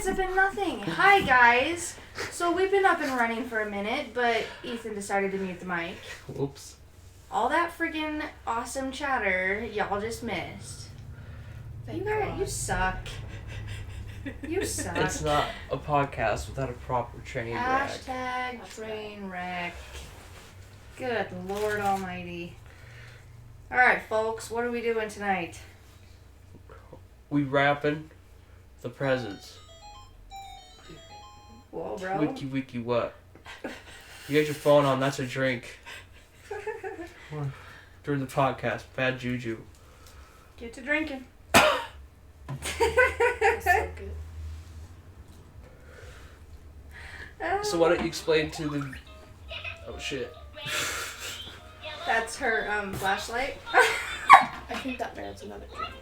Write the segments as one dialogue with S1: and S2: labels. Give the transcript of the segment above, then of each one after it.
S1: it's been nothing. Hi, guys. So we've been up and running for a minute, but Ethan decided to mute the mic.
S2: Whoops.
S1: All that friggin' awesome chatter y'all just missed. You suck. You suck.
S2: It's not a podcast without a proper train wreck.
S1: Hashtag train wreck. Good Lord Almighty. Alright, folks, what are we doing tonight?
S2: We wrapping the presents.
S1: Whoa, bro.
S2: Wiki what? You got your phone on, that's a drink. During the podcast, bad juju.
S1: Get to drinking.
S3: That's so good.
S2: So why don't you explain to the... Oh shit.
S1: That's her flashlight.
S3: I think that merits another drink.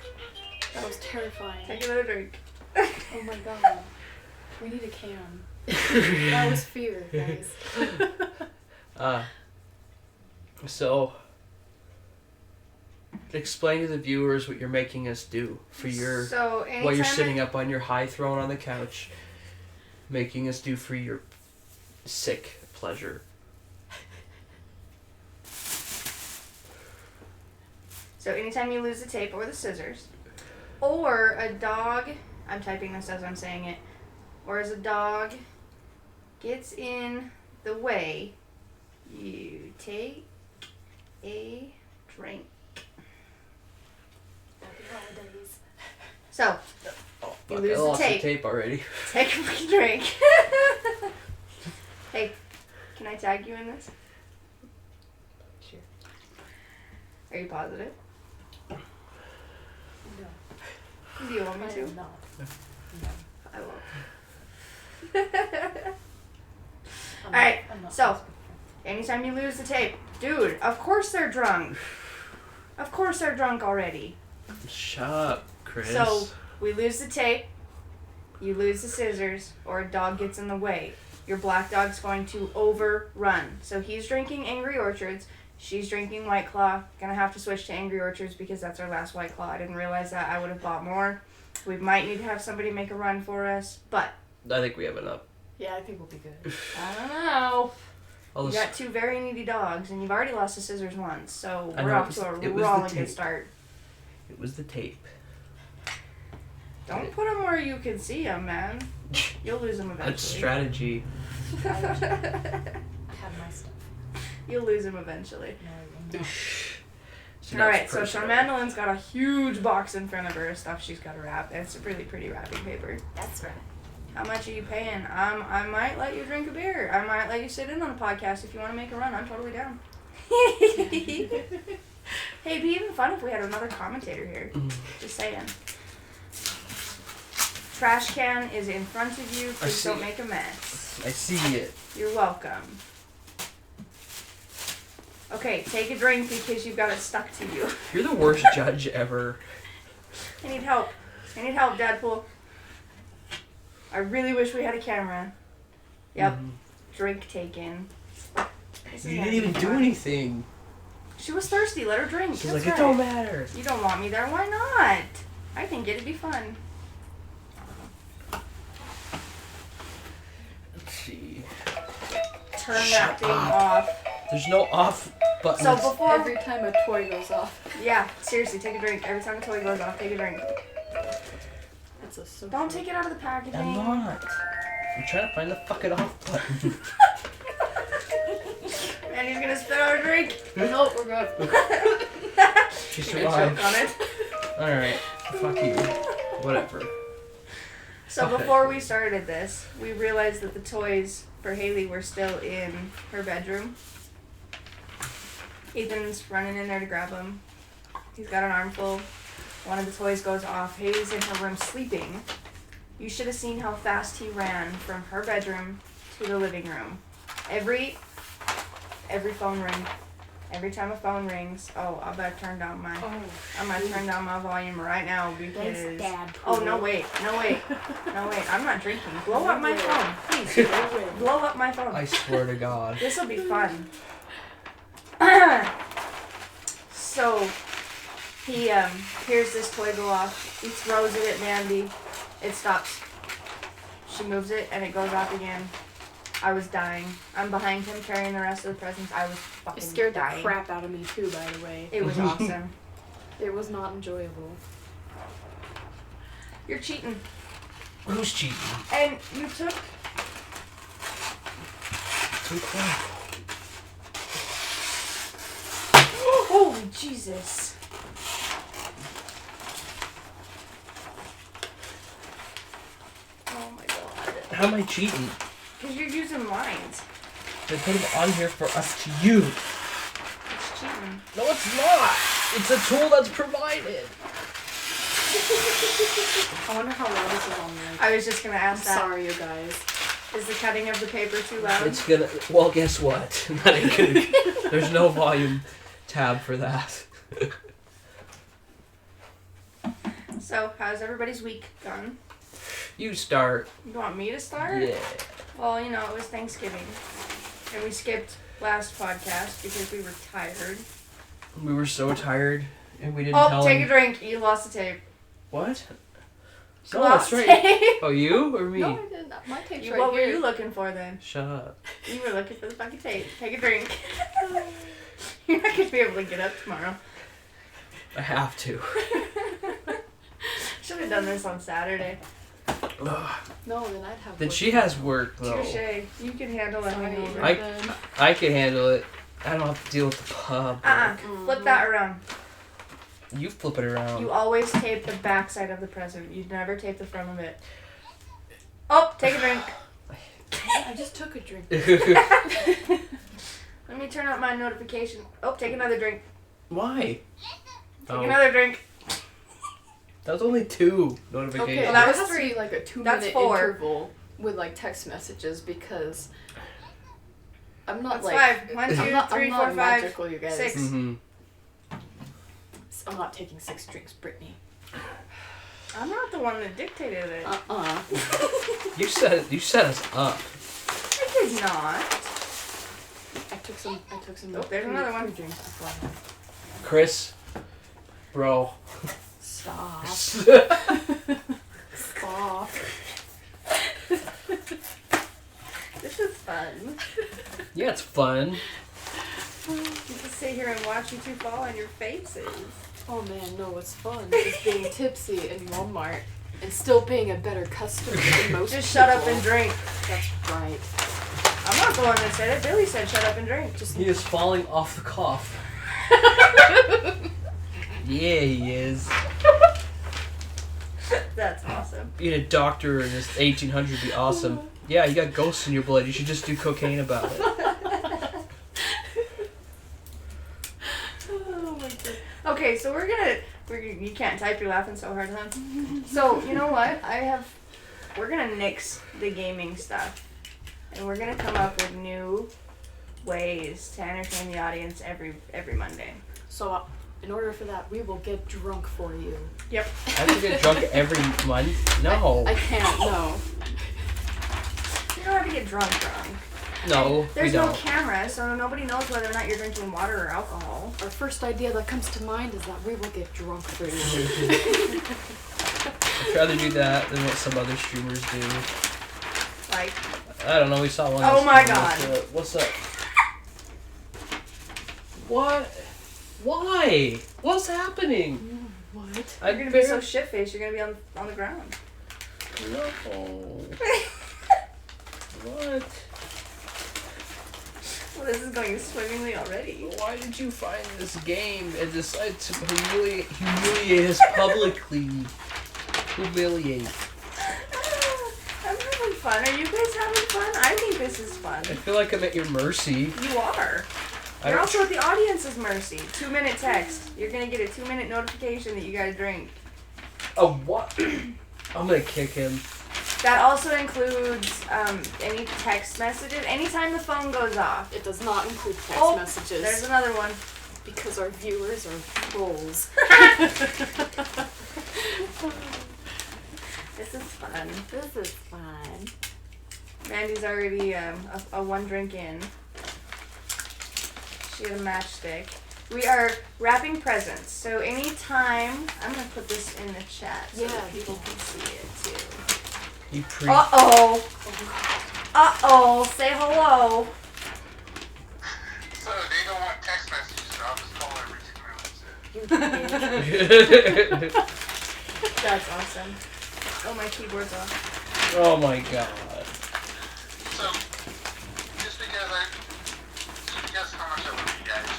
S3: That was terrifying.
S1: Take another drink.
S3: Oh my god. We need a can. That was fear, guys.
S2: So... Explain to the viewers what you're making us do for your...
S1: So,
S2: while you're sitting up on your high throne on the couch. Making us do for your sick pleasure.
S1: So anytime you lose the tape or the scissors, or a dog, I'm typing this as I'm saying it, or as a dog gets in the way, you take a drink.
S3: Happy holidays.
S1: So,
S2: Oh,
S1: You
S2: fuck,
S1: lose
S2: I
S1: the
S2: lost
S1: tape.
S2: the tape already.
S1: take a fucking drink. Hey, can I tag you in this?
S3: Sure.
S1: Are you positive?
S3: No.
S1: Do you want me
S3: I
S1: to?
S3: am not.
S1: I won't.
S3: I'm
S1: Alright,
S3: not- I'm not
S1: so-
S3: supposed to be
S1: Anytime you lose the tape, dude, of course they're drunk. Of course they're drunk already.
S2: Shut up, Chris.
S1: So, we lose the tape, you lose the scissors, or a dog gets in the way. Your black dog's going to overrun. So he's drinking Angry Orchards, she's drinking White Claw. Gonna have to switch to Angry Orchards because that's our last White Claw. I didn't realize that. I would have bought more. We might need to have somebody make a run for us, but
S2: I think we have enough.
S3: Yeah, I think we'll be good.
S1: I don't know.
S2: I'll
S1: You
S2: just-
S1: got two very needy dogs, and you've already lost the scissors once, so
S2: I
S1: we're
S2: know,
S1: off to a
S2: it was the
S1: rolling
S2: tape.
S1: good start.
S2: It was the tape.
S1: Don't put them where you can see them, man. You'll lose them eventually.
S2: That's strategy.
S3: I have my stuff.
S1: You'll lose them eventually.
S3: No, I'm not.
S2: So now
S1: Alright,
S2: it's
S1: so
S2: personal.
S1: Charmandelin's got a huge box in front of her of stuff she's got to wrap. It's really pretty wrapping paper.
S3: That's right.
S1: How much are you paying? I might let you drink a beer. I might let you sit in on the podcast if you want to make a run. I'm totally down. Hey, it'd be even fun if we had another commentator here. Just saying. Trash can is in front of you. Please
S2: see
S1: don't
S2: it.
S1: make a mess.
S2: I see it.
S1: You're welcome. Okay, take a drink because you've got it stuck to you.
S2: You're the worst judge ever.
S1: I need help. I need help, Deadpool. I really wish we had a camera. Yep.
S2: Mhm.
S1: Drink taken. This is
S2: You
S1: gonna
S2: didn't
S1: be
S2: even do
S1: fun.
S2: anything.
S1: She was thirsty. Let her drink.
S2: She's
S1: That's
S2: like,
S1: right.
S2: it don't matter.
S1: You don't want me there. Why not? I think it'd be fun.
S2: Let's see.
S1: Turn that
S2: Shut
S1: thing
S2: up.
S1: off.
S2: There's no off button.
S1: So before...
S3: Every time a toy goes off.
S1: Yeah, seriously, take a drink. Every time a toy goes off, take a drink.
S3: That's a social.
S1: Don't take it out of the packaging.
S2: I'm not. I'm trying to find the fucking off button.
S1: And he's gonna spit out a drink.
S3: Nope, we're good.
S2: She
S1: Can you
S2: survived.
S1: choke on it?
S2: Alright. Fuck you. Whatever.
S1: So
S2: Okay.
S1: before we started this, we realized that the toys for Haley were still in her bedroom. Ethan's running in there to grab them. He's got an armful. One of the toys goes off. Haley's in her room sleeping. You should have seen how fast he ran from her bedroom to the living room. Every phone ring. Every time a phone rings, oh, I better turn down my...
S3: Oh,
S1: I'm gonna turn down my volume right now
S3: thanks,
S1: because...
S3: Dad.
S1: Oh, no, wait. No, wait. I'm not drinking. Blow up my phone. Please. Blow up my phone.
S2: I swear to God.
S1: This'll be fun. So, he hears this toy go off. He throws it at Mandy. It stops. she moves it and it goes off again. I was dying. I'm behind him carrying the rest of the presents. I was fucking
S3: It scared
S1: dying.
S3: the crap out of me too, by the way.
S1: It was awesome.
S3: It was not enjoyable.
S1: You're cheating.
S2: Who's cheating?
S1: And you took...
S2: Too quiet.
S1: Holy Jesus. Oh my god.
S2: How am I cheating?
S1: Because you're using lines.
S2: They put them on here for us to use.
S1: It's cheating.
S2: No, it's not. It's a tool that's provided.
S3: I wonder how loud this is on there.
S1: I was just going to
S3: I'm
S1: ask that.
S3: sorry, you guys.
S1: Is the cutting of the paper too loud?
S2: It's gonna. Well, guess what? That ain't gonna. There's no volume tab for that.
S1: So, how's everybody's week gone?
S2: You start.
S1: You want me to start?
S2: Yeah.
S1: Well, you know, it was Thanksgiving. And we skipped last podcast because we were tired.
S2: We were so tired, and we didn't
S1: Oh,
S2: tell
S1: take
S2: him.
S1: a drink. You lost the tape.
S2: What?
S1: You
S2: No,
S1: lost
S2: that's right.
S1: tape.
S2: Oh, you or me?
S3: No, I didn't. My tape's right
S1: What were
S3: here.
S1: you looking for then?
S2: Shut up.
S1: You were looking for the fucking tape. Take a drink. You're not going to be able to get up tomorrow.
S2: I have to.
S1: Should have done this on Saturday.
S2: Ugh.
S3: No, then I'd have.
S2: Then
S3: work.
S2: she has work though.
S1: Touche. You can handle a
S3: Sorry,
S1: hangover.
S2: I-
S3: then.
S2: I can handle it. I don't have to deal with the pub.
S1: Flip that around.
S2: You flip it around.
S1: You always tape the back side of the present. You never tape the front of it. Oh, take a drink.
S3: I just took a drink.
S1: Let me turn up my notification. Oh, take another drink.
S2: Why?
S1: Take another drink.
S2: That was only 2
S3: Okay,
S2: notifications.
S1: Well, that was
S3: has to
S1: 3.
S3: be like a 2
S1: That's
S3: minute
S1: 4.
S3: interval with like text messages because I'm not
S1: That's
S3: like
S1: 5. 1, 2,
S3: I'm not,
S1: 3,
S3: I'm
S1: 4,
S3: not
S1: 5,
S3: magical, you guys.
S1: 6.
S2: Mm-hmm.
S3: I'm not taking 6 drinks, Brittany.
S1: I'm not the one that dictated it.
S2: You set us up.
S1: I did not.
S3: I took some.
S1: Oh, there's another one.
S3: Drinks before.
S2: Chris, bro.
S3: Stop. Stop.
S1: This is fun.
S2: Yeah, it's fun.
S1: You can sit here and watch you two fall on your faces.
S3: Oh man, no, what's fun is being tipsy in Walmart and still being a better customer than most
S1: Just shut up
S3: people.
S1: and drink.
S3: That's right.
S1: I'm not the one that said it. Billy said shut up and drink.
S3: Just
S2: He is falling off the cough. Yeah, he is.
S1: That's awesome.
S2: Being a doctor in this 1800s would be awesome. Yeah, you got ghosts in your blood. You should just do cocaine about it.
S1: Oh my god. Okay, so we're gonna you can't type, you're laughing so hard, huh? So, you know what? We're gonna nix the gaming stuff. And we're gonna come up with new ways to entertain the audience every Monday.
S3: so. In order for that, we will get drunk for you.
S1: Yep.
S2: I have to get drunk every month? No.
S3: I can't. No.
S1: You don't have to get drunk.
S2: No,
S1: There's
S2: we
S1: no
S2: don't.
S1: camera, so nobody knows whether or not you're drinking water or alcohol.
S3: Our first idea that comes to mind is that we will get drunk for you.
S2: I'd rather do that than what some other streamers do.
S1: Like,
S2: I don't know, we saw one.
S1: Oh my God.
S2: What's up? What? Why? What's happening?
S3: What?
S1: you're gonna be so shit-faced, you're gonna be on the ground.
S2: No. What?
S1: Well, this is going swimmingly already.
S2: Why did you find this game and decide to humiliate us publicly? Humiliate.
S1: I'm having fun. Are you guys having fun? I think this is fun.
S2: I feel like I'm at your mercy.
S1: You are. You're also at the audience's mercy. 2-minute text. You're gonna get a 2-minute notification that you gotta drink.
S2: Oh, what? I'm gonna kick him.
S1: That also includes any text messages. Anytime the phone goes off.
S3: It does not include text
S1: Oh,
S3: messages.
S1: There's another one.
S3: Because our viewers are trolls.
S1: This is fun.
S3: This is fun.
S1: Mandy's already a 1 drink in. She had a matchstick. We are wrapping presents. So anytime, I'm gonna put this in the chat so
S3: Yeah,
S1: that people can see it too. Uh-oh. Uh-oh. Say hello.
S4: So they don't want text messages, so I'll just call every 2 minutes.
S1: That's awesome. Oh, my keyboard's off.
S2: Oh my god.
S4: So, just because how much I love you guys.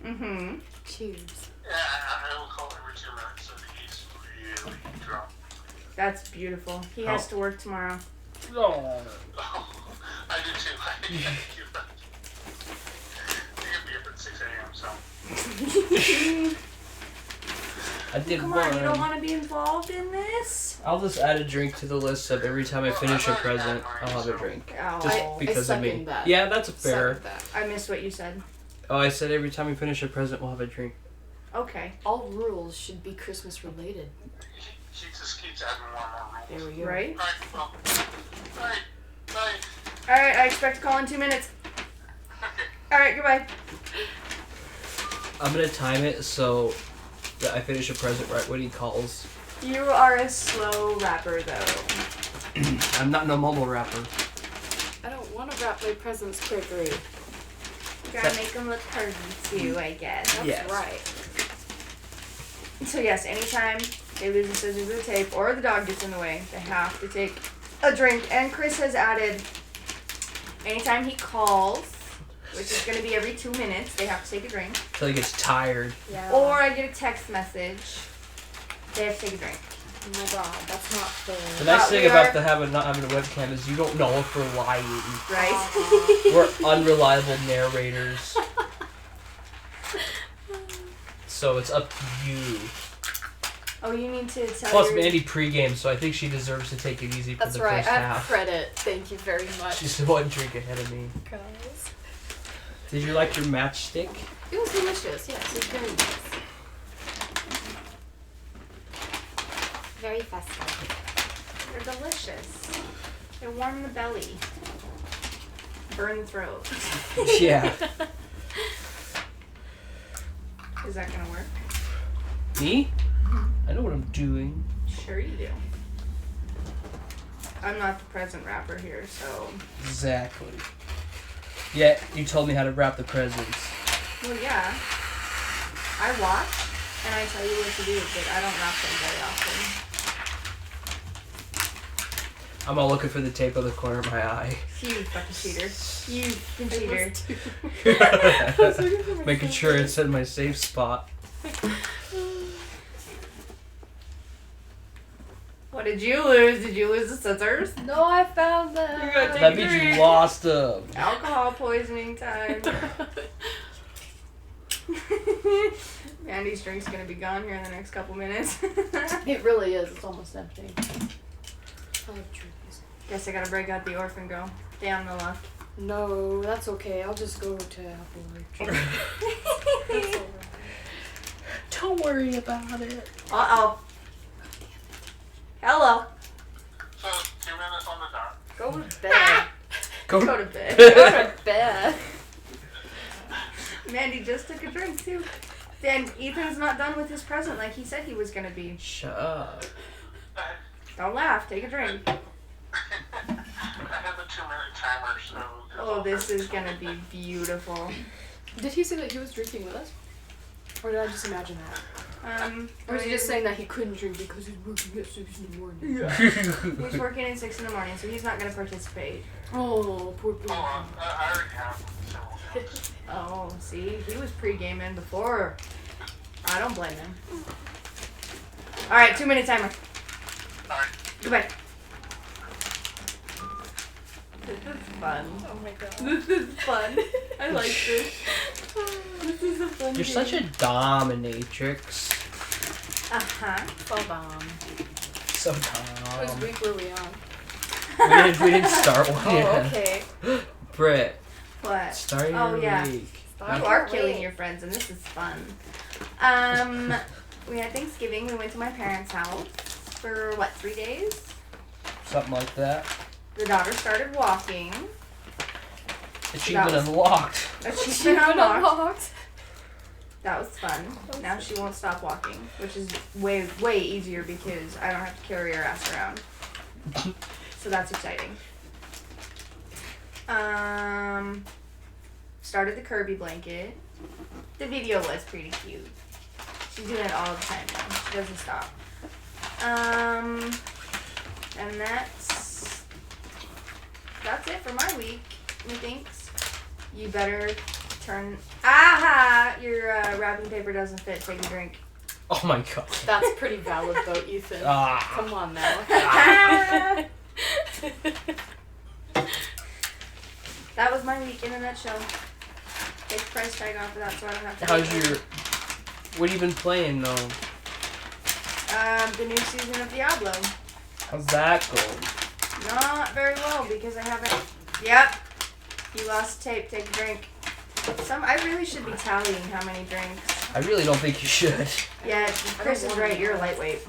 S1: Mm-hmm.
S3: Cheers.
S4: Yeah, I will call every 2 minutes so that he's really drunk.
S1: That's beautiful. He has to work tomorrow.
S2: Oh.
S4: Oh, I do too. I get me up at 6 a.m. So.
S2: I did
S1: Come
S2: one.
S1: on, you don't want to be involved in this?
S2: I'll just add a drink to the list of every time I finish a present, I'll have a drink.
S1: Oh,
S2: Just because of me.
S3: second that.
S2: Yeah, that's fair.
S3: Second that.
S1: I missed what you said.
S2: Oh, I said every time we finish a present, we'll have a drink.
S1: Okay.
S3: All rules should be Christmas related.
S4: He just keeps adding more and more rules.
S3: There we go.
S1: Right?
S4: Alright, well. Alright, bye.
S1: Alright, I expect to call in 2 minutes.
S4: Okay.
S1: Alright, goodbye.
S2: I'm gonna time it so that I finish a present right when he calls.
S1: You are a slow rapper, though.
S2: I'm not no mumble rapper.
S3: I don't want to wrap my presents quickly.
S1: Gotta make them look pretty, too, I guess.
S3: That's
S2: Yes.
S3: right.
S1: So, yes, anytime they lose the scissors or the tape or the dog gets in the way, they have to take a drink. And Chris has added anytime he calls, which is going to be every 2 minutes, they have to take a drink.
S2: Till he gets tired.
S3: Yeah.
S1: Or I get a text message, they have to take a drink.
S3: Oh my god, that's not fair.
S2: The nice thing
S1: we
S2: about
S1: are-
S2: not having a webcam is you don't know if we're lying.
S1: Right?
S2: We're unreliable narrators. So it's up to you.
S1: Oh, you need to tell
S2: Plus,
S1: your...
S2: Mandy pregame, so I think she deserves to take it easy for
S3: That's
S2: the
S3: right.
S2: first
S3: I have
S2: half.
S3: credit. Thank you very much.
S2: She's one drink ahead of me.
S3: Guys.
S2: Did you like your matchstick?
S3: It was delicious. Yes, it was very nice. Very festive.
S1: They're delicious. They warm the belly. Burn the throat.
S2: Yeah.
S1: Is that gonna work?
S2: Me? I know what I'm doing.
S1: Sure you do. I'm not the present wrapper here, so...
S2: Exactly. Yeah, you told me how to wrap the presents.
S1: Well, yeah. I watch, and I tell you what to do, but I don't wrap them very often.
S2: I'm all looking for the tape on the corner of my eye.
S1: You fucking cheater. You fucking cheater.
S2: Making sure it's in my safe spot.
S1: What did you lose? Did you lose the scissors?
S3: No, I found them.
S1: You got
S2: That means you lost them.
S1: Alcohol poisoning time. Mandy's drink's gonna be gone here in the next couple minutes.
S3: It really is. It's almost empty. I like trees.
S1: Guess I gotta break out the orphan girl. Down the left.
S3: No, that's okay. I'll just go to Apple Orchard. That's alright.
S2: Don't worry about it.
S1: Uh-oh. Hello.
S4: So, 2 minutes on the dot.
S3: Go to bed.
S1: Go to bed.
S3: Go to bed.
S1: Mandy just took a drink too. Dan, Ethan's not done with his present like he said he was gonna be.
S2: Shut up.
S1: Don't laugh. Take a drink.
S4: I have a 2-minute timer, so...
S1: Oh, this is gonna be beautiful.
S3: Did he say that he was drinking with us? Or did I just imagine that? Or is he just saying that he couldn't drink because he's working at 6 in the morning?
S1: Yeah. He's working at 6 in the morning, so he's not gonna participate.
S3: Oh, poor boy.
S4: Oh, I already have several times.
S1: Oh, see, he was pre-gaming before. I don't blame him. All right, 2-minute timer.
S4: Alright.
S1: Goodbye. This is fun.
S3: Oh my god.
S1: This is fun. I like this. This is a fun
S2: You're such a dominatrix.
S1: Uh-huh.
S3: So bomb.
S2: So
S3: Whose
S2: dumb.
S3: week were we on?
S2: We didn't start one
S3: Oh,
S2: yet.
S3: okay.
S2: Britt,
S1: What?
S2: start your
S1: Oh, yeah.
S2: week.
S1: You are killing your friends, and this is fun. We had Thanksgiving. We went to my parents' house for, 3 days?
S2: Something like that.
S1: The daughter started walking.
S2: Achievement
S1: was-
S2: unlocked.
S1: She's been unlocked. That was fun. Now she won't stop walking, which is way, way easier because I don't have to carry her ass around. So that's exciting. Started the Kirby blanket. The video was pretty cute. She's doing it all the time now. She doesn't stop. And that's it for my week, methinks. You better turn... Aha! Your wrapping paper doesn't fit. Take a drink.
S2: Oh my god.
S3: That's pretty valid though, Ethan. Come on now.
S1: That was my week in a nutshell. Take the price tag off of that so I don't have to...
S2: How's your... What have you been playing, though?
S1: The new season of Diablo.
S2: How's that going?
S1: Not very well because I haven't... Yep. You lost tape. Take a drink. I really should be tallying how many drinks.
S2: I really don't think you should.
S1: Yeah, Chris is right. You're a lightweight.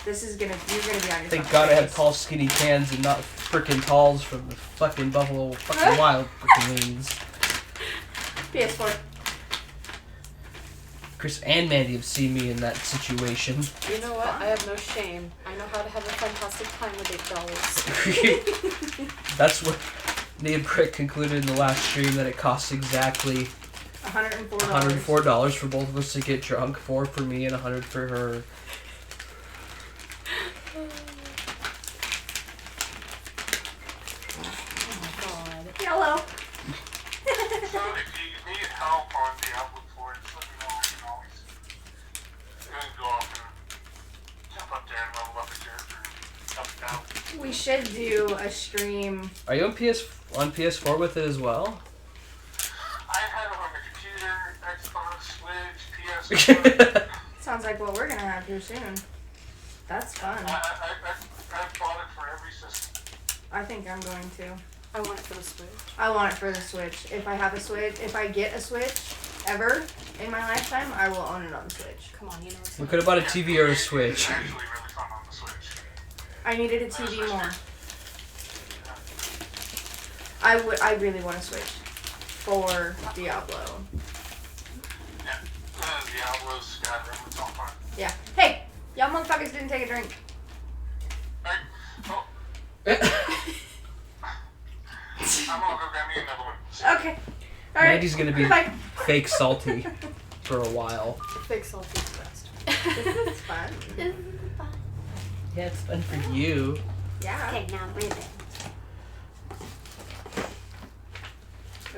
S1: You're gonna be on your
S2: Thank God I have tall, skinny cans and not frickin' talls from the fucking Buffalo fucking Wild frickin' Wings.
S1: PS4.
S2: Chris and Mandy have seen me in that situation.
S3: You know what? I have no shame. I know how to have a fantastic time with $8.
S2: That's what me and Crick concluded in the last stream, that it costs exactly $104 for both of us to get drunk. 4 for me and 100 for her.
S1: Yellow.
S4: So if you need help on Diablo 4, just let me know. You can always go off and jump up there and level up a character and help it out.
S1: We should do a stream.
S2: Are you on PS4 with it as well?
S4: I have it on the computer, Xbox, Switch, PS4.
S1: Sounds like what we're gonna have here soon. That's fun.
S4: I've bought it for every system.
S1: I think I'm going to.
S3: I want it for the Switch.
S1: I want it for the Switch. If I have a Switch, if I get a Switch ever in my lifetime, I will own it on the Switch.
S3: Come on, you know it's
S2: We could have bought a TV or a Switch.
S4: It's actually really fun on the Switch.
S1: I needed a TV more. I really want to switch for Diablo.
S4: Yeah, Diablo's Skyrim, it's all fun.
S1: Yeah. Hey, y'all motherfuckers didn't take a drink.
S4: Hey, oh, I'm gonna go grab me another one.
S1: Okay. All right.
S2: Mandy's gonna be
S1: Bye.
S2: fake salty for a while.
S3: Fake salty is the best.
S1: This is fun.
S2: Yeah, it's fun for you.
S1: Yeah.
S5: Okay, now breathe in.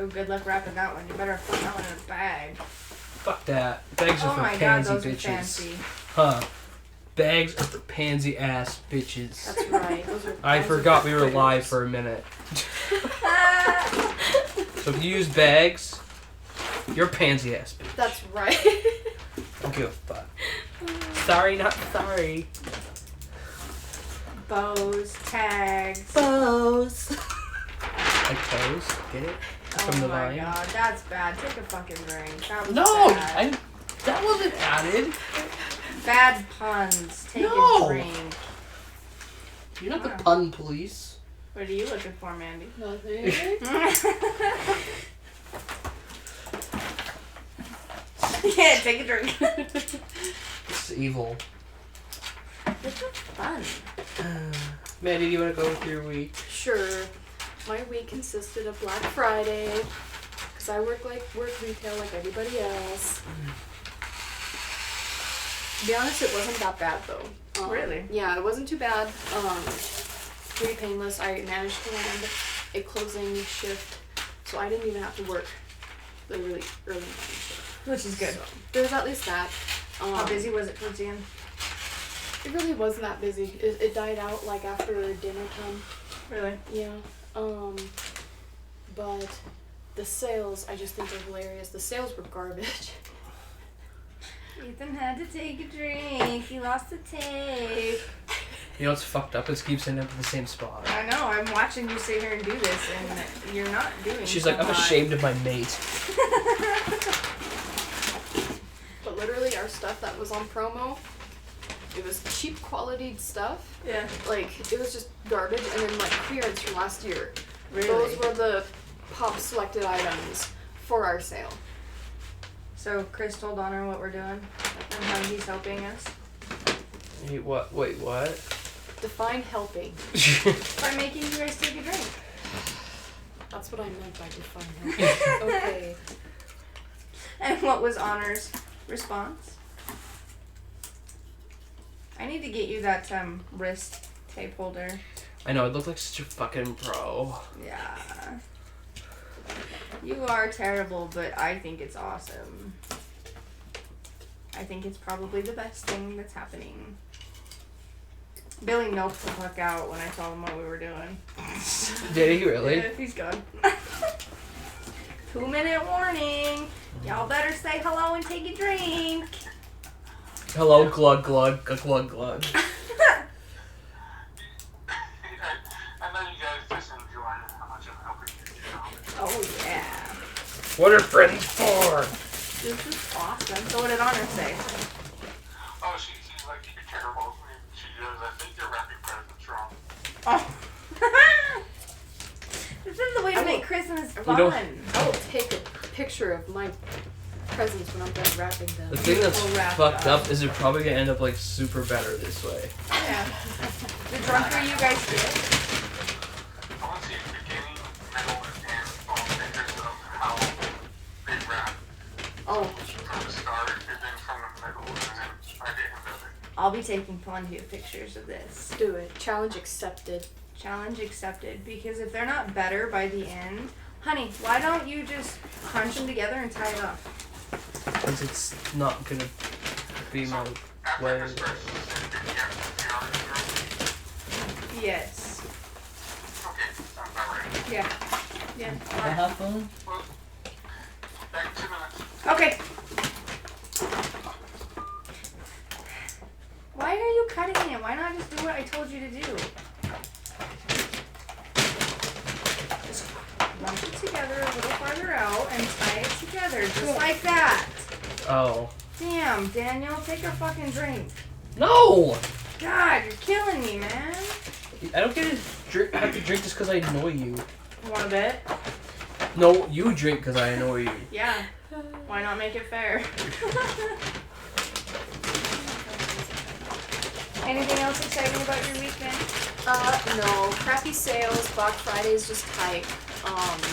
S1: Oh, good luck wrapping that one. You better put that one in a bag.
S2: Fuck that. Bags
S1: Oh
S2: are for
S1: my god,
S2: pansy
S1: those are
S2: bitches.
S1: fancy.
S2: Huh. Bags are for pansy ass bitches.
S3: That's right. Those are,
S2: I forgot we were live for a minute. So if you use bags, you're a pansy ass bitch.
S3: That's right.
S2: Don't give a fuck. Sorry, not sorry.
S1: Bows, tags.
S3: Bows.
S2: Like toes? Get it? From
S1: Oh
S2: the
S1: my
S2: vine?
S1: god, that's bad. Take a fucking drink. That was
S2: No!
S1: bad.
S2: That wasn't added.
S1: Bad puns. Take
S2: No.
S1: a drink.
S2: You're not the
S1: Wow.
S2: pun police.
S1: What are you looking for, Mandy?
S3: Nothing.
S1: Yeah, take a drink.
S2: It's evil.
S1: This was fun.
S2: Mandy, do you want to go with your week?
S3: Sure. My week consisted of Black Friday, because I work retail like everybody else. To be honest, it wasn't that bad though.
S1: Really?
S3: Yeah, it wasn't too bad. Pretty painless. I managed to land a closing shift, so I didn't even have to work the really early morning shift.
S1: Which is good.
S3: So, there was at least that.
S1: How busy was it towards the end?
S3: It really wasn't that busy. It died out like after dinner time.
S1: Really?
S3: Yeah. But the sales, I just think are hilarious. The sales were garbage.
S1: Ethan had to take a drink. He lost the tape.
S2: You know what's fucked up? Is keeps ending up at the same spot.
S1: I know. I'm watching you sit here and do this, and you're not doing.
S2: She's
S1: so
S2: like, I'm
S1: hot.
S2: ashamed of my mate.
S3: But literally, our stuff that was on promo, it was cheap quality stuff.
S1: Yeah.
S3: Like, it was just garbage, and then like clearance from last year.
S1: Really?
S3: Those were the pop selected items for our sale.
S1: So Chris told Honor what we're doing and how he's helping us.
S2: Hey, what? Wait, what?
S3: Define helping.
S1: By making you guys take a drink.
S3: That's what I meant by define helping. Okay.
S1: And what was Honor's response? I need to get you that wrist tape holder.
S2: I know, I look like such a fucking pro.
S1: Yeah. You are terrible, but I think it's awesome. I think it's probably the best thing that's happening. Billy noped the fuck out when I told him what we were doing.
S2: Did he really?
S1: Yeah, he's gone. 2-minute warning. Y'all better say hello and take a drink.
S2: Hello, glug glug, glug glug.
S4: I know you guys just enjoy how much I'm helping you.
S1: Oh yeah.
S2: What are friends for?
S1: This is awesome. So what did Honor say?
S4: Oh, she's like, you're terrible. And she goes, I think you're wrapping presents wrong.
S1: Oh. This is the way to make Christmas fun.
S3: I will take a picture of my presents when I'm done wrapping them.
S2: The thing that's
S1: We'll wrap
S2: fucked
S1: up.
S2: up is they're probably gonna end up like super better this way.
S1: Yeah. The drunker you guys get.
S4: I want to see the beginning, middle, and all pictures of how they wrap
S3: Oh,
S4: from the start, and then from the middle, and then by the end of it.
S1: I'll be taking plenty of pictures of this.
S3: do it. Challenge accepted.
S1: Challenge accepted. Because if they're not better by the end, honey, why don't you just crunch them together and tie it off?
S2: Because it's not gonna be my
S4: After
S2: way.
S4: this first, you have to be on
S1: Yes.
S4: Okay, sounds about right.
S1: Yeah. Yeah.
S2: Have fun.
S4: Well, back in 2 minutes.
S1: Okay. Why are you cutting it? Why not just do what I told you to do? Just lump it together a little farther out and tie it together just like that.
S2: Oh.
S1: Damn, Daniel, take a fucking drink.
S2: No!
S1: God, you're killing me, man.
S2: I don't get to drink. I have to drink just because I annoy you.
S1: Want a bit?
S2: No, you drink because I annoy you.
S1: Yeah. Why not make it fair? Anything else exciting about your weekend?
S3: No. Crappy sales, Black Friday's just hype.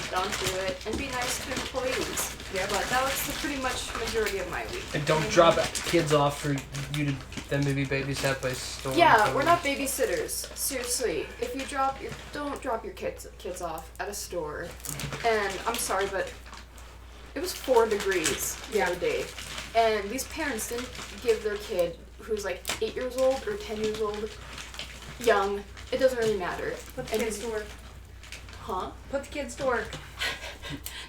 S3: Don't do it. And be nice to employees.
S1: Yeah.
S3: But that was the pretty much majority of my week.
S2: And don't drop kids off for you to them to be babysat by storm.
S3: Yeah, we're not babysitters. Seriously, if you don't drop your kids off at a store. And I'm sorry, but it was 4 degrees the other day, and these parents didn't give their kid, who's like 8 years old or 10 years old, young. It doesn't really matter.
S1: Put the
S3: And
S1: kids to work.
S3: Huh?
S1: Put the kids to work.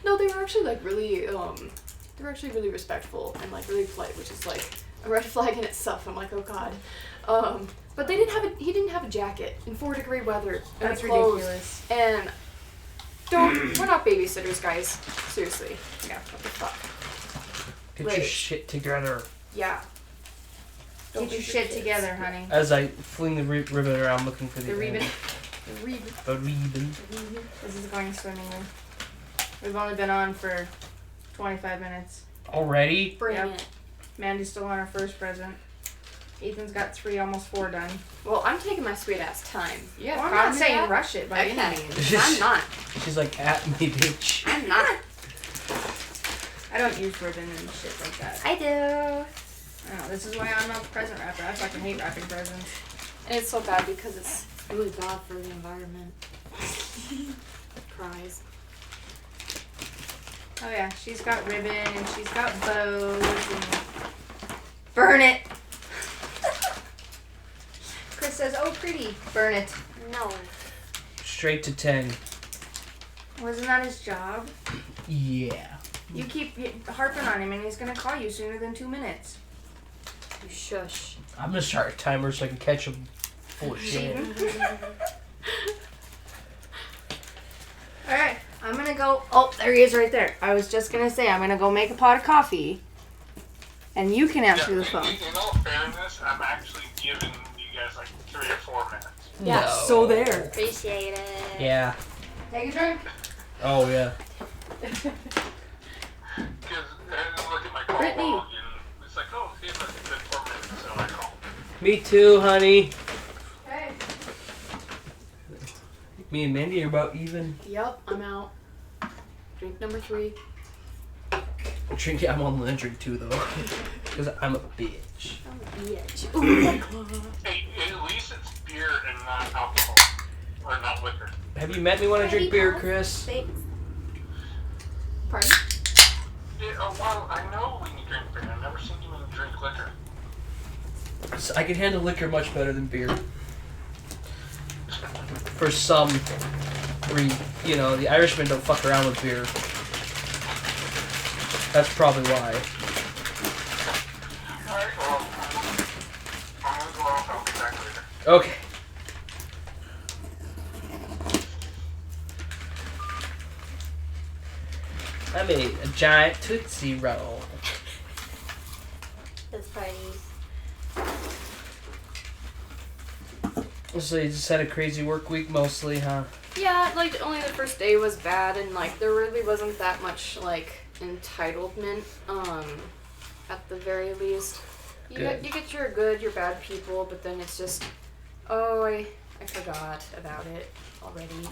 S3: No, they were actually like really, they were actually really respectful and like really polite, which is like a red flag in itself. I'm like, oh god. But he didn't have a jacket in 4-degree weather. And
S1: That's
S3: clothes.
S1: ridiculous.
S3: And we're not babysitters, guys. Seriously.
S1: Yeah.
S3: What the fuck?
S2: Get your
S3: Right.
S2: shit together.
S3: Yeah. Don't
S1: Get your
S3: leave
S1: shit
S3: kids.
S1: together, honey.
S2: As I fling the ribbon around looking for the
S1: The ribbon.
S2: end.
S3: The ribbon.
S2: The ribbon.
S1: This is going swimmingly. We've only been on for 25 minutes.
S2: Already?
S3: Bring
S1: Yep.
S3: it.
S1: Mandy's still on her first present. Ethan's got 3, almost 4 done.
S3: Well, I'm taking my sweet ass time. Yeah,
S1: Well, I'm not saying rush it by any means.
S3: I'm not.
S2: She's like, at me, bitch.
S3: I'm not.
S1: I don't use ribbon and shit like that.
S3: I do.
S1: I know, this is why I'm not the present wrapper. I fucking hate wrapping presents.
S3: And it's so bad because it's really bad for the environment. Cries.
S1: Oh yeah, she's got ribbon and she's got bows and... Burn it! Chris says, oh pretty. Burn it.
S3: No.
S2: Straight to 10.
S1: Wasn't that his job?
S2: Yeah.
S1: You keep harping on him and he's gonna call you sooner than 2 minutes.
S3: You shush.
S2: I'm gonna start a timer so I can catch him full of shit.
S1: Alright, I'm gonna go... Oh, there he is right there. I was just gonna say, I'm gonna go make a pot of coffee. And you can answer the phone.
S4: In all fairness, I'm actually giving you guys like 3 or 4 minutes.
S3: Yeah,
S2: No.
S3: so there.
S5: Appreciate it.
S2: Yeah.
S1: Take a drink.
S2: Oh, yeah.
S4: Because I didn't look at my clock
S3: Brittany.
S4: log in. It's like, oh, see if I can fit 4 minutes, so I call.
S2: Me too, honey.
S3: Hey.
S2: Me and Mandy are about even.
S3: Yup, I'm out. Drink number 3.
S2: I'm on the drink too, though. Because I'm a bitch.
S3: I'm a bitch.
S4: Hey, at least it's beer and not alcohol. Or not liquor.
S2: Have you met me when I drink beer, Chris?
S3: Pardon?
S4: Yeah, well, I know when you drink beer. I've never seen you when you drink liquor.
S2: So I can handle liquor much better than beer. For some the Irishmen don't fuck around with beer. That's probably why.
S4: Alright, well, I'm gonna go off. I'll be back later.
S2: Okay. I made a giant Tootsie Roll.
S5: Those parties.
S2: So you just had a crazy work week mostly, huh?
S3: Yeah, like only the first day was bad, and like there really wasn't that much like entitlement. At the very least, you get your good, your bad people, but then it's just, oh, I forgot about it already.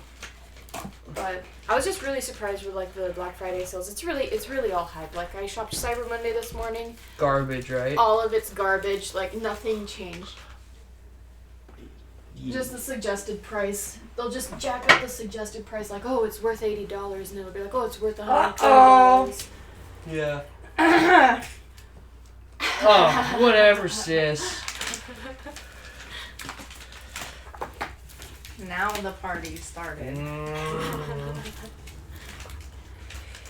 S3: But I was just really surprised with like the Black Friday sales. It's really all hype. Like I shopped Cyber Monday this morning.
S2: Garbage, right?
S3: All of it's garbage. Like nothing changed.
S2: Yeah.
S3: Just the suggested price. They'll just jack up the suggested price, like, oh, it's worth $80, and it'll be like, oh, it's worth $120.
S2: Yeah. Oh, whatever, sis.
S1: Now the party started.
S2: Mm.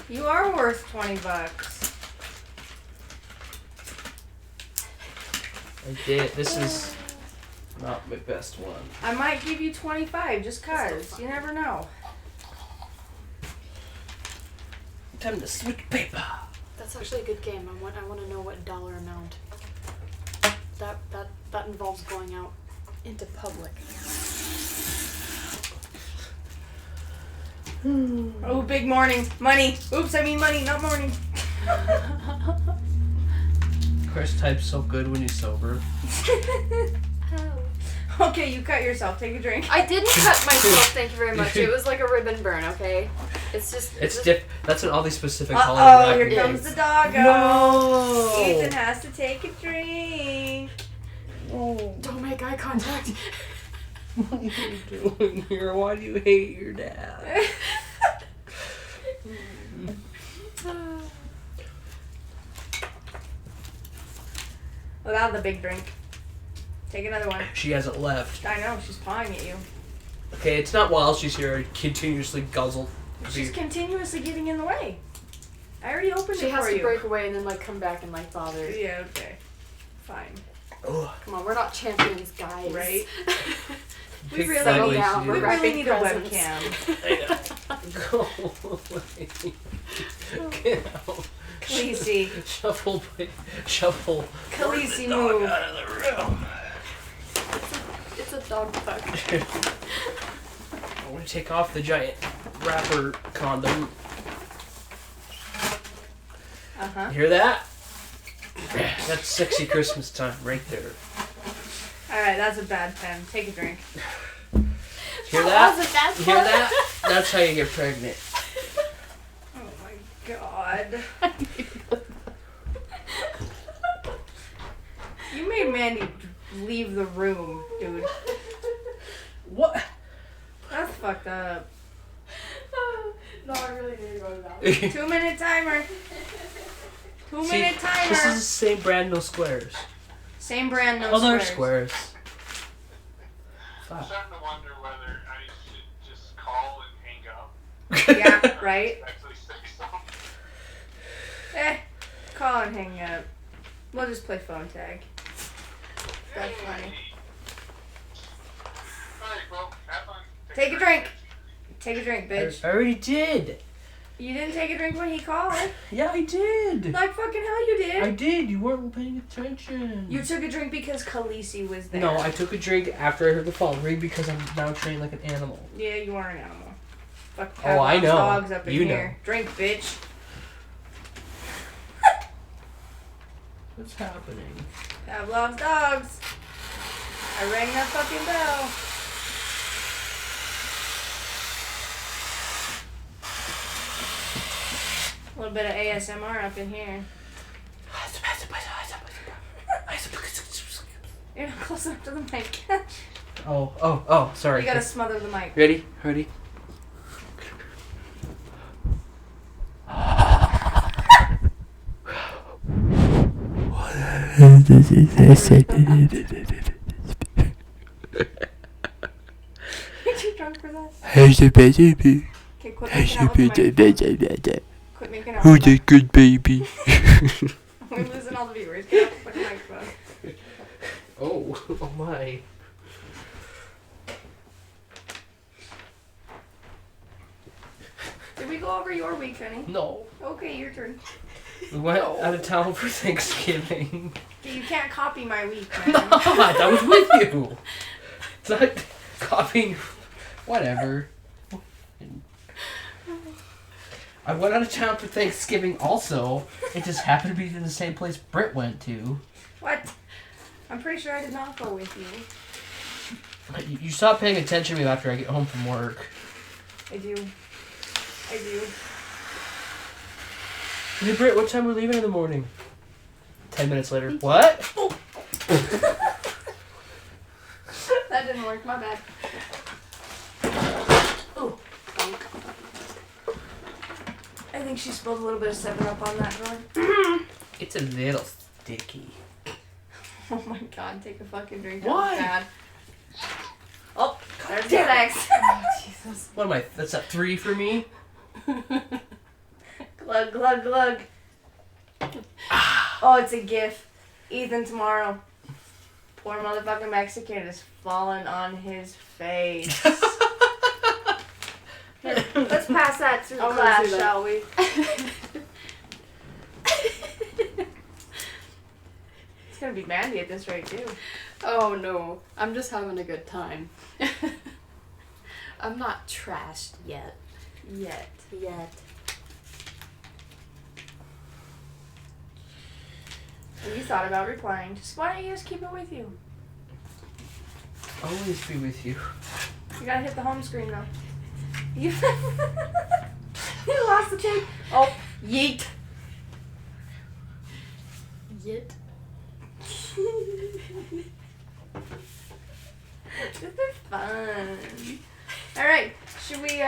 S1: You are worth $20.
S2: I did. This is not my best one.
S1: I might give you 25 just cause. You never know.
S2: Time to switch paper.
S3: That's actually a good game. I want to know what dollar amount. That involves going out into public.
S1: Oh, big morning. Money. Oops, I mean money, not morning.
S2: Chris types so good when he's sober.
S1: Okay, you cut yourself. Take a drink.
S3: I didn't cut myself, thank you very much. It was like a ribbon burn, okay? It's just...
S2: That's an oddly specific
S1: Uh-oh,
S2: holiday.
S1: here comes the doggo.
S2: No!
S1: Ethan has to take a drink.
S3: Don't make eye contact.
S2: What are you doing here? Why do you hate your dad?
S1: Without the big drink. Take another one.
S2: She hasn't left.
S1: I know, she's pawing at you.
S2: Okay, it's not while she's here. I continuously guzzle.
S1: She's continuously getting in the way. I already opened
S3: She
S1: it
S3: has
S1: for
S3: to
S1: you.
S3: break away and then like come back and like bother.
S1: Yeah, okay. Fine.
S2: Oh,
S3: Come on, we're not champions, guys.
S1: Right? We
S2: big
S1: really
S2: sideways
S3: need-
S2: to
S3: we're
S1: We
S2: do.
S3: right.
S1: really need a
S3: Presents.
S1: webcam.
S2: Go away. Get out.
S1: Khaleesi.
S2: Shuffle.
S1: Khaleesi,
S2: Dog
S1: move.
S2: out of the room.
S3: It's a dog fuck.
S2: I'm gonna take off the giant wrapper condom.
S1: Uh-huh.
S2: You hear that? That's sexy Christmas time right there.
S1: Alright, that's a bad pen. Take a drink.
S2: Hear that?
S5: Was it that
S2: You hear
S5: fun?
S2: that? That's how you get pregnant.
S1: Oh my god. You made Mandy leave the room, dude.
S2: What?
S1: That's fucked up.
S3: No, I really need to go to that.
S1: 2-minute timer. 2-minute timer.
S2: This is the same brand, no squares.
S1: Same brand, no
S2: Oh, they're
S1: squares.
S2: squares.
S4: I'm
S2: Fuck.
S4: starting to wonder whether I should just call and hang up.
S1: Yeah, right?
S4: Actually say something.
S1: Call and hang up. We'll just play phone tag. That's funny.
S4: Alright, well, have fun.
S1: Take a drink. Take a drink, bitch.
S2: I already did.
S1: You didn't take a drink when he called.
S2: Yeah, I did.
S1: Like fucking hell you
S2: I
S1: did.
S2: did. You weren't paying attention.
S1: You took a drink because Khaleesi was there.
S2: No, I took a drink after I heard the phone ring because I'm now trained like an animal.
S1: Yeah, you are an animal. Fuck
S2: Oh, I
S1: Pavlov's
S2: know.
S1: dogs up in
S2: You
S1: here.
S2: know.
S1: Drink, bitch.
S2: What's happening?
S1: Pavlov's dogs. I rang that fucking bell. A little bit of ASMR up in here. You're not close enough to the mic.
S2: Oh, sorry.
S1: You gotta smother the mic.
S2: Ready?
S1: You're too drunk for that.
S5: How's the baby?
S1: Okay, quit
S5: How's
S1: making out with the microphone.
S5: the
S1: Quit making out
S5: Who's
S1: with the
S5: a good baby?
S1: We're losing all the viewers. Get off the fucking microphone.
S2: Oh my.
S1: Did we go over your week, Penny?
S2: No.
S1: Okay, your turn.
S2: We went out of town for Thanksgiving.
S1: Okay, you can't copy my week, man.
S2: No, I was with you. It's not copying. Whatever. I went out of town for Thanksgiving also. It just happened to be in the same place Britt went to.
S1: What? I'm pretty sure I did not go with you.
S2: You stopped paying attention to me after I get home from work.
S1: I do.
S2: Hey Britt, what time are we leaving in the morning? 10 minutes later. What?
S1: That didn't work. My bad. Oh, I think she spilled a little bit of 7-Up on that drawer.
S2: It's a little sticky.
S1: Oh my god, take a fucking drink.
S2: Why?
S1: That was bad. Oh, there's the next.
S2: Oh, Jesus. What am I? That's a 3 for me?
S1: Glug, glug, glug. Oh, it's a gif. Ethan tomorrow. Poor motherfucking Mexican is falling on his face. Here, let's pass that to the
S3: I wanna
S1: class,
S3: see that.
S1: shall we? It's gonna be Mandy at this rate, too.
S3: Oh no, I'm just having a good time. I'm not trashed yet.
S1: Yet. Have you thought about replying? Why don't you just keep it with you?
S2: Always be with you.
S1: You gotta hit the home screen, though. You, you lost the tape. Oh, yeet.
S3: Yet.
S1: This is fun. Alright, should we,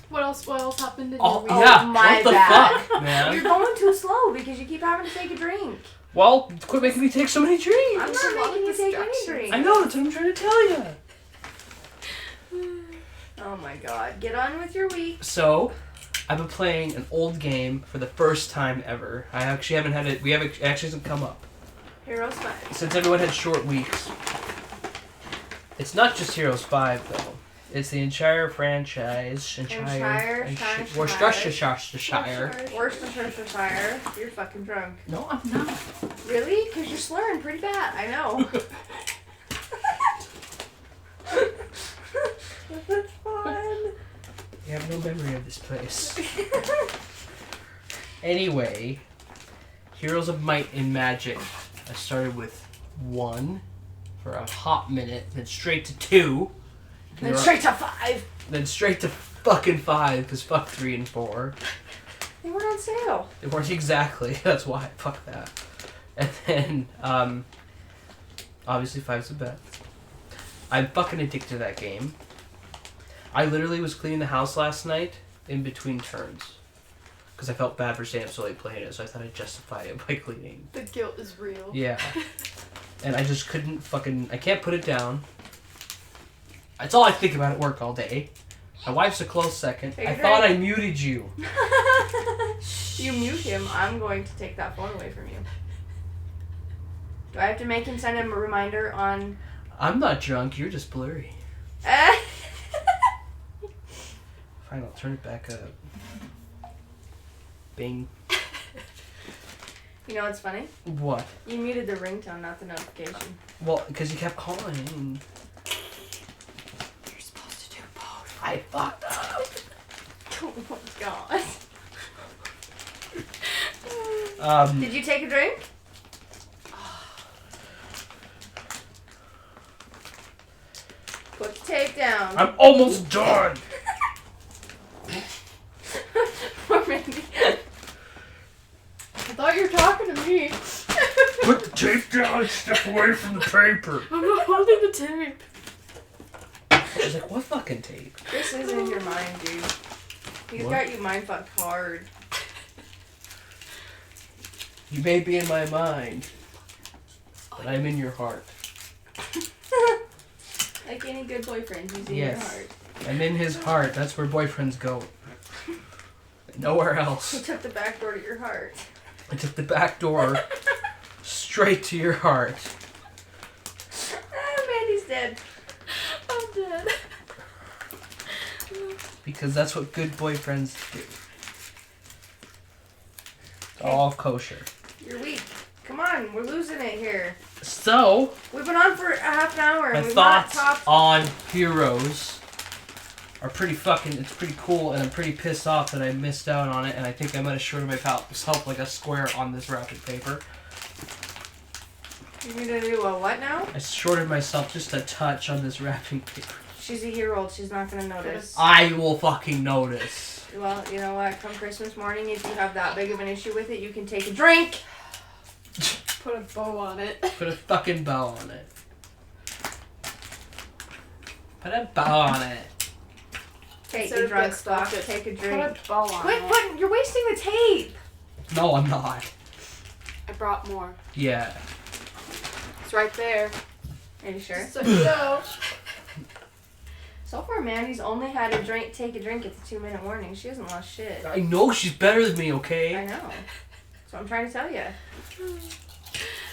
S3: What else happened in
S2: Oh,
S3: your week?
S2: yeah.
S1: my
S2: What the
S1: bad.
S2: fuck, man?
S1: You're going too slow because you keep having to take a drink.
S2: Well, quit making me take so many drinks.
S1: I'm
S3: There's a
S1: not
S3: lot
S1: making
S3: of
S1: you take any
S3: distractions.
S1: drink.
S2: I know, that's what I'm trying to tell you.
S1: Oh my god. Get on with your week.
S2: So, I've been playing an old game for the first time ever. I actually haven't had it. It actually hasn't come up
S1: Heroes 5.
S2: since everyone had short weeks. It's not just Heroes 5 though. It's the entire franchise.
S1: Worcestershire.
S2: Worcestershire.
S1: Worcestershire. You're fucking drunk.
S2: No, I'm not.
S1: Really? Because you're slurring pretty bad. I know. That's fun.
S2: You have no memory of this place. Anyway, Heroes of Might and Magic. I started with 1 for a hot minute, then straight to 2.
S1: Then straight to 5.
S2: Then straight to fucking 5, because fuck 3 and 4.
S1: They weren't on sale.
S2: They weren't exactly, that's why, fuck that. And then, obviously 5's the best. I'm fucking addicted to that game. I literally was cleaning the house last night in between turns. Because I felt bad for staying up so late playing it, so I thought I'd justify it by cleaning.
S3: The guilt is real.
S2: Yeah. And I just couldn't I can't put it down. That's all I think about at work all day. My wife's a close second.
S1: Take
S2: I
S1: a
S2: thought
S1: drink.
S2: I muted you.
S1: You mute him, I'm going to take that phone away from you. Do I have to make him send him a reminder on...
S2: I'm not drunk, you're just blurry.
S1: Eh?
S2: Fine, I'll turn it back up. Bing.
S1: You know what's funny?
S2: What?
S1: You muted the ringtone, not the notification.
S2: Well, because you kept calling.
S3: You're supposed to do both.
S2: I fucked up.
S1: Oh my god. Did you take a drink? Put the tape down.
S2: I'm almost done.
S1: Poor Mandy.
S3: I thought you were talking to me.
S2: Put the tape down and step away from the paper.
S3: I'm not holding the tape.
S2: She's like, what fucking tape?
S1: This is in your mind, dude. He's
S2: What?
S1: got you mind fucked hard.
S2: You may be in my mind, but I'm in your heart.
S1: Like any good boyfriend, he's in
S2: Yes.
S1: your heart.
S2: I'm in his heart. That's where boyfriends go. Nowhere
S1: He
S2: else.
S1: took the back door to your heart.
S2: I took the back door straight to your heart.
S1: Ah, Mandy's dead.
S3: I'm dead.
S2: Because that's what good boyfriends do. It's all kosher.
S1: You're weak. Come on, we're losing it here.
S2: So,
S1: We've been on for a half an hour
S2: my
S1: and we've not
S2: thoughts
S1: talked.
S2: on Heroes are pretty fucking, it's pretty cool, and I'm pretty pissed off that I missed out on it, and I think I might have shorted myself like a square on this wrapping paper.
S1: You need to do a what now?
S2: I shorted myself just a touch on this wrapping paper.
S1: She's a year old. She's not gonna notice.
S2: I will fucking notice.
S1: Well, you know what? Come Christmas morning, if you have that big of an issue with it, you can take a drink.
S3: Put a bow on it.
S2: Put a fucking bow on it. Put a bow on it.
S1: Take
S3: Instead
S1: a
S3: of
S1: drug
S3: get
S1: stock.
S3: started,
S1: Take a
S3: Put
S1: drink.
S3: a bow on
S1: Quit
S3: it.
S1: putting. You're wasting the tape.
S2: No, I'm not.
S3: I brought more.
S2: Yeah.
S3: It's right there.
S1: Are you sure?
S3: So you know.
S1: So far, Mandy's only had a drink. Take a drink at the 2-minute warning. She hasn't lost shit.
S2: I know she's better than me, okay?
S1: I know. That's what I'm trying to tell you.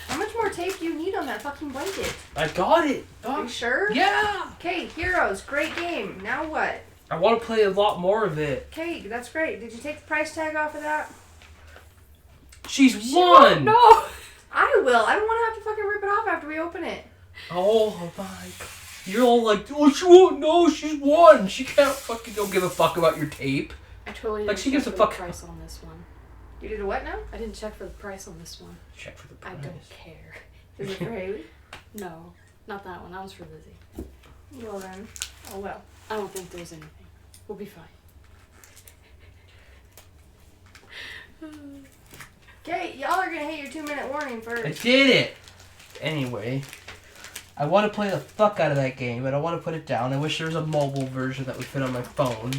S1: How much more tape do you need on that fucking blanket?
S2: I got it.
S1: Are you sure?
S2: Yeah.
S1: Okay, Heroes, great game. Now what?
S2: I want to play a lot more of it.
S1: Okay, that's great. Did you take the price tag off of that?
S2: She's won.
S3: No.
S1: I will. I don't want to have to fucking rip it off after we open it.
S2: Oh my God. You're all like, oh, she won't know. She's won. She can't fucking don't give a fuck about your tape.
S3: I totally didn't
S2: Like, she
S3: check
S2: gives a
S3: for
S2: fuck.
S3: the price on this one.
S1: You did a what now?
S3: I didn't check for the price on this one.
S2: Check for the
S3: I
S2: price.
S3: don't care.
S1: Is it for Haley?
S3: No, not that one. That was for Lizzie.
S1: Well then. Oh well.
S3: I don't think there's anything. We'll be fine.
S1: Okay, y'all are gonna hate your 2-minute warning
S2: I
S1: first.
S2: did it. Anyway, I want to play the fuck out of that game, but I want to put it down. I wish there was a mobile version that would fit on my phone.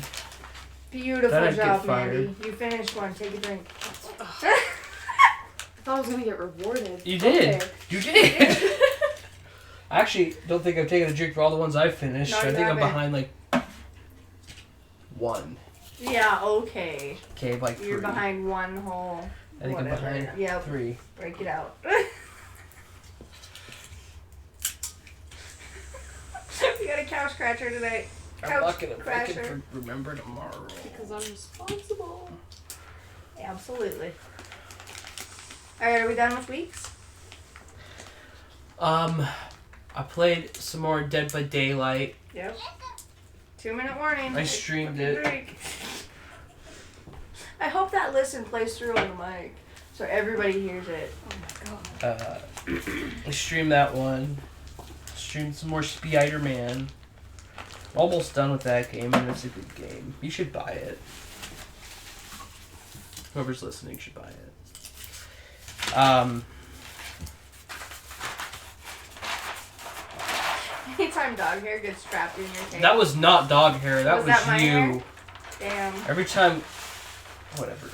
S1: Beautiful
S2: That'd get
S1: job,
S2: fired.
S1: Mandy. You finished one. Take a drink.
S3: I thought I was gonna get rewarded.
S2: You did.
S3: Okay.
S2: You did. I actually don't think I've taken a drink for all the ones I've finished.
S1: No,
S2: I
S1: you
S2: think I'm
S1: haven't.
S2: behind like one.
S1: Yeah, okay.
S2: Okay, like
S1: You're
S2: 3.
S1: behind one whole.
S2: I think
S1: whatever.
S2: I'm behind
S1: Yep.
S2: 3.
S1: Break it out. You got a couch scratcher today.
S2: I'm
S1: Couch
S2: not gonna make it
S1: crasher.
S2: for remember tomorrow.
S3: Because I'm responsible.
S1: Absolutely. Alright, are we done with weeks?
S2: I played some more Dead by Daylight.
S1: Yep. 2-minute warning.
S2: I streamed it.
S1: Drink. I hope that listen plays through on the mic so everybody hears it.
S3: Oh my god.
S2: I streamed that one. Streamed some more Spider-Man. Almost done with that game, and it's a good game. You should buy it. Whoever's listening should buy it.
S1: Anytime dog hair gets trapped in your tape.
S2: That was not dog hair. That
S1: Was
S2: was
S1: that my
S2: you.
S1: hair? Damn.
S2: Every time, whatever.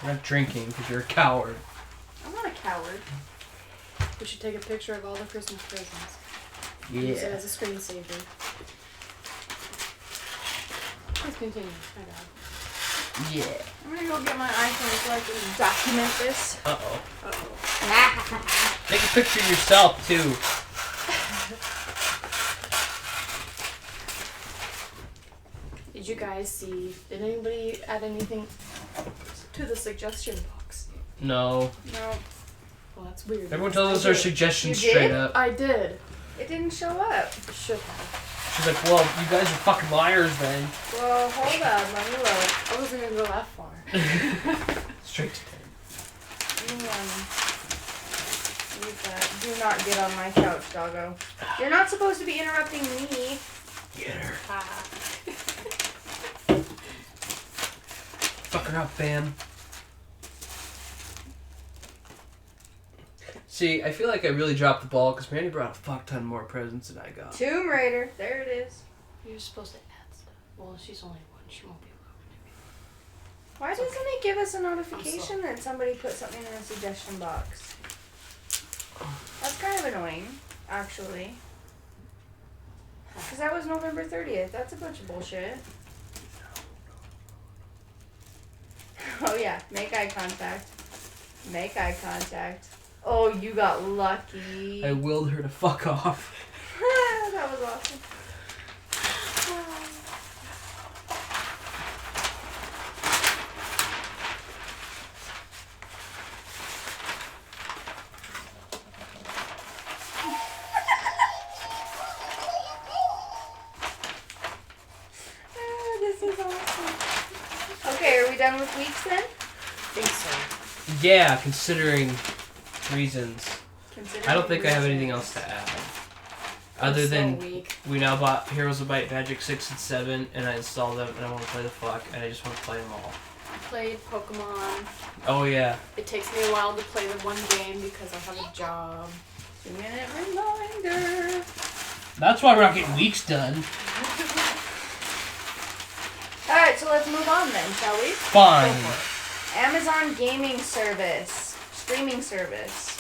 S2: You're not drinking because you're a coward.
S1: I'm not a coward.
S3: We should take a picture of all the Christmas presents. Use it
S2: Yeah.
S3: as a screensaver. Please continue. My God.
S2: Yeah.
S1: I'm gonna go get my iPhone so I can document this.
S2: Uh-oh.
S1: Uh-oh.
S2: Take a picture of yourself, too.
S3: Did you guys see? Did anybody add anything to the suggestion box?
S2: No.
S1: No,
S3: Well, that's weird.
S2: Everyone
S3: because
S2: tells
S3: I
S2: us our
S3: did.
S2: suggestions
S1: You
S2: straight
S1: did?
S2: up.
S3: I did.
S1: it didn't show up.
S3: I should have.
S2: She's like, well, you guys are fucking liars then.
S1: Well, hold up. Let me look.
S3: I wasn't gonna go that far.
S2: Straight to
S1: Use that. Do not get on my couch, doggo. You're not supposed to be interrupting me.
S2: Get her.
S3: Ah.
S2: Fuck her up, Bam. See, I feel like I really dropped the ball because Mandy brought a fuck ton more presents than I got.
S1: Tomb Raider. There it is.
S3: You're supposed to add stuff. Well, she's only one. She won't be able to.
S1: Why doesn't it give us a notification that somebody put something in the suggestion box? That's kind of annoying, actually. Because that was November 30th. That's a bunch of bullshit. Oh yeah, make eye contact. Make eye contact. Oh, you got lucky.
S2: I willed her to fuck off.
S1: That was awesome. This is awesome. Okay, are we done with weeks then?
S3: I think so.
S2: Yeah, considering reasons.
S1: Considering
S2: I don't think I have
S1: reasons.
S2: anything else to add.
S3: I'm
S2: Other
S3: so
S2: than
S3: weak.
S2: we now bought Heroes of Might Magic 6 and 7 and I installed them and I want to play the fuck and I just want to play them all.
S3: I played Pokemon.
S2: Oh yeah.
S3: It takes me a while to play the one game because I have a job.
S1: 2-minute reminder.
S2: That's why we're not getting weeks done.
S1: Alright, so let's move on then, shall we?
S2: Fine.
S1: Amazon gaming service. Streaming service.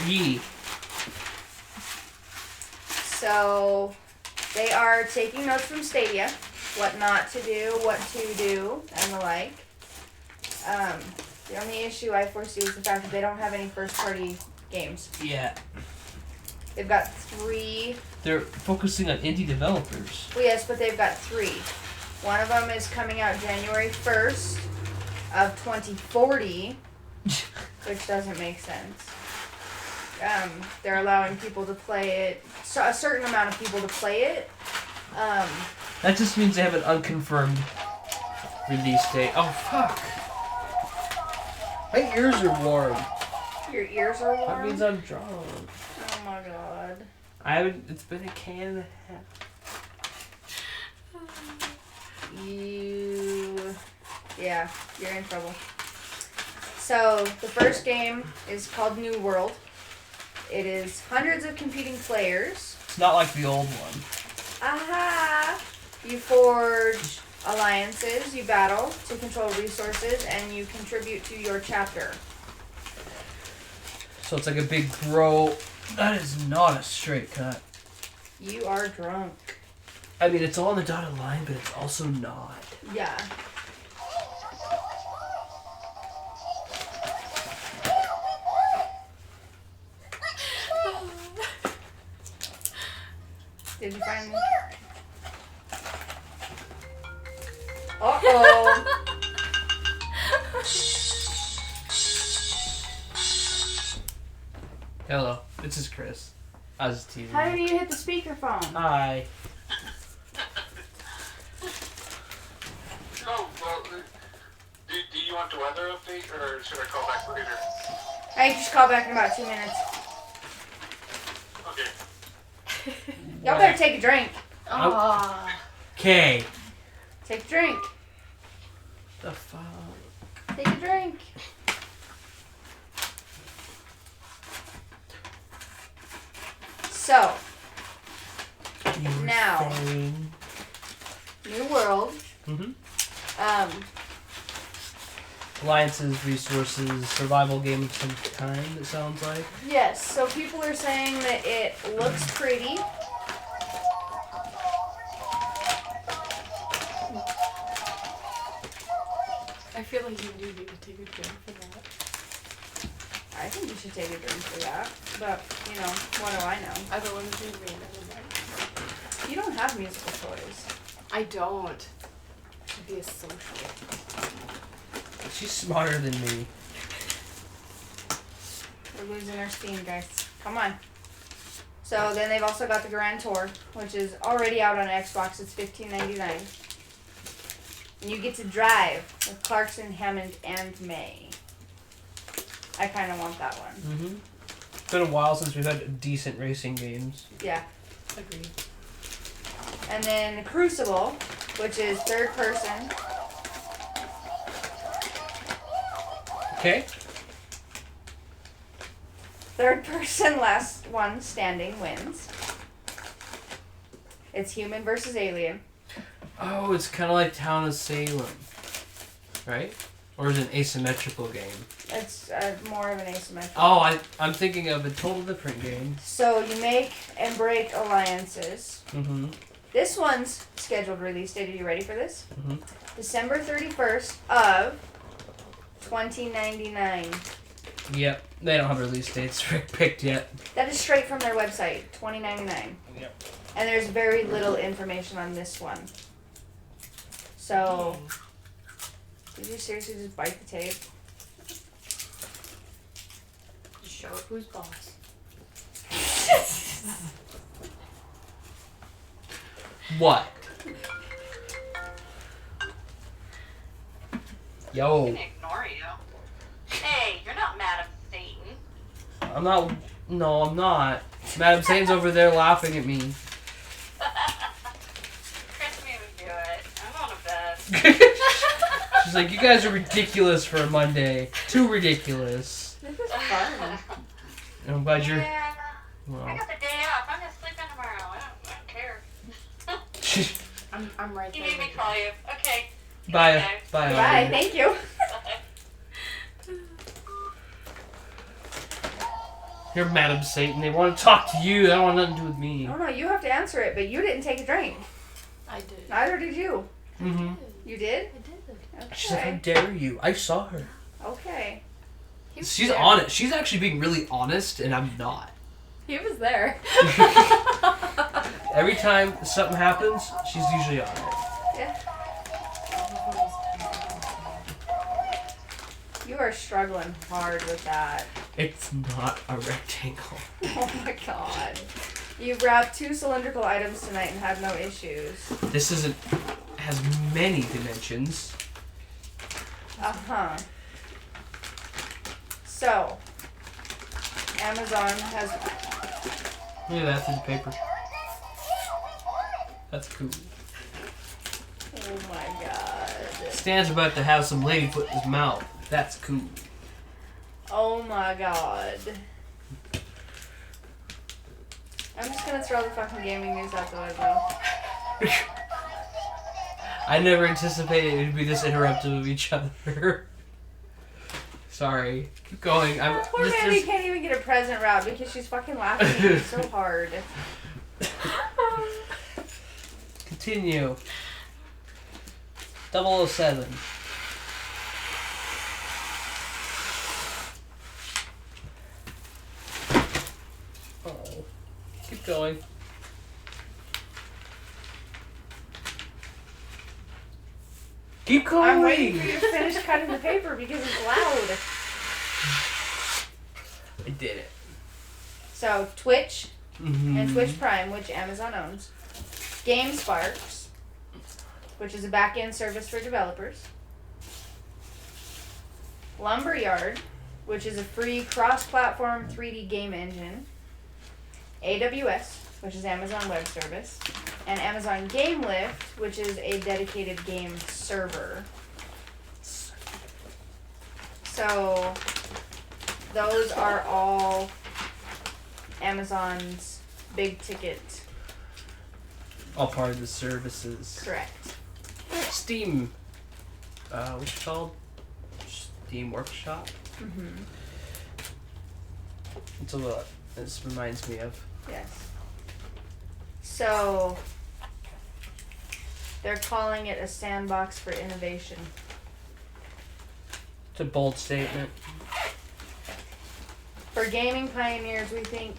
S2: Yee.
S1: So they are taking notes from Stadia, what not to do, what to do, and the like. The only issue I foresee is the fact that they don't have any first-party games.
S2: Yeah.
S1: They've got 3.
S2: They're focusing on indie developers.
S1: Well, yes, but they've got 3. One of them is coming out January 1st of 2040, which doesn't make sense. They're allowing people to play it, so a certain amount of people to play it.
S2: That just means they have an unconfirmed release date. Oh fuck. My ears are warm.
S1: Your ears are
S2: That
S1: warm?
S2: means I'm drunk.
S1: Oh my god.
S2: I haven't. It's been a can and a half.
S1: Yeah, you're in trouble. So, the first game is called New World. It is hundreds of competing players.
S2: It's not like the old one.
S1: Aha! You forge alliances, you battle to control resources, and you contribute to your chapter.
S2: So it's like a big grow. That is not a straight cut.
S1: You are drunk.
S2: I mean, it's all on the dotted line, but it's also not.
S1: Yeah. Did you find me? Uh-oh.
S2: Hello, this is Chris. I was teasing.
S1: How did you hit the speakerphone?
S2: Hi.
S4: Oh, well, do you want the weather update, or should I call back later?
S1: I just call back in about 2 minutes.
S4: Okay.
S1: Y'all better take a drink.
S3: Ah.
S2: Okay.
S1: Take a drink.
S2: The fuck?
S1: Take a drink. So, now, New World.
S2: Mm-hmm. Alliances, resources, survival game of some kind, it sounds like.
S1: Yes, so people are saying that it looks pretty.
S3: I feel like you do need to take a drink for that.
S1: I think you should take a drink for that. But, you know, what do I know?
S3: I don't want to do random.
S1: You don't have musical toys.
S3: I don't. I should be a social.
S2: She's smarter than me.
S1: We're losing our steam, guys. Come on. So then they've also got the Grand Tour, which is already out on Xbox. It's $15.99. And you get to drive with Clarkson, Hammond, and May. I kind of want that one.
S2: Mm-hmm. It's been a while since we've had decent racing games.
S1: Yeah.
S3: Agreed.
S1: And then Crucible, which is third person.
S2: Okay.
S1: Third person, last one standing wins. It's human versus alien.
S2: Oh, it's kind of like Town of Salem, right? Or is it an asymmetrical game?
S1: It's more of an asymmetrical.
S2: Oh, I'm thinking of a total different game.
S1: So you make and break alliances.
S2: Mm-hmm.
S1: This one's scheduled release date. Are you ready for this?
S2: Mm-hmm.
S1: December 31st of 2099.
S2: Yep. They don't have release dates picked yet.
S1: That is straight from their website. 2099.
S2: Yep.
S1: And there's very little information on this one. So, did you seriously just bite the tape?
S3: Just show it who's boss.
S2: What?
S5: I'm
S2: Yo.
S5: gonna ignore you. Hey, you're not Madam Satan.
S2: I'm not. No, I'm not. Madam Satan's over there laughing at me.
S5: Chris made me do it. I'm on a bed.
S2: She's like, you guys are ridiculous for a Monday. Too ridiculous.
S1: This is fun.
S2: And I'm glad you're.
S5: Yeah. I
S2: Well.
S5: got the day off. I'm gonna sleep in tomorrow. I don't care.
S3: I'm right
S5: You
S3: there.
S5: made me call you. Okay.
S2: Bye.
S5: Okay.
S2: Bye.
S1: Bye,
S2: Audrey.
S1: thank you.
S2: You're Madam Satan. They want to talk to you. They don't want nothing to do with me.
S1: Oh no, you have to answer it, but you didn't take a drink.
S3: I did.
S1: Neither did you.
S2: Mm-hmm.
S1: You did?
S3: I did.
S2: She's like, how
S1: Okay.
S2: dare you? I saw her.
S1: Okay.
S3: He was
S2: She's
S3: there.
S2: honest. She's actually being really honest, and I'm not.
S3: He was there.
S2: Every time something happens, she's usually on it.
S1: Yeah. You are struggling hard with that.
S2: It's not a rectangle.
S1: Oh my god. You wrapped 2 cylindrical items tonight and had no issues.
S2: This isn't. Has many dimensions.
S1: Uh-huh. So, Amazon has...
S2: Look at that through the paper. That's cool.
S1: Oh my god.
S2: Stan's about to have some lady put in his mouth. That's cool.
S1: Oh my god. I'm just gonna throw the fucking gaming news out the window.
S2: I never anticipated it would be this interruptive of each other. Sorry. Keep going. I'm
S1: Poor
S2: just,
S1: Mandy can't even get a present wrap because she's fucking laughing at me so hard.
S2: Continue. 007. Oh. Keep going. Keep going.
S1: I'm waiting for you to finish cutting the paper because it's loud.
S2: I did it.
S1: So, Twitch
S2: Mm-hmm.
S1: and Twitch Prime, which Amazon owns. GameSparks, which is a back-end service for developers. Lumberyard, which is a free cross-platform 3D game engine. AWS, which is Amazon Web Service. And Amazon Game Lift, which is a dedicated game server. So, those are all Amazon's big ticket.
S2: All part of the services.
S1: Correct.
S2: Steam. What's it called? Steam Workshop.
S1: Mm-hmm.
S2: It's what this reminds me of.
S1: Yes. So, they're calling it a sandbox for innovation.
S2: It's a bold statement.
S1: For gaming pioneers, we think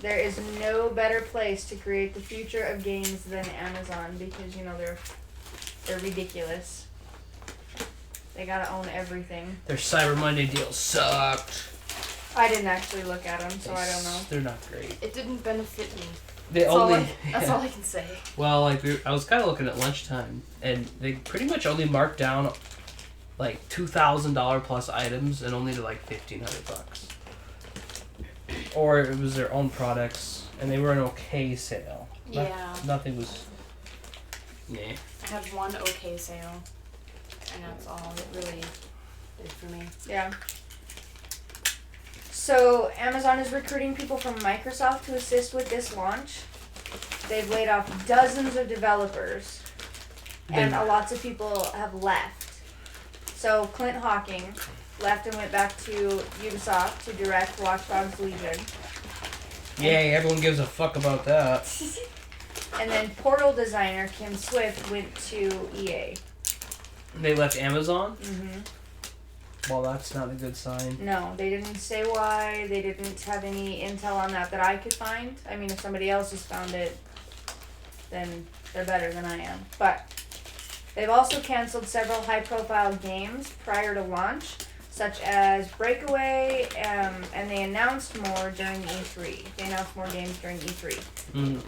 S1: there is no better place to create the future of games than Amazon because, you know, they're ridiculous. They gotta own everything.
S2: Their Cyber Monday deal sucked.
S1: I didn't actually look at them, so I don't know.
S2: They're not great.
S3: It didn't benefit me.
S2: They
S3: That's,
S2: only.
S3: that's all I can say.
S2: Well, like I was kind of looking at lunchtime, and they pretty much only marked down like $2,000 plus items and only to like $1,500. Or it was their own products and they were an okay sale.
S3: Yeah.
S2: Nothing was. Yeah.
S3: I had one okay sale, and that's all it really did for me.
S1: Yeah. So Amazon is recruiting people from Microsoft to assist with this launch. They've laid off dozens of developers, and lots of people have left. So Clint Hawking left and went back to Ubisoft to direct Watch Dogs Legion.
S2: Yay, everyone gives a fuck about that.
S1: And then Portal designer Kim Swift went to EA.
S2: They left Amazon?
S1: Mm-hmm.
S2: Well, that's not a good sign.
S1: No, they didn't say why. They didn't have any intel on that I could find. I mean, if somebody else has found it, then they're better than I am. But they've also canceled several high-profile games prior to launch, such as Breakaway, and they announced more during E3. They announced more games during E3.
S2: Mm.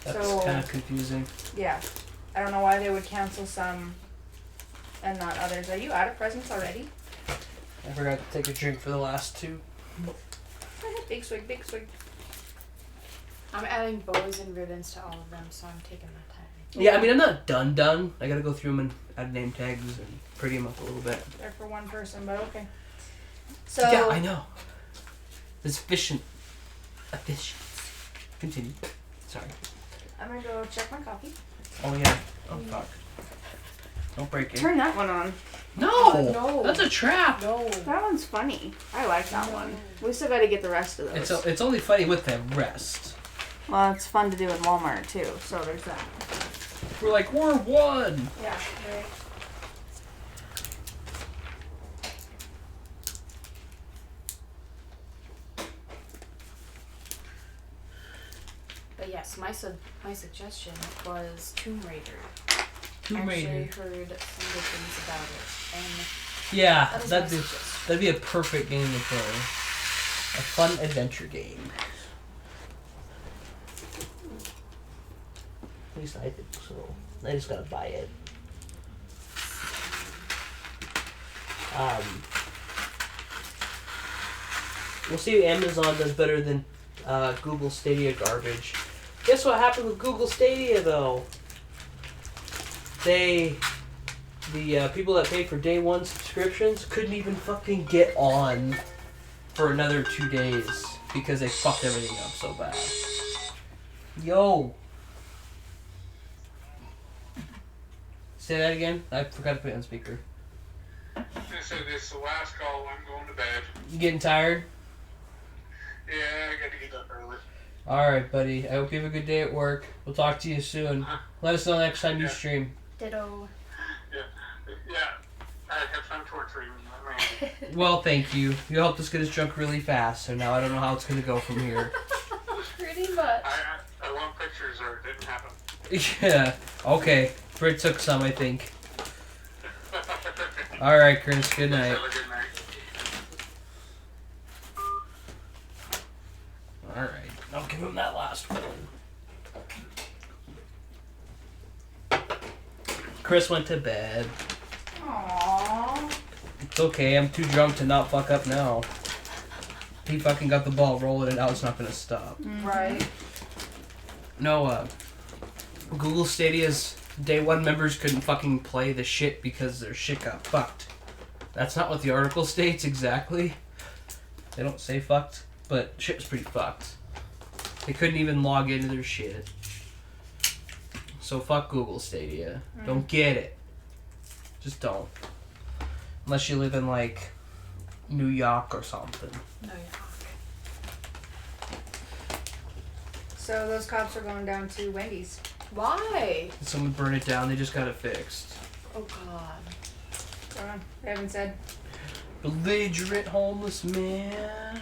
S2: That's
S1: So-
S2: kind of confusing.
S1: Yeah. I don't know why they would cancel some and not others. Are you out of presents already?
S2: I forgot to take a drink for the last two.
S1: Big swig, big swig.
S3: I'm adding bows and ribbons to all of them, so I'm taking my time.
S2: Yeah, I mean, I'm not done. I gotta go through them and add name tags and pretty them up a little bit.
S1: They're for one person, but okay. So
S2: Yeah, I know. It's efficient. Continue. Sorry.
S1: I'm gonna go check my coffee.
S2: Oh, yeah. Oh, fuck. Don't break it.
S1: Turn that one on.
S2: No!
S3: No.
S2: That's a trap!
S3: No.
S1: That one's funny. I like that one. We still gotta get the rest of those.
S2: It's only funny with the rest.
S1: Well, it's fun to do in Walmart too, so there's that.
S2: We're like, we're one!
S1: Yeah, right.
S3: But yes, my suggestion was Tomb Raider.
S2: Tomb
S3: I
S2: Raider.
S3: actually heard some good things about it, and
S2: Yeah,
S3: that is
S2: that'd
S3: my
S2: be,
S3: suggestion.
S2: that'd be a perfect game to play. A fun adventure game. At least I think so. I just gotta buy it. We'll see if Amazon does better than Google Stadia garbage. Guess what happened with Google Stadia though? The people that paid for day one subscriptions couldn't even fucking get on for another 2 days because they fucked everything up so bad. Yo. Say that again? I forgot to put it on speaker.
S4: I said this is the last call. I'm going to bed.
S2: You getting tired?
S4: Yeah, I got to get up early.
S2: Alright, buddy. I hope you have a good day at work. We'll talk to you soon. Let us know next time you stream.
S3: ditto.
S4: Yeah. I have fun torturing Mandy.
S2: Well, thank you. You helped us get us drunk really fast, so now I don't know how it's gonna go from here.
S3: Pretty much.
S4: I want pictures or it didn't happen.
S2: Yeah. Okay. Britt took some, I think. Alright, Chris. Good night.
S4: Have a good night.
S2: Alright. I'll give him that last one. Chris went to bed.
S1: Aww.
S2: It's okay. I'm too drunk to not fuck up now. He fucking got the ball rolling and now it's not gonna stop.
S3: Right.
S2: No, Google Stadia's day one members couldn't fucking play the shit because their shit got fucked. That's not what the article states exactly. They don't say fucked, but shit was pretty fucked. They couldn't even log into their shit. So fuck Google Stadia. Don't get it. Just don't. Unless you live in like New York or something.
S3: No, yeah.
S1: So those cops are going down to Wendy's.
S3: Why?
S2: Someone burned it down, they just got it fixed.
S3: Oh God.
S1: Don't know. They haven't said.
S2: Belligerent homeless man.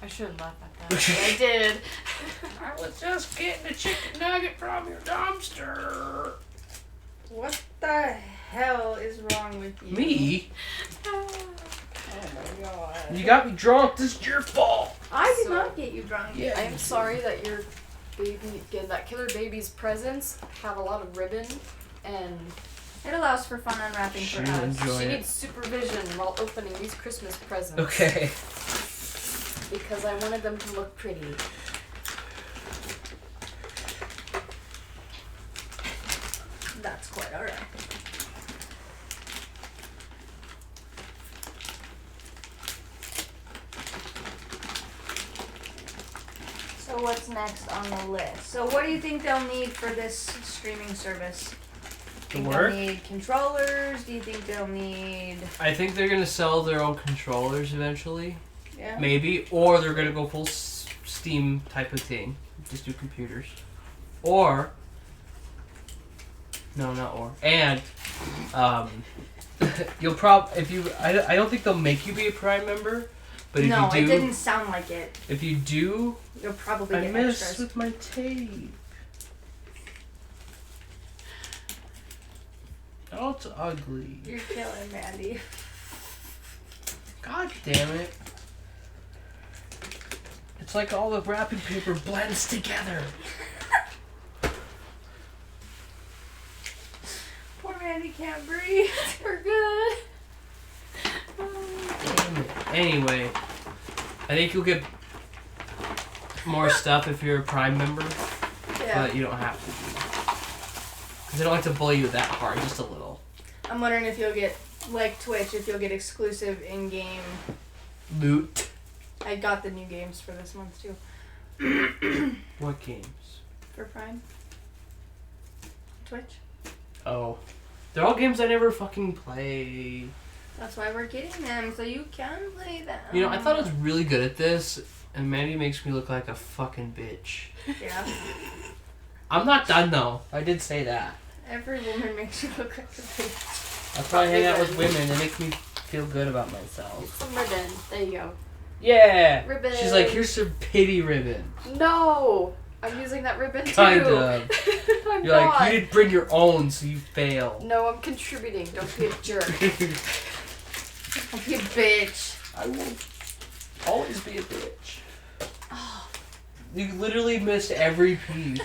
S3: I should have laughed at that. But I did.
S2: I was just getting a chicken nugget from your dumpster.
S1: What the hell is wrong with you?
S2: Me?
S1: Oh my god.
S2: You got me drunk. This is your fault.
S1: I did
S3: So-
S1: not get you drunk.
S2: Yeah.
S3: I am sorry that your baby, that killer baby's presents have a lot of ribbon and
S1: It allows for fun unwrapping for
S2: She'll
S1: us.
S2: enjoy
S3: She
S2: it.
S3: needs supervision while opening these Christmas presents.
S2: Okay.
S3: Because I wanted them to look pretty.
S1: That's quite alright. So what's next on the list? So what do you think they'll need for this streaming service?
S2: To
S1: Think
S2: work?
S1: they'll need controllers? Do you think they'll need...
S2: I think they're gonna sell their own controllers eventually.
S1: Yeah.
S2: Maybe. Or they're gonna go full Steam type of thing. Just do computers. Or... No, not or. And... you'll if you... I don't think they'll make you be a Prime member. But if
S1: No,
S2: you
S1: it
S2: do...
S1: didn't sound like it.
S2: If you do...
S1: You'll probably
S2: I
S1: get
S2: messed
S1: extras.
S2: with my tape. Oh, it's ugly.
S1: You're killing Mandy.
S2: God damn it. It's like all the wrapping paper blends together.
S1: Poor Mandy can't breathe.
S3: We're good.
S2: Damn it. Anyway, I think you'll get more stuff if you're a Prime member,
S1: Yeah.
S2: but you don't have to be. Because they don't like to bully you that hard, just a little.
S1: I'm wondering if you'll get, like Twitch, if you'll get exclusive in-game.
S2: Loot.
S1: I got the new games for this month too.
S2: What games?
S1: For Prime. Twitch.
S2: Oh. They're all games I never fucking play.
S1: That's why we're getting them, so you can play them.
S2: You know, I thought I was really good at this, and Mandy makes me look like a fucking bitch.
S1: Yeah.
S2: I'm not done though. I did say that.
S1: Every woman makes you look like a bitch.
S2: That's why I hang out with women. They make me feel good about myself.
S3: Some ribbon. There you go.
S2: Yeah.
S3: Ribbon.
S2: She's like, here's some pity ribbon.
S3: No! I'm using that ribbon too.
S2: Kind of.
S3: I'm
S2: You're
S3: not.
S2: like, you didn't bring your own, so you fail.
S3: No, I'm contributing. Don't be a jerk.
S1: Don't be a bitch.
S2: I will always be a bitch. You literally missed every piece.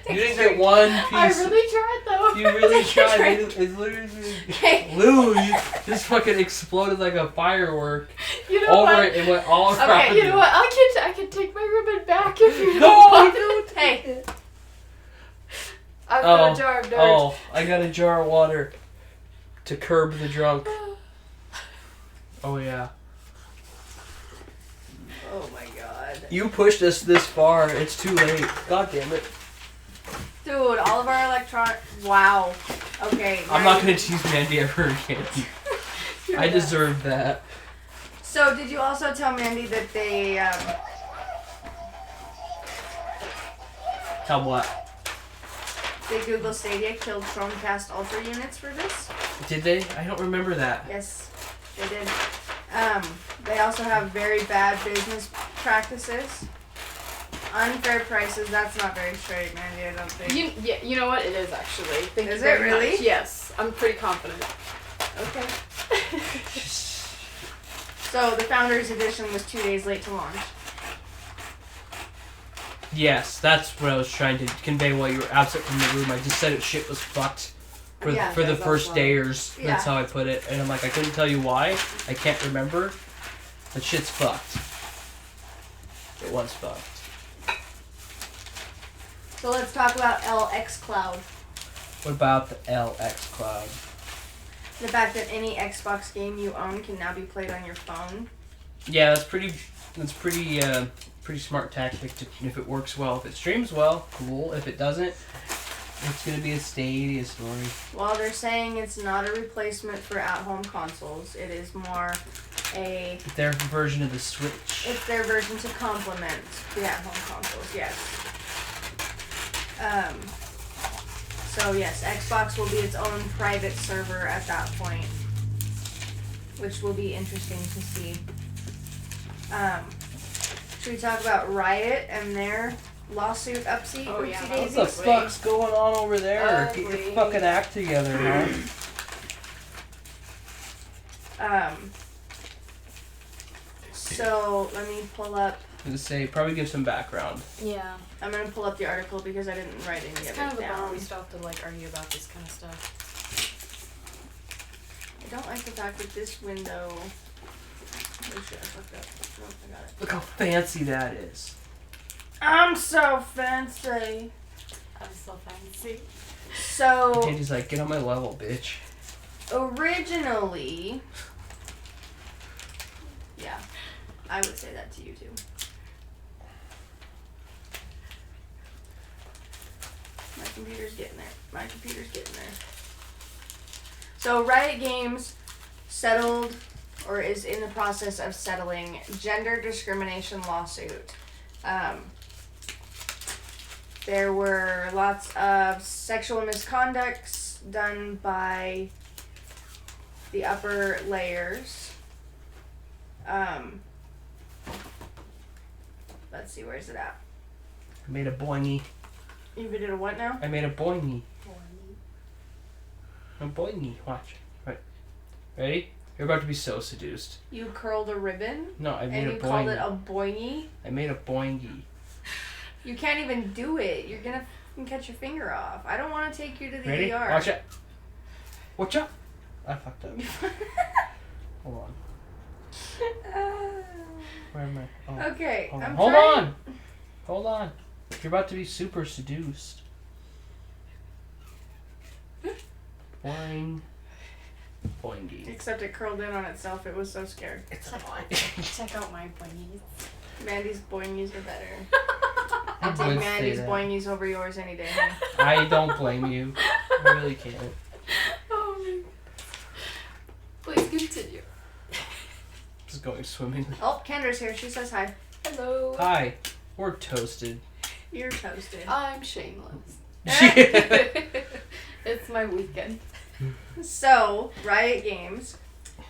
S2: You didn't get one piece.
S3: I really tried though.
S2: You really tried.
S1: Right.
S2: It's literally...
S1: Okay.
S2: Lou, you just fucking exploded like a firework.
S3: You know
S2: Over
S3: what?
S2: it, it went all around
S3: Okay, you know what? I can take my ribbon back if you don't
S2: No,
S3: want
S2: don't
S3: it.
S1: Hey.
S3: I've got a jar of dirt.
S2: Oh, I got a jar of water to curb the drunk. Oh yeah.
S1: Oh my god.
S2: You pushed us this far. It's too late. God damn it.
S1: Dude, all of our electronic... Wow. Okay.
S2: I'm not
S1: Mandy.
S2: gonna tease Mandy ever again. I deserve that.
S1: So, did you also tell Mandy that they,
S2: Tell what?
S1: Google Stadia killed Chromecast Ultra units for this?
S2: Did they? I don't remember that.
S1: Yes, they did. They also have very bad business practices. Unfair prices, that's not very straight, Mandy, I don't think.
S3: You know what? It is actually. Thank
S1: Is
S3: you very
S1: it really?
S3: much. Yes, I'm pretty confident.
S1: Okay. So, the Founders Edition was 2 days late to launch.
S2: Yes, that's what I was trying to convey while you were absent from the room. I just said shit was fucked for,
S1: Yeah,
S2: for the
S3: that's
S2: first
S3: why.
S2: dayers.
S1: Yeah.
S2: That's how I put it. And I'm like, I couldn't tell you why. I can't remember. But shit's fucked. It was fucked.
S1: So, let's talk about LX Cloud.
S2: What about the LX Cloud?
S1: The fact that any Xbox game you own can now be played on your phone.
S2: Yeah, that's pretty smart tactic if it works well. If it streams well, cool. If it doesn't, it's gonna be a Stadia story.
S1: While they're saying it's not a replacement for at-home consoles, it is more
S2: Their version of the Switch.
S1: it's their version to complement the at-home consoles, yes. So yes, Xbox will be its own private server at that point, which will be interesting to see. Should we talk about Riot and their lawsuit oopsie
S3: Oh, yeah,
S1: oopsie
S3: that
S2: What
S1: daisy?
S2: the fuck's going on over there? Get your
S3: Ugly.
S2: fucking act together, man.
S1: So let me pull up.
S2: I'm gonna say, probably give some background.
S3: Yeah.
S1: I'm gonna pull up the article because I didn't write any
S3: It's
S1: of
S3: kind
S1: it
S3: of a bummer
S1: down.
S3: we still have to argue about this kind of stuff.
S1: I don't like the fact that this window... Oh shit, I fucked up. Oh, I got it.
S2: Look how fancy that is.
S1: I'm so fancy.
S3: I'm so fancy.
S1: So,
S2: Andy's like, get on my level, bitch.
S1: originally... Yeah, I would say that to you too. My computer's getting there. So Riot Games settled, or is in the process of settling, gender discrimination lawsuit. There were lots of sexual misconducts done by the upper layers. Let's see, where's it at?
S2: I made a boingy.
S1: You did a what now?
S2: I made a boingy. A boingy. Watch. Right. Ready? You're about to be so seduced.
S1: You curled a ribbon
S2: No, I made
S1: and
S2: a
S1: you called it
S2: boingy.
S1: a boingy?
S2: I made a boingy.
S1: You can't even do it. You're gonna fucking cut your finger off. I don't want to take you to the
S2: Ready?
S1: ER.
S2: Watch it. Watch out. I fucked up. Hold on. Where am I? Oh.
S1: Okay,
S2: Hold on.
S1: I'm
S2: Hold
S1: trying-
S2: on. Hold on. You're about to be super seduced. Boing. Boingy.
S1: Except it curled in on itself. It was so scared.
S2: It's a boingy.
S3: Check out my bunnies.
S1: Mandy's boingies are better.
S2: I
S1: I'd take
S2: would say
S1: Mandy's
S2: that.
S1: boingies over yours any day. honey.
S2: I don't blame you. I really can't.
S3: Oh my. Please continue.
S2: Just going swimming.
S1: Oh, Kendra's here. She says hi.
S3: Hello.
S2: Hi. We're toasted.
S1: You're toasted.
S3: I'm shameless. It's my weekend.
S1: So, Riot Games.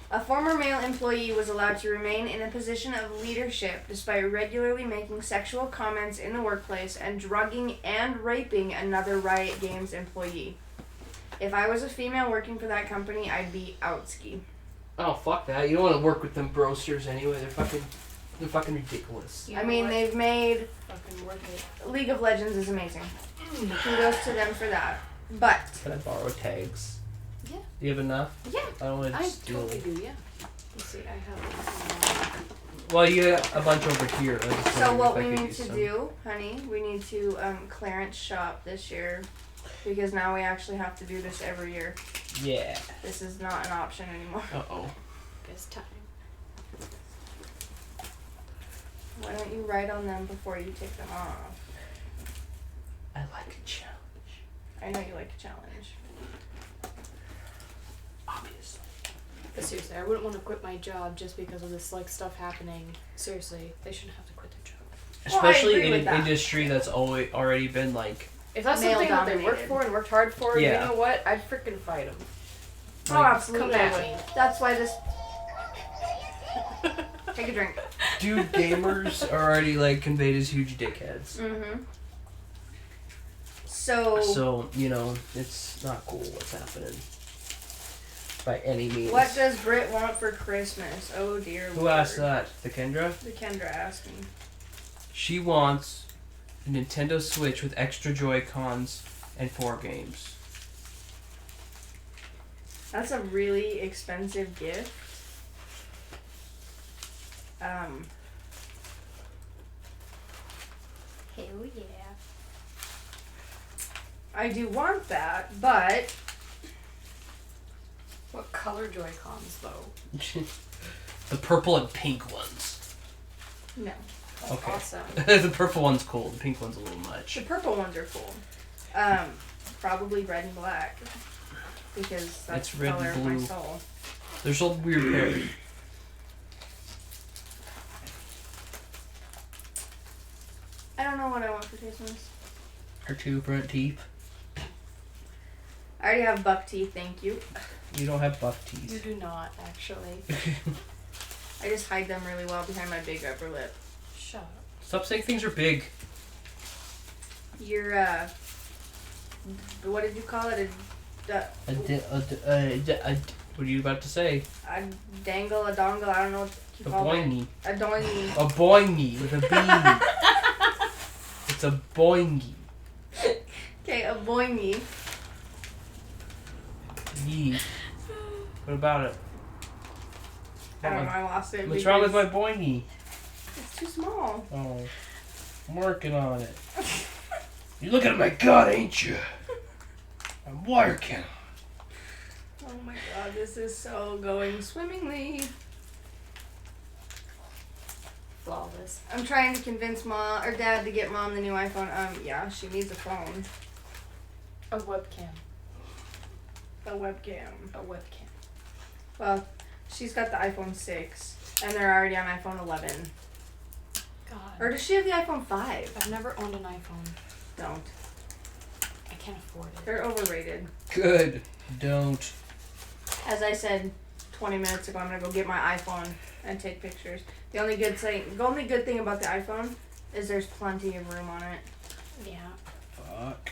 S1: A former male employee was allowed to remain in a position of leadership despite regularly making sexual comments in the workplace and drugging and raping another Riot Games employee. If I was a female working for that company, I'd be outski.
S2: Oh, fuck that. You don't want to work with them brosters anyway. They're fucking ridiculous.
S3: You
S1: I
S3: know
S1: mean,
S3: what?
S1: they've made
S3: Fucking worth it.
S1: League of Legends is amazing. Kudos to them for that. But
S2: Can I borrow tags?
S3: Yeah.
S2: Do you have enough?
S3: Yeah.
S2: I don't want to
S3: I
S2: steal.
S3: totally do, yeah. Let's see, I have.
S2: Well, you got a bunch over here. I just
S1: so
S2: wondered
S1: what
S2: if I
S1: we
S2: could
S1: need
S2: use
S1: to
S2: some.
S1: do, honey, we need to clearance shop this year because now we actually have to do this every year.
S2: Yeah.
S1: This is not an option anymore.
S2: Uh-oh.
S3: It's time.
S1: Why don't you write on them before you take them off?
S2: I like a challenge.
S1: I know you like a challenge.
S2: Obviously.
S3: But seriously, I wouldn't want to quit my job just because of this like stuff happening. Seriously, they shouldn't have to quit their job.
S1: Well, I
S2: Especially
S1: agree
S2: in
S1: with
S2: an
S1: that.
S2: industry that's already been like...
S3: If that's
S1: Male
S3: something that they worked
S1: dominated.
S3: for and worked hard for,
S2: Yeah.
S3: you know what? I'd freaking fight them.
S1: Oh,
S2: Like,
S1: absolutely.
S3: come at me.
S1: That's why this. Take a drink.
S2: dude, gamers are already like conveyed as huge dickheads.
S1: Mm-hmm. So,
S2: So, you know, it's not cool what's happening. By any means.
S1: what does Britt want for Christmas? Oh dear
S2: Who
S1: Lord.
S2: asked that? The Kendra?
S1: The Kendra asked me.
S2: She wants a Nintendo Switch with extra Joy-Cons and 4 games.
S1: That's a really expensive gift.
S3: Hell yeah.
S1: I do want that, but
S3: What color Joy-Cons though?
S2: The purple and pink ones.
S1: no.
S3: That's
S2: Okay.
S3: awesome.
S2: The purple one's cool, the pink one's a little much.
S1: The purple ones are cool. Probably red and black. Because that's
S2: It's
S1: the
S2: red
S1: color
S2: and
S1: of my
S2: blue.
S1: soul.
S2: They're so weird pairs.
S1: I don't know what I want for Christmas.
S2: Her 2 front teeth.
S1: I already have buck teeth, thank you.
S2: You don't have buff
S3: You
S2: teeth.
S3: do not, actually.
S1: I just hide them really well behind my big upper lip.
S3: Shut up.
S2: Stop saying things are big.
S1: You're, what did you call it?
S2: What are you about to say?
S1: A dangle, a dongle, I don't know what you
S2: A
S1: call it.
S2: boingy.
S1: A doingy.
S2: A boingy with a B. It's a boingy.
S1: Okay, a boingy.
S2: Yee. What about it?
S1: I don't know, I lost it.
S2: What's wrong with
S1: because
S2: my boingy?
S1: It's too small.
S2: Oh, I'm working on it. You're looking at my gut, ain't you? I'm working.
S1: Oh my god, this is so going swimmingly.
S3: Flawless.
S1: I'm trying to convince mom or dad to get mom the new iPhone. Yeah, she needs a phone.
S3: A webcam.
S1: A webcam.
S3: A webcam.
S1: Well, she's got the iPhone 6, and they're already on iPhone 11.
S3: God.
S1: Or does she have the iPhone 5?
S3: I've never owned an iPhone.
S1: Don't.
S3: I can't afford it.
S1: They're overrated.
S2: Good. Don't.
S1: As I said 20 minutes ago, I'm gonna go get my iPhone and take pictures. The only good thing about the iPhone is there's plenty of room on it.
S3: Yeah.
S2: Fuck.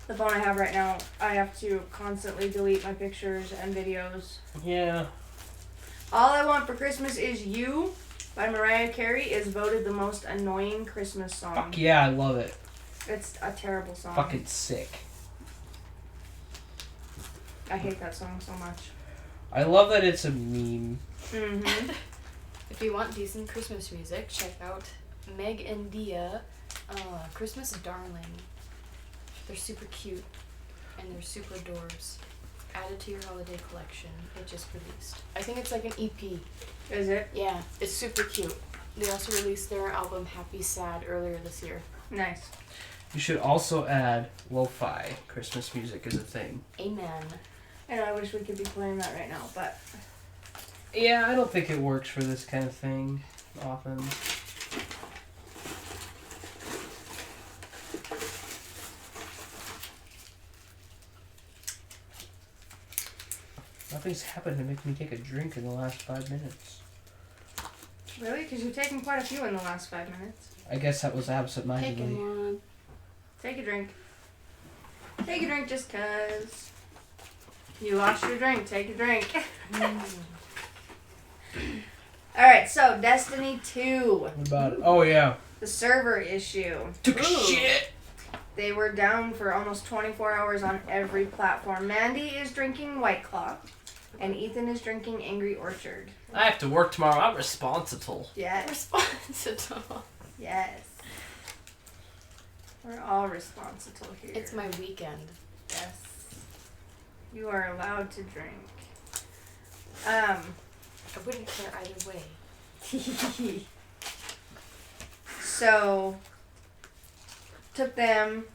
S1: The phone I have right now, I have to constantly delete my pictures and videos.
S2: Yeah.
S1: All I Want for Christmas Is You by Mariah Carey is voted the most annoying Christmas song.
S2: Fuck yeah, I love it.
S1: It's a terrible song.
S2: Fucking sick.
S1: I hate that song so much.
S2: I love that it's a meme.
S1: Mm-hmm.
S3: If you want decent Christmas music, check out Meg and Dia, Christmas Darling. They're super cute, and they're super adorbs. Add it to your holiday collection. It just released. I think it's like an EP.
S1: Is it?
S3: Yeah, it's super cute. They also released their album Happy Sad earlier this year.
S1: Nice.
S2: You should also add lo-fi Christmas music as a thing.
S3: Amen.
S1: And I wish we could be playing that right now, but
S2: Yeah, I don't think it works for this kind of thing often. Nothing's happened to make me take a drink in the last 5 minutes.
S1: really? Because you've taken quite a few in the last 5 minutes.
S2: I guess that was
S3: Taking
S2: absent-mindedly.
S3: one.
S1: Take a drink. Take a drink just 'cause. You lost your drink. Take a drink. Alright, so Destiny 2.
S2: What about it? Oh, yeah.
S1: The server issue.
S2: Took a
S1: Ooh.
S2: shit!
S1: They were down for almost 24 hours on every platform. Mandy is drinking White Claw, and Ethan is drinking Angry Orchard.
S2: I have to work tomorrow. I'm responsible.
S1: Yes.
S3: Responsible.
S1: Yes. We're all responsible here.
S3: It's my weekend.
S1: Yes. You are allowed to drink.
S3: I wouldn't care either way.
S1: So, took them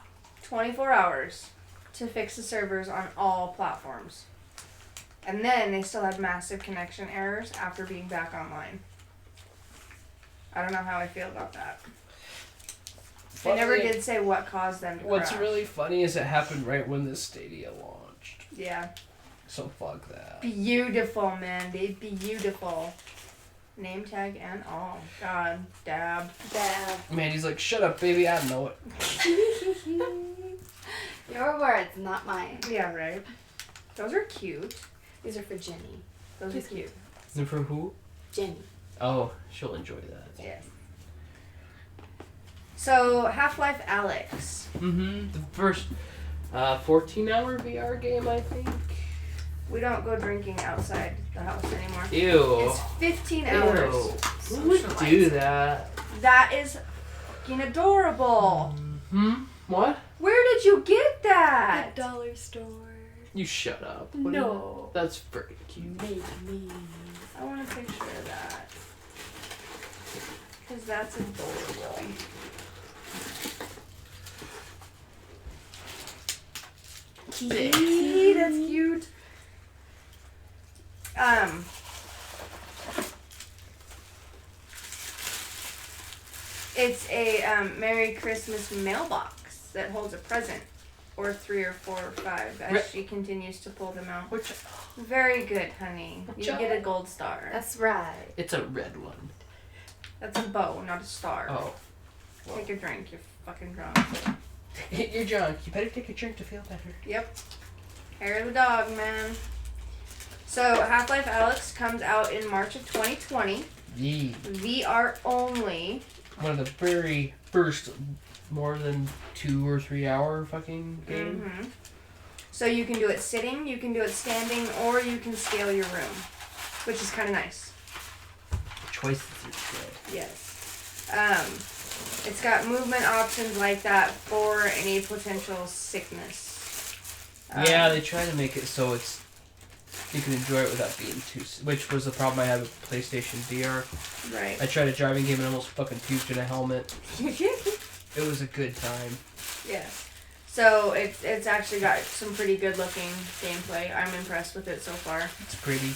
S1: 24 hours to fix the servers on all platforms. And then they still had massive connection errors after being back online. I don't know how I feel about that. They never did say what caused them to
S2: What's
S1: crash.
S2: really funny is it happened right when the Stadia launched.
S1: Yeah.
S2: So fuck that.
S1: Beautiful, Mandy. Beautiful. Name tag and all. God. Dab.
S3: Dab.
S2: Mandy's like, shut up, baby, I know it.
S3: Your words, not mine.
S1: Yeah, right. Those are cute.
S3: These are for Jenny.
S1: Those are cute.
S2: And for who?
S3: Jenny.
S2: Oh, she'll enjoy that.
S1: Yes. So, Half-Life Alyx.
S2: Mm-hmm. The first 14-hour VR game, I think.
S1: We don't go drinking outside the house anymore.
S2: Ew.
S1: It's 15 hours.
S2: Ew. Who would do that?
S1: That is fucking adorable.
S2: Hmm? What?
S1: Where did you get that?
S3: The dollar store.
S2: You shut up.
S3: No.
S2: That's pretty cute.
S3: Made me.
S1: I want a picture of that. Because that's adorable. Kitty, that's cute. It's a Merry Christmas mailbox that holds a present, or 3 or 4 or 5, as she continues to pull them out.
S2: Which?
S1: Very good, honey. You
S2: Which
S1: get a gold star.
S3: That's right.
S2: It's a red one.
S1: That's a bow, not a star.
S2: Oh.
S1: Take a drink. You're fucking drunk.
S2: You're drunk. You better take a drink to feel better.
S1: Yep. Hair of the dog, man. So, Half-Life Alyx comes out in March of 2020.
S2: Yee.
S1: VR only.
S2: One of the very first more than 2 or 3 hour fucking game.
S1: Mm-hmm. So you can do it sitting, you can do it standing, or you can scale your room, which is kind of nice.
S2: Choices are good.
S1: Yes. It's got movement options like that for any potential sickness.
S2: Yeah, they try to make it so it's you can enjoy it without being too. Which was the problem I had with PlayStation VR.
S1: Right.
S2: I tried a driving game and almost fucking puked in a helmet. It was a good time.
S1: Yeah. So it's actually got some pretty good looking gameplay. I'm impressed with it so far.
S2: It's pretty.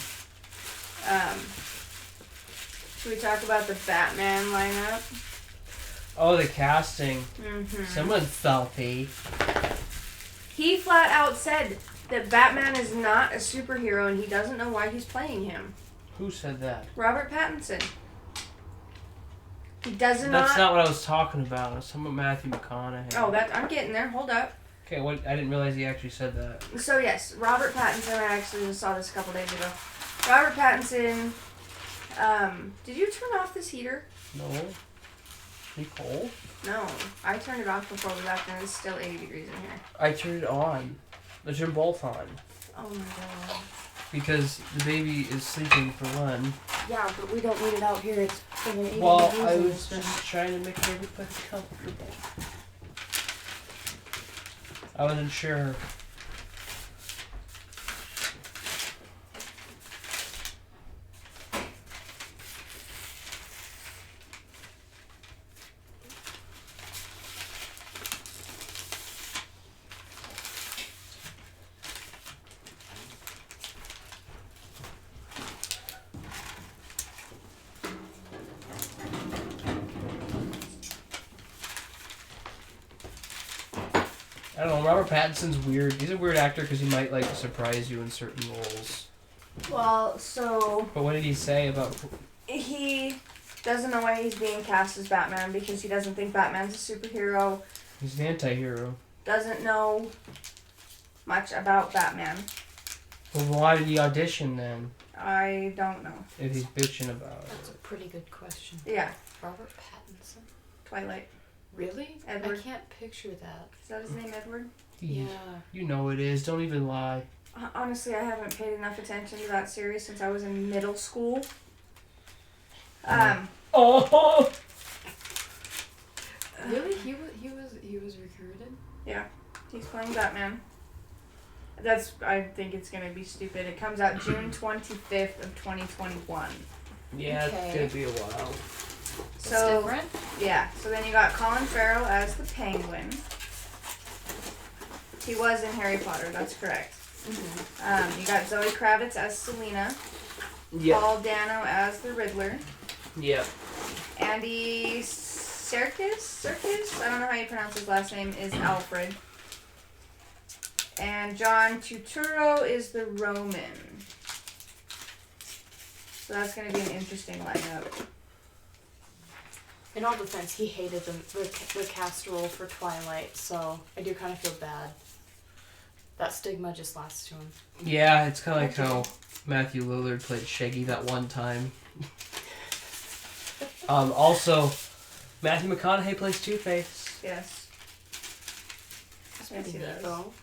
S1: Should we talk about the Batman lineup?
S2: Oh, the casting.
S1: Mm-hmm.
S2: Someone's salty.
S1: He flat out said that Batman is not a superhero and he doesn't know why he's playing him.
S2: Who said that?
S1: Robert Pattinson. He
S2: That's not what I was talking about. I was talking about Matthew McConaughey.
S1: Oh, I'm getting there. Hold up.
S2: Okay, what? I didn't realize he actually said that.
S1: So yes, Robert Pattinson. I actually just saw this a couple days ago. Robert Pattinson. Did you turn off this heater?
S2: No. Nicole?
S1: No, I turned it off before we left, and it's still 80 degrees in here.
S2: I turned it on. I turned both on.
S1: Oh my god.
S2: Because the baby is sleeping for one.
S1: Yeah, but we don't need it out here. It's freaking 80
S2: Well,
S1: degrees.
S2: I
S1: in
S2: was
S1: this room.
S2: just trying to make everybody comfortable. I wasn't sure. I don't know, Robert Pattinson's weird. He's a weird actor because he might like to surprise you in certain roles.
S1: Well, so
S2: But what did he say about...
S1: he doesn't know why he's being cast as Batman because he doesn't think Batman's a superhero.
S2: He's an anti-hero.
S1: Doesn't know much about Batman.
S2: Well, why did he audition then?
S1: I don't know.
S2: If he's bitching about it.
S3: That's a pretty good question.
S1: Yeah,
S3: Robert Pattinson?
S1: Twilight.
S3: Really?
S1: Edward.
S3: I can't picture that.
S1: Is that his name, Edward?
S3: Yeah.
S2: You know it is. Don't even lie.
S1: Honestly, I haven't paid enough attention to that series since I was in middle school.
S2: Oh!
S3: Really? He was recruited?
S1: He's playing Batman. I think it's gonna be stupid. It comes out June 25th of 2021.
S2: Yeah,
S3: Okay.
S2: it's gonna be a while.
S3: It's
S1: So
S3: different?
S1: yeah, so then you got Colin Farrell as the Penguin. He was in Harry Potter, that's correct.
S3: Mm-hmm.
S1: You got Zoe Kravitz as Selena.
S2: Yep.
S1: Paul Dano as the Riddler.
S2: Yep.
S1: Andy Serkis, I don't know how you pronounce his last name, is Alfred. And John Turturro is the Roman. So that's going to be an interesting lineup.
S3: In all defense, he hated the cast role for Twilight, so I do kind of feel bad. That stigma just lasts to him.
S2: Yeah, it's kind of like how Matthew Lillard played Shaggy that one time. Also, Matthew McConaughey plays Two-Face.
S1: Yes.
S3: That's
S1: Yes,
S3: pretty
S1: he
S3: neat,
S1: does.
S3: though.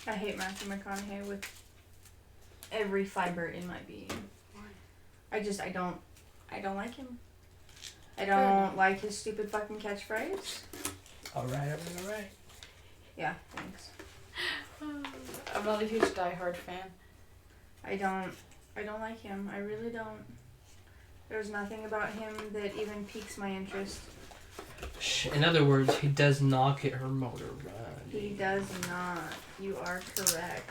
S1: I hate Matthew McConaughey with every fiber in my being.
S3: Why?
S1: I don't like him. I
S3: Fair enough.
S1: don't like his stupid fucking catchphrase.
S2: Alright.
S1: Yeah, thanks.
S3: I'm not a huge Die Hard fan.
S1: I don't like him. I really don't. There's nothing about him that even piques my interest.
S2: In other words, he does not get her motor
S1: He
S2: running.
S1: does not. You are correct.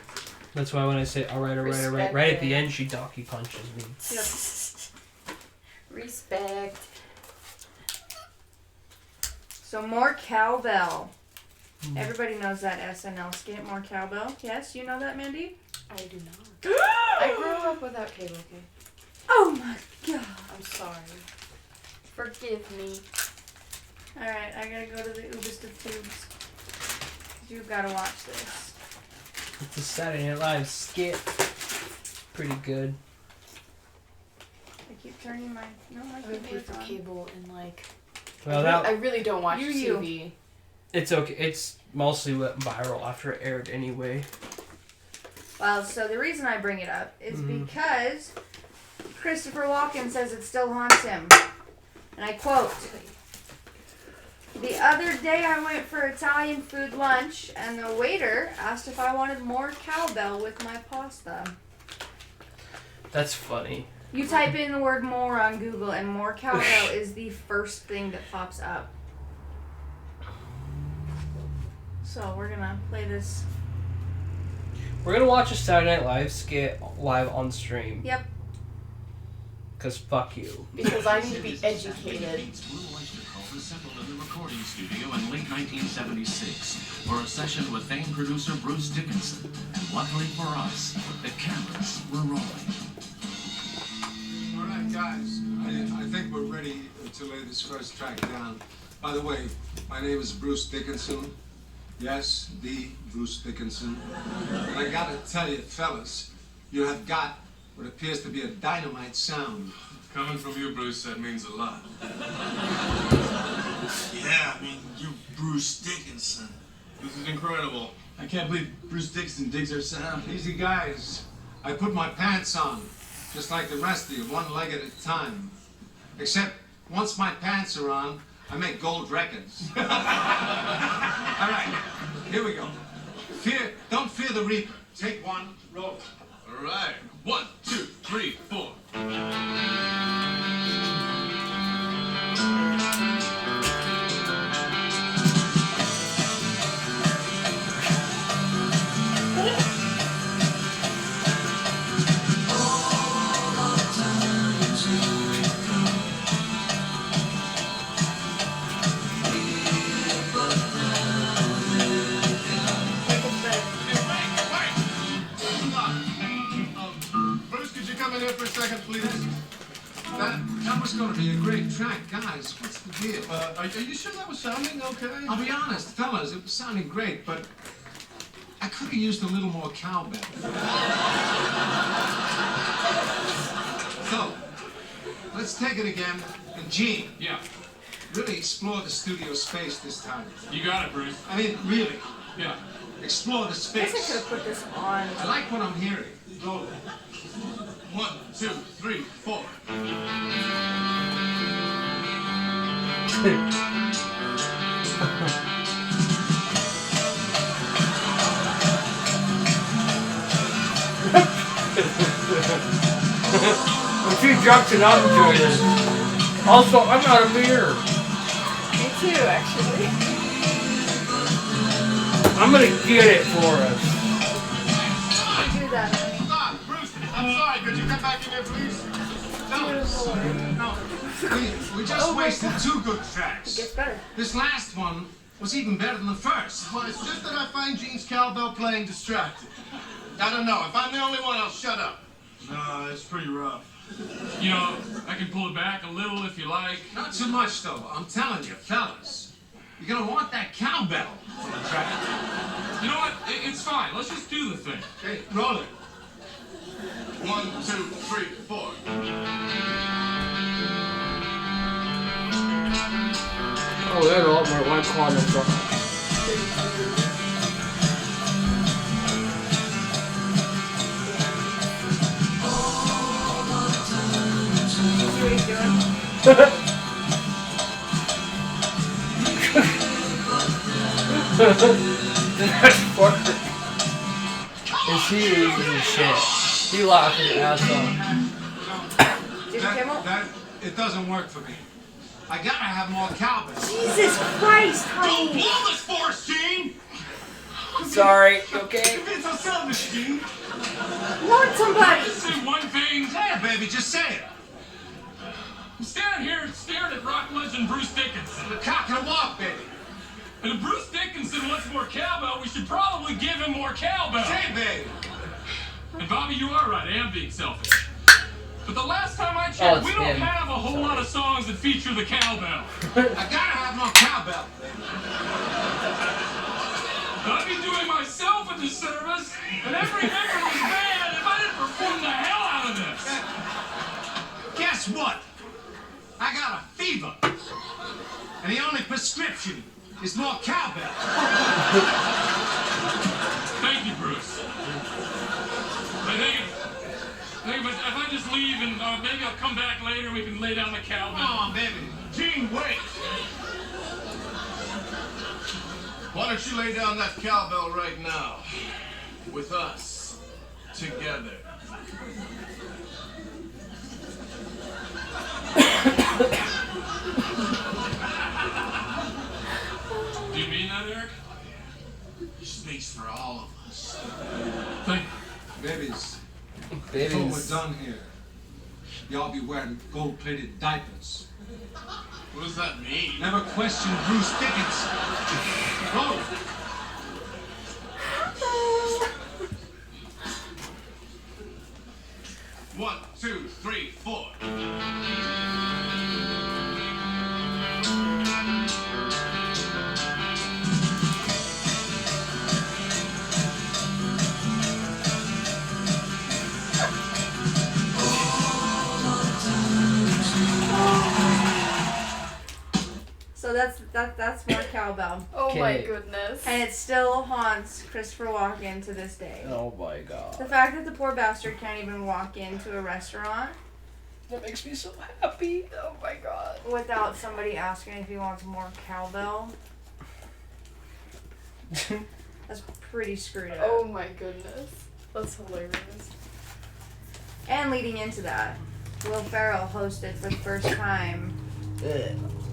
S2: That's why when I say alright,
S3: Respect
S2: right at the
S3: it.
S2: end she donkey punches me.
S1: Yep.
S3: Respect.
S1: So more cowbell.
S2: Mm.
S1: Everybody knows that SNL skit, more cowbell. Yes, you know that, Mandy?
S3: I do not. I grew up without cable, okay?
S1: Oh my god.
S3: I'm sorry. Forgive me.
S1: Alright, I gotta go to the oobest of tubes. You've gotta watch this.
S2: It's a Saturday Night Live skit. Pretty good.
S1: I keep turning my... No, my
S3: I haven't paid
S1: keyboard's
S3: for
S1: on.
S3: cable in like...
S2: Well,
S3: I
S2: that
S3: really don't watch
S1: You.
S3: TV.
S2: It's okay. It's mostly went viral after it aired anyway.
S1: Well, so the reason I bring it up is because Christopher Walken says it still haunts him. And I quote, "The other day I went for Italian food lunch and the waiter asked if I wanted more cowbell with my pasta."
S2: That's funny.
S1: You type in the word more on Google and more cowbell is the first thing that pops up. So we're gonna play this.
S2: We're gonna watch a Saturday Night Live skit live on stream.
S1: Yep.
S2: Cause fuck you.
S3: Because I need to be educated.
S6: Assembled in the recording studio in late 1976 for a session with famed producer Bruce Dickinson. And luckily for us, the cameras were rolling.
S7: All right, guys. I think we're ready to lay this first track down. By the way, my name is Bruce Dickinson. Yes, the Bruce Dickinson. And I gotta tell you, fellas, you have got what appears to be a dynamite sound.
S8: Coming from you, Bruce, that means a lot.
S9: Yeah, I mean, you're Bruce Dickinson.
S8: This is incredible.
S9: I can't believe Bruce Dickinson digs our sound.
S7: Easy, guys. I put my pants on, just like the rest of you, one leg at a time. Except, once my pants are on, I make gold records. All right, here we go. Don't fear the reaper. Take one, roll.
S8: All right. 1, 2, 3, 4. Bruce, could you come in here for a second, please?
S7: That was going to be a great track, guys. What's the deal?
S8: Are you sure that was sounding okay?
S7: I'll be honest, fellas, it was sounding great, but I could have used a little more cowbell. So, let's take it again. And Gene,
S8: Yeah.
S7: really explore the studio space this time.
S8: You got it, Bruce.
S7: I mean, really,
S8: Yeah.
S7: explore the
S1: I guess I could
S7: space.
S1: have put this on.
S7: I like what I'm hearing. Roll it.
S8: 1, 2, 3, 4.
S2: I'm too drunk to not enjoy this. Also, I'm out of beer.
S3: Me too, actually.
S2: I'm gonna get it for us.
S1: Do that.
S8: Stop, Bruce. I'm sorry. Could you come back in here, please?
S7: No, we just wasted two good
S1: It
S7: tracks.
S1: gets better.
S7: This last one was even better than the first.
S8: Well, it's just that I find Gene's cowbell playing distracting. I don't know. If I'm the only one, I'll shut up.
S9: No, it's pretty rough.
S8: You know, I can pull it back a little if you like.
S7: Not too much, though. I'm telling you, fellas. You're gonna want that cowbell on the track.
S8: You know what? It's fine. Let's just do the thing.
S7: Okay, roll it.
S8: 1, 2, 3, 4.
S2: Oh, that's all my white corner from.
S1: See what he's doing?
S2: That's funny. Is he losing his shit? He laughed his ass off.
S1: Did Kimmel?
S7: It doesn't work for me. I gotta have more cowbell.
S1: Jesus Christ,
S8: Don't
S1: honey!
S8: blow this for us, Gene!
S2: Sorry, you okay?
S8: It's a selfish, Gene.
S1: Want somebody!
S8: Say one thing.
S7: Say it, baby, just say it.
S8: I'm standing here staring at rock legend Bruce Dickinson.
S7: The cock and a walk, baby.
S8: And if Bruce Dickinson wants more cowbell, we should probably give him more cowbell.
S7: Say it, baby.
S8: And Bobby, you are right. I am being selfish. But the last time I
S2: Oh,
S8: checked,
S2: it's
S8: we don't
S2: him.
S8: have a whole lot of songs that feature the cowbell.
S7: I gotta have more cowbell.
S8: I'd be doing myself a disservice and every member of this band if I didn't perform the hell out of this.
S7: Guess what? I got a fever. And the only prescription It's more cowbell.
S8: Thank you, Bruce. I think if I just leave and maybe I'll come back later, we can lay down the cowbell.
S9: Come on, baby. Gene, wait. Why don't you lay down that cowbell right now? With us. Together.
S8: Do you mean that, Eric?
S9: He speaks for all of us.
S8: Thank
S7: Babies,
S2: Babies.
S7: before we're done here, y'all be wearing gold-plated diapers.
S9: What does that mean?
S7: Never question Bruce Dickinson. Go!
S9: 1, 2, 3, 4.
S1: So that's more cowbell.
S3: Oh my
S2: Okay.
S3: goodness.
S1: And it still haunts Christopher Walken to this day.
S2: Oh my god.
S1: The fact that the poor bastard can't even walk into a restaurant
S2: That makes me so happy.
S3: Oh my god.
S1: without somebody asking if he wants more cowbell. That's pretty screwed up.
S3: Oh my goodness. That's hilarious.
S1: And leading into that, Will Ferrell hosted for the first time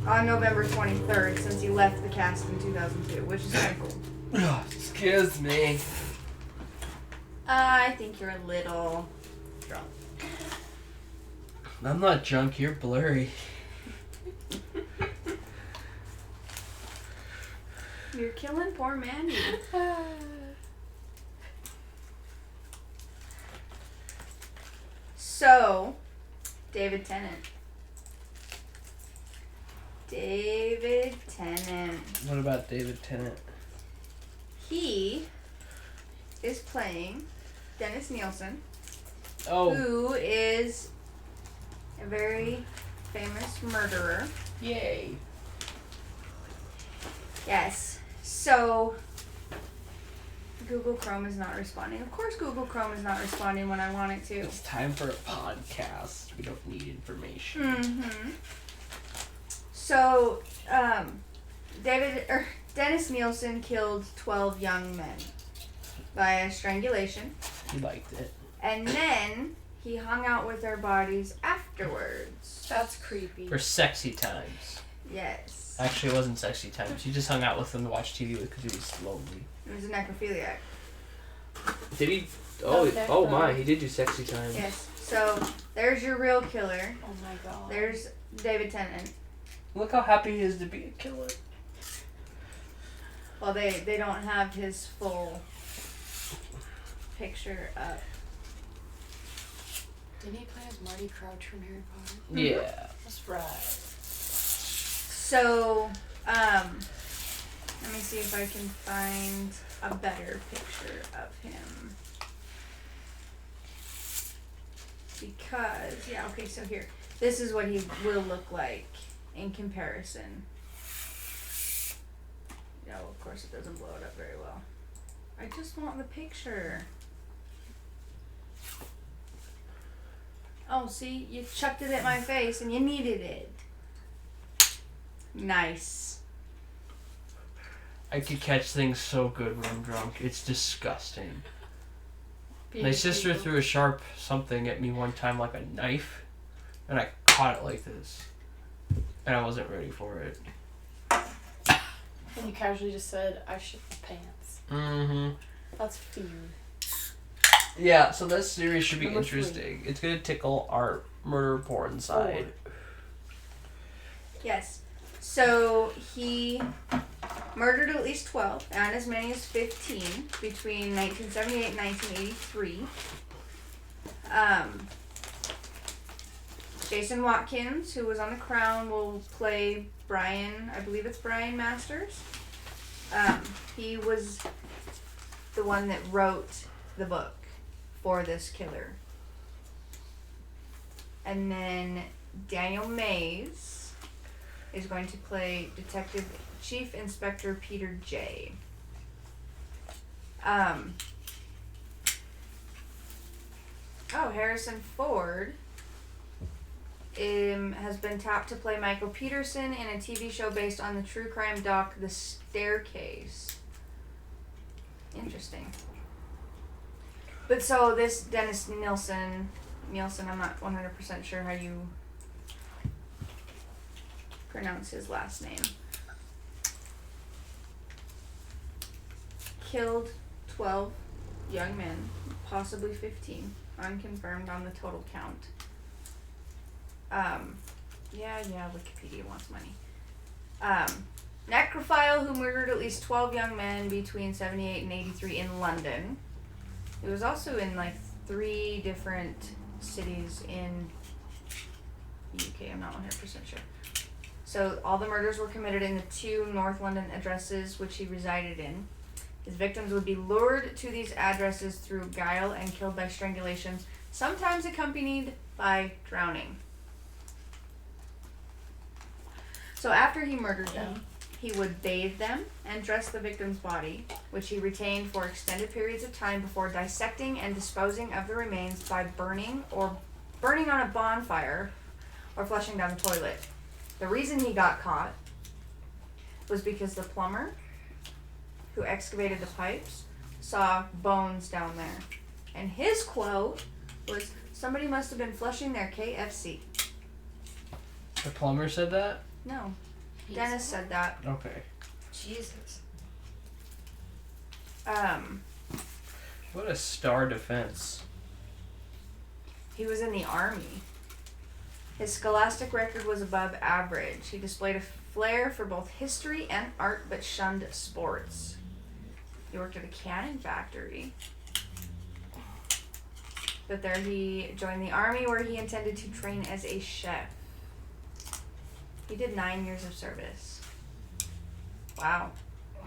S1: on November 23rd since he left the cast in 2002, which is kind of cool.
S2: Excuse me.
S1: I think you're a little drunk.
S2: I'm not drunk, you're blurry.
S1: You're killing poor Mandy. So, David Tennant. David Tennant.
S2: What about David Tennant?
S1: He is playing Dennis Nielsen,
S2: Oh,
S1: who is a very famous murderer.
S2: yay.
S1: Yes. So, Google Chrome is not responding. Of course, Google Chrome is not responding when I want it to.
S2: It's time for a podcast. We don't need information.
S1: Mm-hmm. So, Dennis Nielsen killed 12 young men by strangulation,
S2: He liked it.
S1: and then he hung out with their bodies afterwards.
S3: That's creepy.
S2: For sexy times.
S1: Yes.
S2: Actually, it wasn't sexy times. He just hung out with them to watch TV with because he was lonely.
S1: He was a necrophiliac.
S2: Did he?
S3: Okay.
S2: Oh my, he did do sexy times.
S1: Yes. So, there's your real killer.
S3: Oh my god.
S1: There's David Tennant.
S2: Look how happy he is to be a killer.
S1: Well, they don't have his full picture up.
S3: Didn't he play as Marty Crouch from Harry Potter?
S2: Yeah.
S3: That's right.
S1: So, let me see if I can find a better picture of him. Because, yeah, okay, so here. This is what he will look like in comparison. No, of course it doesn't blow it up very well. I just want the picture. Oh, see? You chucked it at my face and you needed it. Nice.
S2: I could catch things so good when I'm drunk. It's disgusting. My sister threw a sharp something at me one time, like a knife, and I caught it like this. And I wasn't ready for it.
S3: And you casually just said, I shit my pants.
S2: Mm-hmm.
S3: That's fear.
S2: Yeah, so this series should be
S3: Number 3.
S2: interesting. It's gonna tickle our murder porn side.
S1: Yes. So he murdered at least 12 and as many as 15 between 1978 and 1983. Jason Watkins, who was on The Crown, will play Brian. I believe it's Brian Masters. He was the one that wrote the book for this killer. And then Daniel Mays is going to play Detective Chief Inspector Peter J. Harrison Ford has been tapped to play Michael Peterson in a TV show based on the true crime doc The Staircase. Interesting. But so this Dennis Nielsen, I'm not 100% sure how you pronounce his last name, killed 12 young men, possibly 15, unconfirmed on the total count. Wikipedia wants money. Necrophile who murdered at least 12 young men between 78 and 83 in London. It was also in like 3 different cities in the UK, I'm not 100% sure. So all the murders were committed in the 2 North London addresses which he resided in. His victims would be lured to these addresses through guile and killed by strangulation, sometimes accompanied by drowning. So after he murdered them, he would bathe them and dress the victim's body, which he retained for extended periods of time before dissecting and disposing of the remains by burning on a bonfire or flushing down the toilet. The reason he got caught was because the plumber who excavated the pipes saw bones down there. And his quote was, "Somebody must have been flushing their KFC."
S2: The plumber said that?
S1: No. Dennis said that.
S2: Okay.
S3: Jesus.
S2: What a star defense.
S1: He was in the army. His scholastic record was above average. He displayed a flair for both history and art, but shunned sports. He worked at a canning factory. But there he joined the army, where he intended to train as a chef. He did 9 years of service. Wow.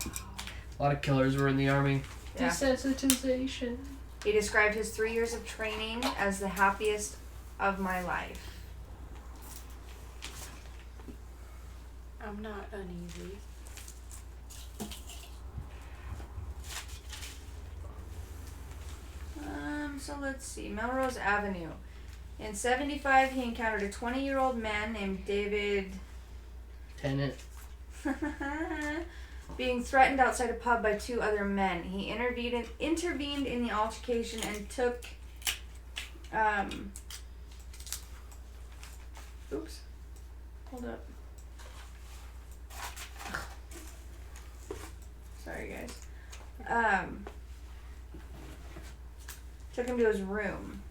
S2: A lot of killers were in the army.
S1: Yeah.
S2: Desensitization.
S1: He described his 3 years of training as the happiest of my life.
S3: I'm not uneasy.
S1: So let's see. Melrose Avenue. In 75, he encountered a 20-year-old man named David
S2: Tennant.
S1: being threatened outside a pub by 2 other men. He intervened in the altercation and took hold up. Sorry guys. Took him to his room.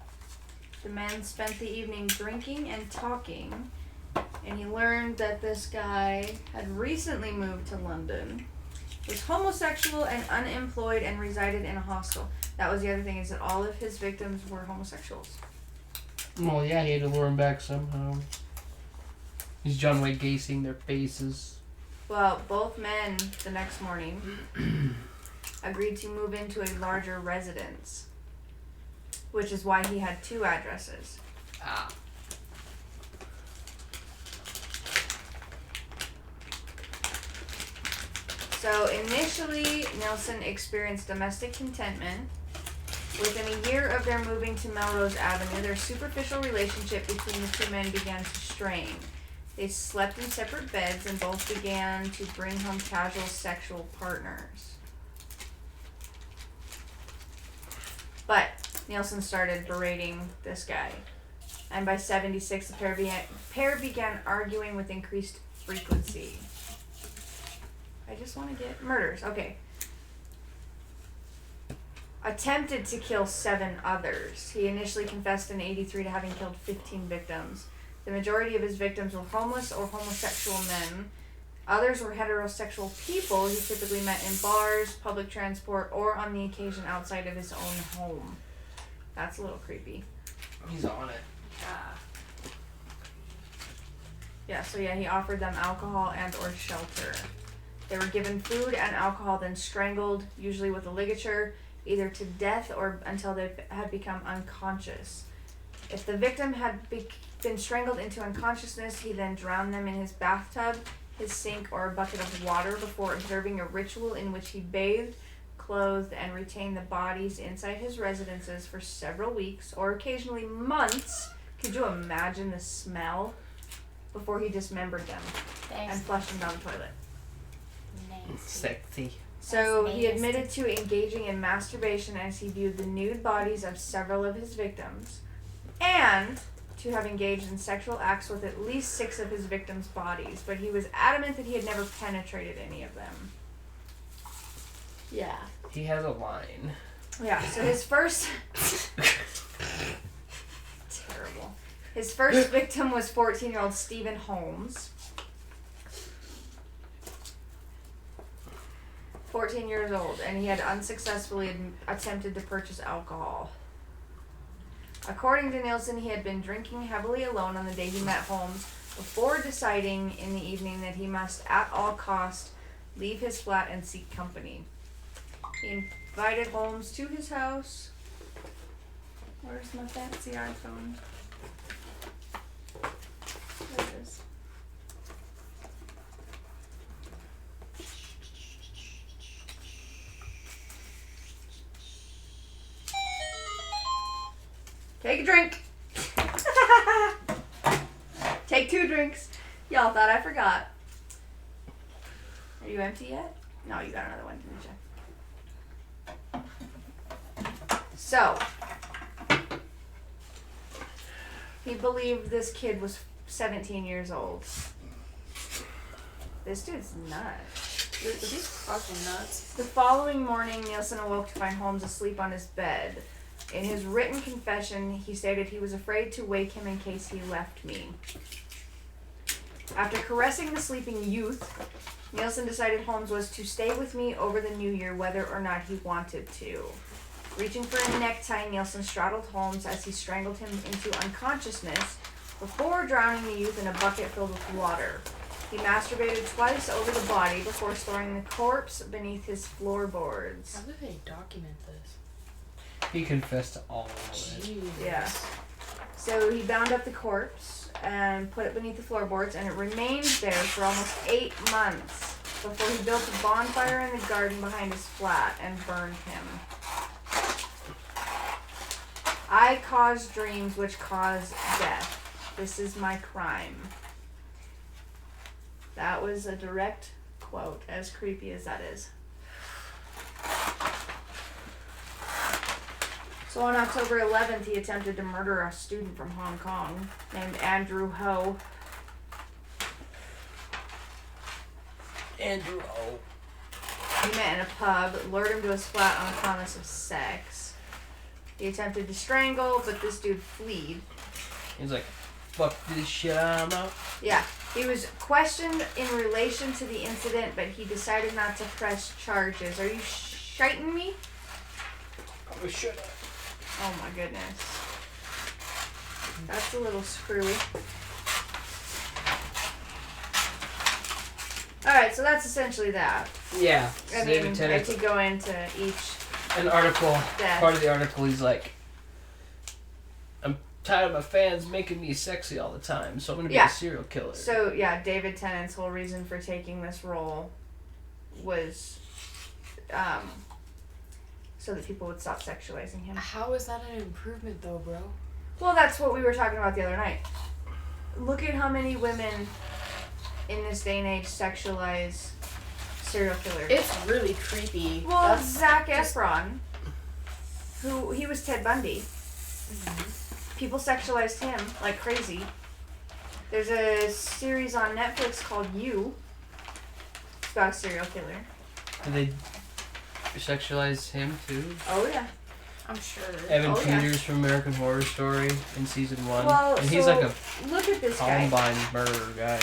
S1: The men spent the evening drinking and talking, and he learned that this guy had recently moved to London, was homosexual and unemployed, and resided in a hostel. That was the other thing, is that all of his victims were homosexuals.
S2: Well, yeah, he had to lure him back somehow. He's John Wayne Gacying their faces.
S1: Well, both men, the next morning, agreed to move into a larger residence, which is why he had 2 addresses.
S2: Ah.
S1: So initially, Nielsen experienced domestic contentment. Within a year of their moving to Melrose Avenue, their superficial relationship between the 2 men began to strain. They slept in separate beds and both began to bring home casual sexual partners. But Nielsen started berating this guy. And by 76, the pair began arguing with increased frequency. I just want to get murders. Okay. Attempted to kill 7 others. He initially confessed in 83 to having killed 15 victims. The majority of his victims were homeless or homosexual men. Others were heterosexual people he typically met in bars, public transport, or on the occasion outside of his own home. That's a little creepy.
S2: He's on it.
S1: Yeah, so yeah, he offered them alcohol and or shelter. They were given food and alcohol, then strangled, usually with a ligature, either to death or until they had become unconscious. If the victim had been strangled into unconsciousness, he then drowned them in his bathtub, his sink, or a bucket of water before observing a ritual in which he bathed, clothed, and retained the bodies inside his residences for several weeks or occasionally months. Could you imagine the smell before he dismembered them and flushed them down the toilet?
S2: Sexy.
S1: So he admitted to engaging in masturbation as he viewed the nude bodies of several of his victims, and to have engaged in sexual acts with at least 6 of his victims' bodies, but he was adamant that he had never penetrated any of them.
S3: Yeah.
S2: He has a line.
S1: Yeah, so his first... Terrible. His first victim was 14-year-old Stephen Holmes. 14 years old, and he had unsuccessfully attempted to purchase alcohol. According to Nielsen, he had been drinking heavily alone on the day he met Holmes before deciding in the evening that he must at all cost leave his flat and seek company. He invited Holmes to his house. Where's my fancy iPhone? There it is. Take a drink. Take 2 drinks. Y'all thought I forgot. Are you empty yet? No, you got another one, didn't you? So, he believed this kid was 17 years old. This dude's nuts.
S3: He's fucking nuts.
S1: The following morning, Nielsen awoke to find Holmes asleep on his bed. In his written confession, he stated he was afraid to wake him in case he left me. After caressing the sleeping youth, Nielsen decided Holmes was to stay with me over the new year whether or not he wanted to. Reaching for a necktie, Nielsen straddled Holmes as he strangled him into unconsciousness before drowning the youth in a bucket filled with water. He masturbated twice over the body before storing the corpse beneath his floorboards.
S3: How do they document this?
S2: He confessed to all of it.
S3: Jeez.
S1: Yeah. So he bound up the corpse and put it beneath the floorboards, and it remained there for almost 8 months before he built a bonfire in the garden behind his flat and burned him. I cause dreams which cause death. This is my crime. That was a direct quote, as creepy as that is. So on October 11th, he attempted to murder a student from Hong Kong named Andrew Ho.
S2: Andrew O.
S1: He met in a pub, lured him to his flat on the promise of sex. He attempted to strangle, but this dude fled.
S2: He's like, fuck this shit, I'm out.
S1: Yeah, he was questioned in relation to the incident, but he decided not to press charges. Are you shiting me?
S2: Oh, shut up.
S1: Oh my goodness. That's a little screwy. Alright, so that's essentially that.
S2: Yeah.
S1: I
S2: David
S1: mean, I
S2: Tennant.
S1: could go into each
S2: An article.
S1: death.
S2: Part of the article, he's like, I'm tired of my fans making me sexy all the time, so I'm gonna be
S1: Yeah.
S2: a serial killer.
S1: So, yeah, David Tennant's whole reason for taking this role was so that people would stop sexualizing him.
S3: How is that an improvement, though, bro?
S1: Well, that's what we were talking about the other night. Look at how many women in this day and age sexualize serial killers.
S3: It's really creepy.
S1: Well,
S3: That's
S1: Zac
S3: just-
S1: Efron, who he was Ted Bundy. People sexualized him like crazy. There's a series on Netflix called You. It's about a serial killer.
S2: Did they sexualize him too?
S1: Oh yeah.
S3: I'm sure.
S2: Evan
S1: Oh, yeah.
S2: Peters from American Horror Story in season 1.
S1: Well,
S2: and he's
S1: so
S2: like a
S1: look at this guy.
S2: Columbine murder guy.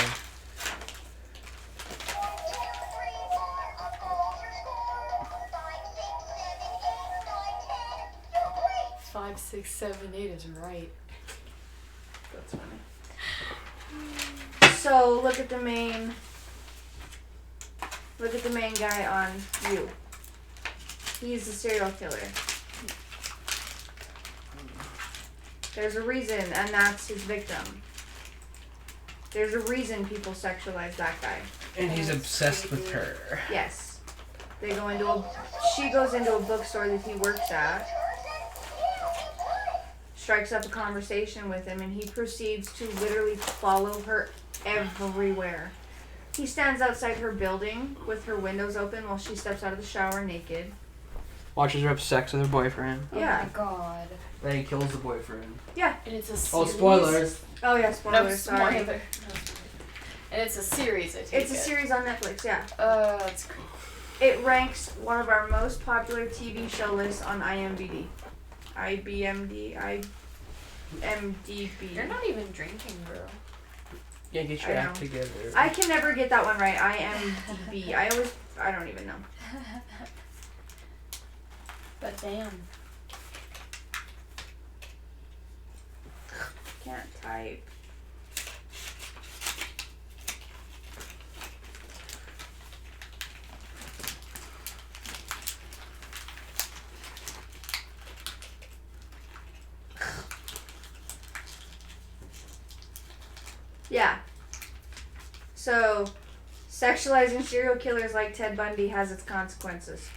S3: 5, 6, 7, 8 is right.
S1: That's funny. So look at the main guy on You. He's a serial killer. There's a reason, and that's his victim. There's a reason people sexualize that guy.
S2: And he's obsessed with her.
S1: Yes. She goes into a bookstore that he works at, strikes up a conversation with him, and he proceeds to literally follow her everywhere. He stands outside her building with her windows open while she steps out of the shower naked.
S2: Watches her have sex with her boyfriend.
S1: Yeah.
S3: Oh my god.
S2: Then he kills the boyfriend.
S1: Yeah.
S3: And it's a series.
S2: Oh, spoilers.
S1: Oh yeah,
S3: No,
S1: spoilers, sorry.
S3: spoiler. And it's a series, I take
S1: It's a series on Netflix, yeah.
S3: That's cool.
S1: It ranks one of our most popular TV show lists on IMDb. IMDb.
S3: You're not even drinking, bro.
S2: Yeah, get your
S1: I
S2: act
S1: know.
S2: together.
S1: I can never get that one right. IMDb. I don't even know.
S3: But damn.
S1: Can't type. Yeah. So, sexualizing serial killers like Ted Bundy has its consequences.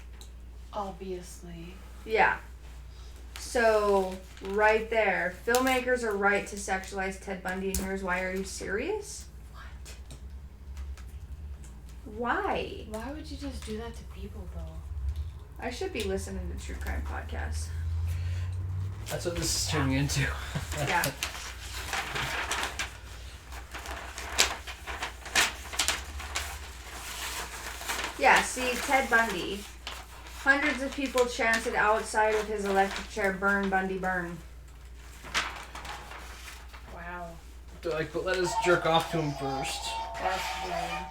S3: Obviously.
S1: Yeah. So, right there, filmmakers are right to sexualize Ted Bundy, and here's why. Are you serious?
S3: What?
S1: Why?
S3: Why would you just do that to people, though?
S1: I should be listening to true crime podcasts.
S2: That's what this is turning into.
S1: Yeah. Yeah, see, Ted Bundy. Hundreds of people chanted outside of his electric chair, "Burn, Bundy, burn."
S3: Wow.
S2: They're like, but let us jerk off to him first.
S3: That's weird.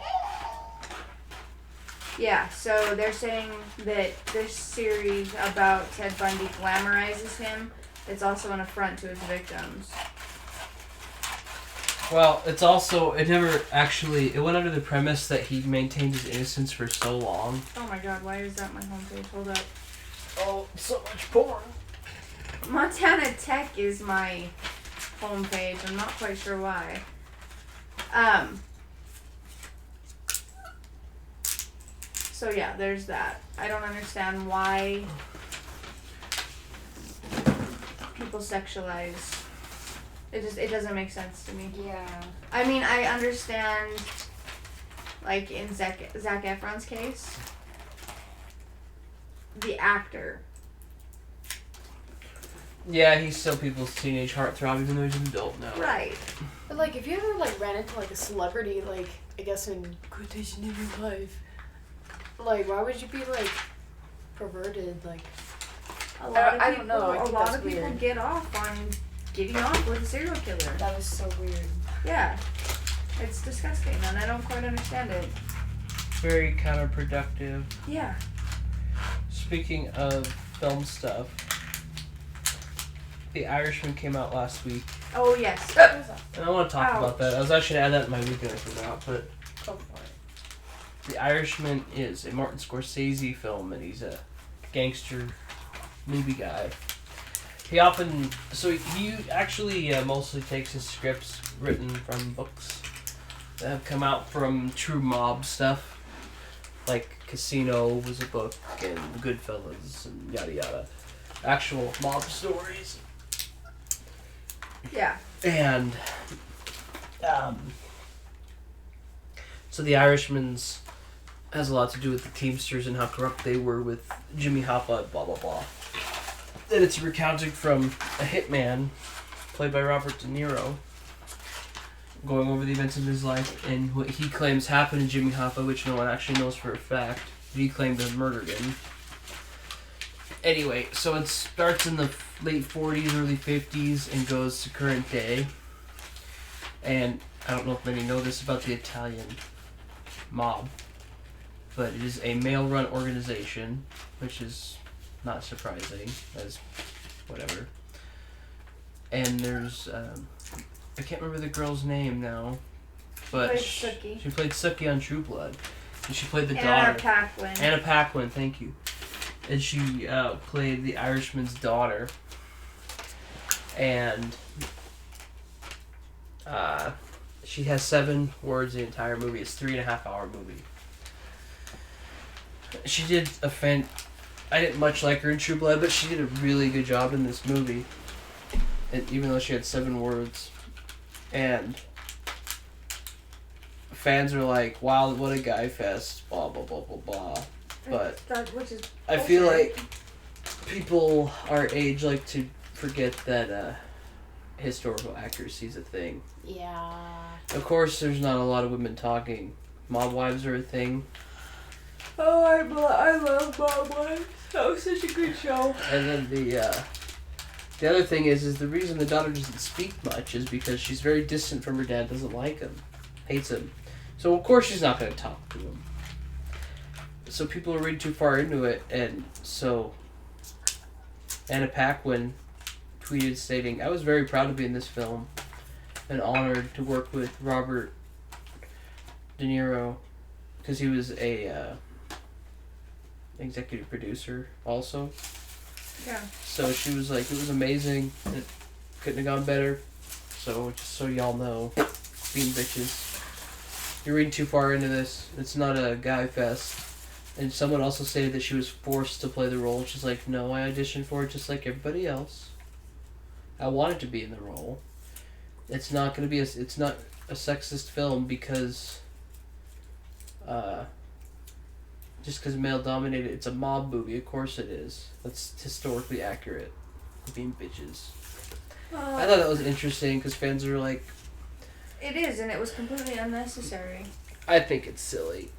S1: Yeah, so they're saying that this series about Ted Bundy glamorizes him. It's also an affront to his victims.
S2: Well, it went under the premise that he maintained his innocence for so long.
S1: Oh my god, why is that my homepage? Hold up.
S2: Oh, so much porn.
S1: Montana Tech is my homepage. I'm not quite sure why. So yeah, there's that. I don't understand why people sexualize. It doesn't make sense to me.
S3: Yeah.
S1: I mean, I understand, like in Zac Efron's case, the actor.
S2: Yeah, he's still people's teenage heartthrob, even though he's an adult now.
S1: Right.
S3: But like, if you ever like ran into like a celebrity, like I guess in quotation in your life, like why would you be like perverted? Like
S1: A lot of
S3: I
S1: people,
S3: don't know. I
S1: a
S3: think
S1: lot
S3: that's
S1: of people
S3: weird.
S1: get off on getting off with a serial killer.
S3: That was so weird.
S1: Yeah. It's disgusting, and I don't quite understand it.
S2: Very counterproductive.
S1: Yeah.
S2: Speaking of film stuff, The Irishman came out last week.
S1: Oh, yes.
S2: And I want to talk about that. I was actually going to add that in my weekend, I forgot, but
S3: Go for it.
S2: The Irishman is a Martin Scorsese film, and he's a gangster movie guy. He actually mostly takes his scripts written from books that have come out from true mob stuff. Like Casino was a book, and Goodfellas, and yada yada. Actual mob stories.
S1: Yeah.
S2: And, so The Irishman's has a lot to do with the Teamsters and how corrupt they were with Jimmy Hoffa, blah blah blah. Then it's recounting from a hitman, played by Robert De Niro, going over the events of his life and what he claims happened to Jimmy Hoffa, which no one actually knows for a fact. He claimed to have murdered him. Anyway, so it starts in the late 40s, early 50s, and goes to current day. And I don't know if many know this about the Italian mob, but it is a male-run organization, which is not surprising, as whatever. And there's, I can't remember the girl's name now, but she played Sookie on True Blood. And she played the daughter. Anna Paquin, thank you. And she played the Irishman's daughter. and she has 7 words in the entire movie. It's a 3.5-hour movie. She did I didn't much like her in True Blood, but she did a really good job in this movie. And even though she had 7 words, and fans are like, "Wow, what a guy fest!" Blah blah blah blah blah. But
S1: which is
S2: I feel like people our age like to forget that historical accuracy is a thing.
S3: Yeah.
S2: Of course, there's not a lot of women talking. Mob wives are a thing.
S1: Oh, I love Mob Wives. That was such a good show.
S2: And then the other thing is the reason the daughter doesn't speak much is because she's very distant from her dad, doesn't like him, hates him. So of course she's not going to talk to him. So people are reading too far into it, and so Anna Paquin tweeted stating, "I was very proud to be in this film and honored to work with Robert De Niro because he was a executive producer also."
S1: Yeah.
S2: So she was like, "It was amazing. It couldn't have gone better." So just so y'all know, being bitches, you're reading too far into this. It's not a guy fest. And someone also stated that she was forced to play the role. She's like, "No, I auditioned for it just like everybody else. I wanted to be in the role. It's not gonna be it's not a sexist film because just because male dominated. It's a mob movie, of course it is. That's historically accurate. Being bitches." I thought that was interesting because fans are like,
S1: It is, and it was completely unnecessary.
S2: I think it's silly.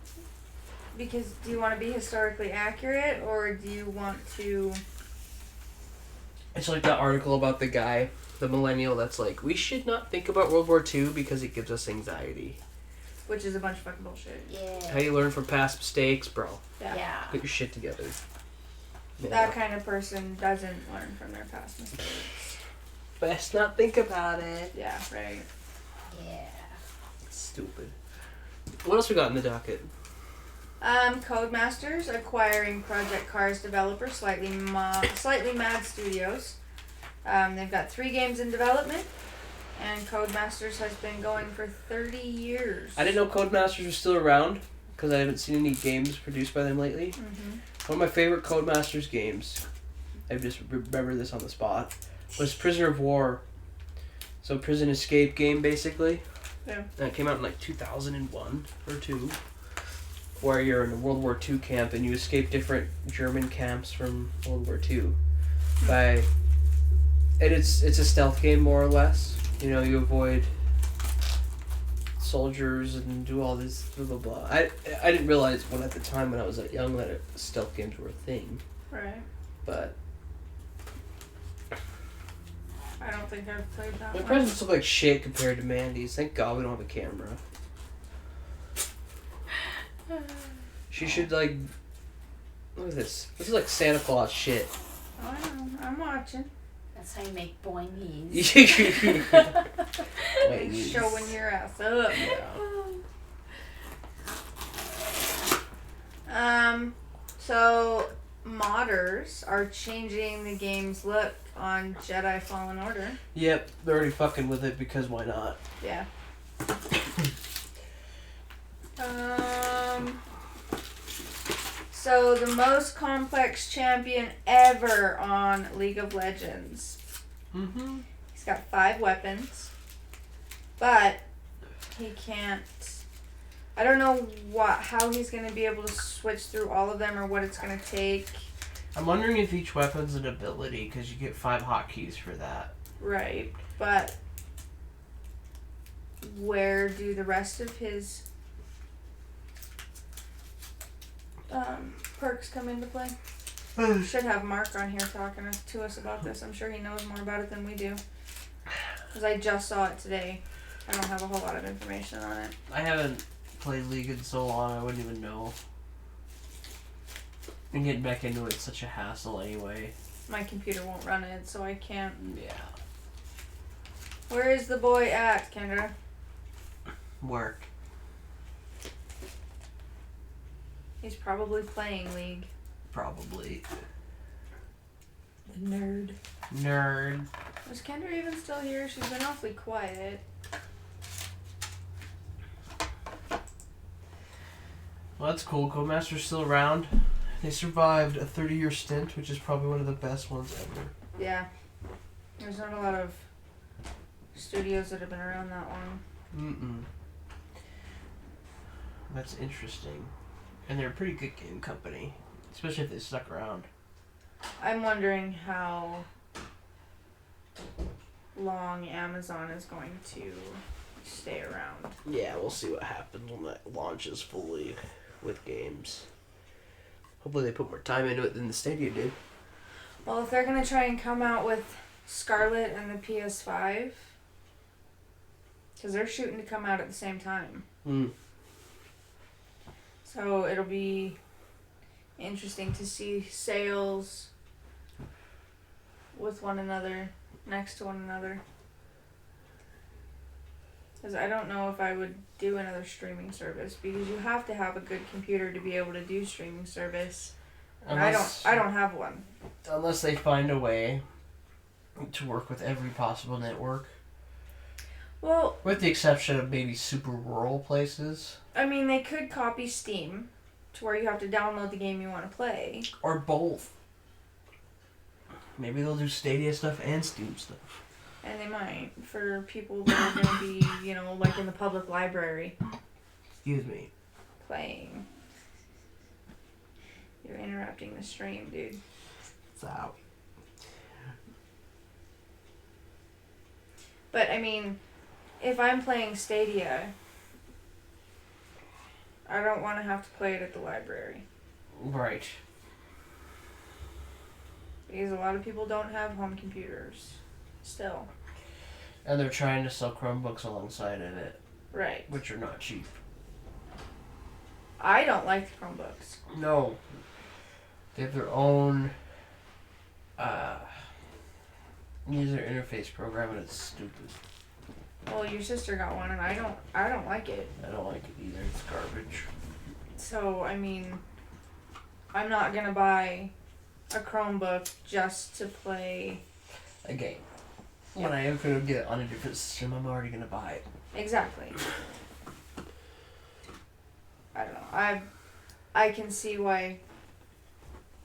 S1: Because do you want to be historically accurate, or do you want to...
S2: It's like that article about the guy, the millennial, that's like, "We should not think about World War II because it gives us anxiety."
S1: Which is a bunch of fucking bullshit.
S3: Yeah.
S2: How you learn from past mistakes, bro.
S1: Yeah.
S2: Get your shit together. Yeah.
S1: That kind of person doesn't learn from their past mistakes.
S2: Best not think about it.
S1: Yeah, right.
S3: Yeah.
S2: Stupid. What else we got in the docket?
S1: Codemasters acquiring Project Cars developer Slightly Mad Studios. They've got 3 games in development, and Codemasters has been going for 30 years.
S2: I didn't know Codemasters was still around because I haven't seen any games produced by them lately.
S1: Mm-hmm.
S2: One of my favorite Codemasters games, I just remember this on the spot, was Prisoner of War. So prison escape game basically.
S1: Yeah.
S2: And it came out in like 2001 or 2. Where you're in a World War II camp and you escape different German camps from World War II. And it's a stealth game more or less. You know, you avoid soldiers and do all this blah blah blah. I didn't realize at the time when I was that young that stealth games were a thing.
S1: Right.
S2: But
S1: I don't think I've played that
S2: my
S1: one.
S2: presents look like shit compared to Mandy's. Thank God we don't have a camera. She should like. Look at this. This is like Santa Claus shit.
S1: Oh, I know. I'm watching.
S3: That's how you make boingies.
S2: Wait,
S1: Showing your ass up.
S2: Yeah.
S1: So modders are changing the game's look on Jedi Fallen Order.
S2: Yep, they're already fucking with it because why not?
S1: Yeah. So the most complex champion ever on League of Legends.
S2: Mm-hmm.
S1: He's got 5 weapons, but he can't. I don't know how he's gonna be able to switch through all of them or what it's gonna take.
S2: I'm wondering if each weapon's an ability because you get 5 hotkeys for that.
S1: Right, but where do the rest of his perks come into play? Should have Mark on here talking to us about this. I'm sure he knows more about it than we do. Because I just saw it today. I don't have a whole lot of information on it.
S2: I haven't played League in so long, I wouldn't even know. And getting back into it's such a hassle anyway.
S1: My computer won't run it, so I can't.
S2: Yeah.
S1: Where is the boy at, Kendra?
S2: Work.
S1: He's probably playing League.
S2: Probably.
S1: Nerd.
S2: Nerd.
S1: Is Kendra even still here? She's been awfully quiet.
S2: Well, that's cool. Codemaster's still around. They survived a 30-year stint, which is probably one of the best ones ever.
S1: Yeah. There's not a lot of studios that have been around that long.
S2: Mm-mm. That's interesting. And they're a pretty good game company, especially if they stuck around.
S1: I'm wondering how long Amazon is going to stay around.
S2: Yeah, we'll see what happens when that launches fully with games. Hopefully they put more time into it than the Stadia did.
S1: Well, if they're going to try and come out with Scarlet and the PS5, because they're shooting to come out at the same time. So it'll be interesting to see sales with one another, next to one another. Because I don't know if I would do another streaming service, because you have to have a good computer to be able to do streaming service. And I don't have one.
S2: Unless they find a way to work with every possible network.
S1: Well,
S2: with the exception of maybe super rural places.
S1: I mean, they could copy Steam to where you have to download the game you want to play.
S2: Or both. Maybe they'll do Stadia stuff and Steam stuff.
S1: And they might, for people that are going to be, you know, like in the public library.
S2: Excuse me.
S1: Playing. You're interrupting the stream, dude.
S2: It's out.
S1: But, I mean, if I'm playing Stadia, I don't want to have to play it at the library.
S2: Right.
S1: Because a lot of people don't have home computers. Still.
S2: And they're trying to sell Chromebooks alongside of it.
S1: Right.
S2: Which are not cheap.
S1: I don't like the Chromebooks.
S2: No. They have their own user interface program and it's stupid.
S1: Well, your sister got one and I don't like it.
S2: I don't like it either. It's garbage.
S1: So, I mean, I'm not going to buy a Chromebook just to play
S2: a game. When I am going to get it on a different system, I'm already going to buy it.
S1: Exactly. I don't know. I can see why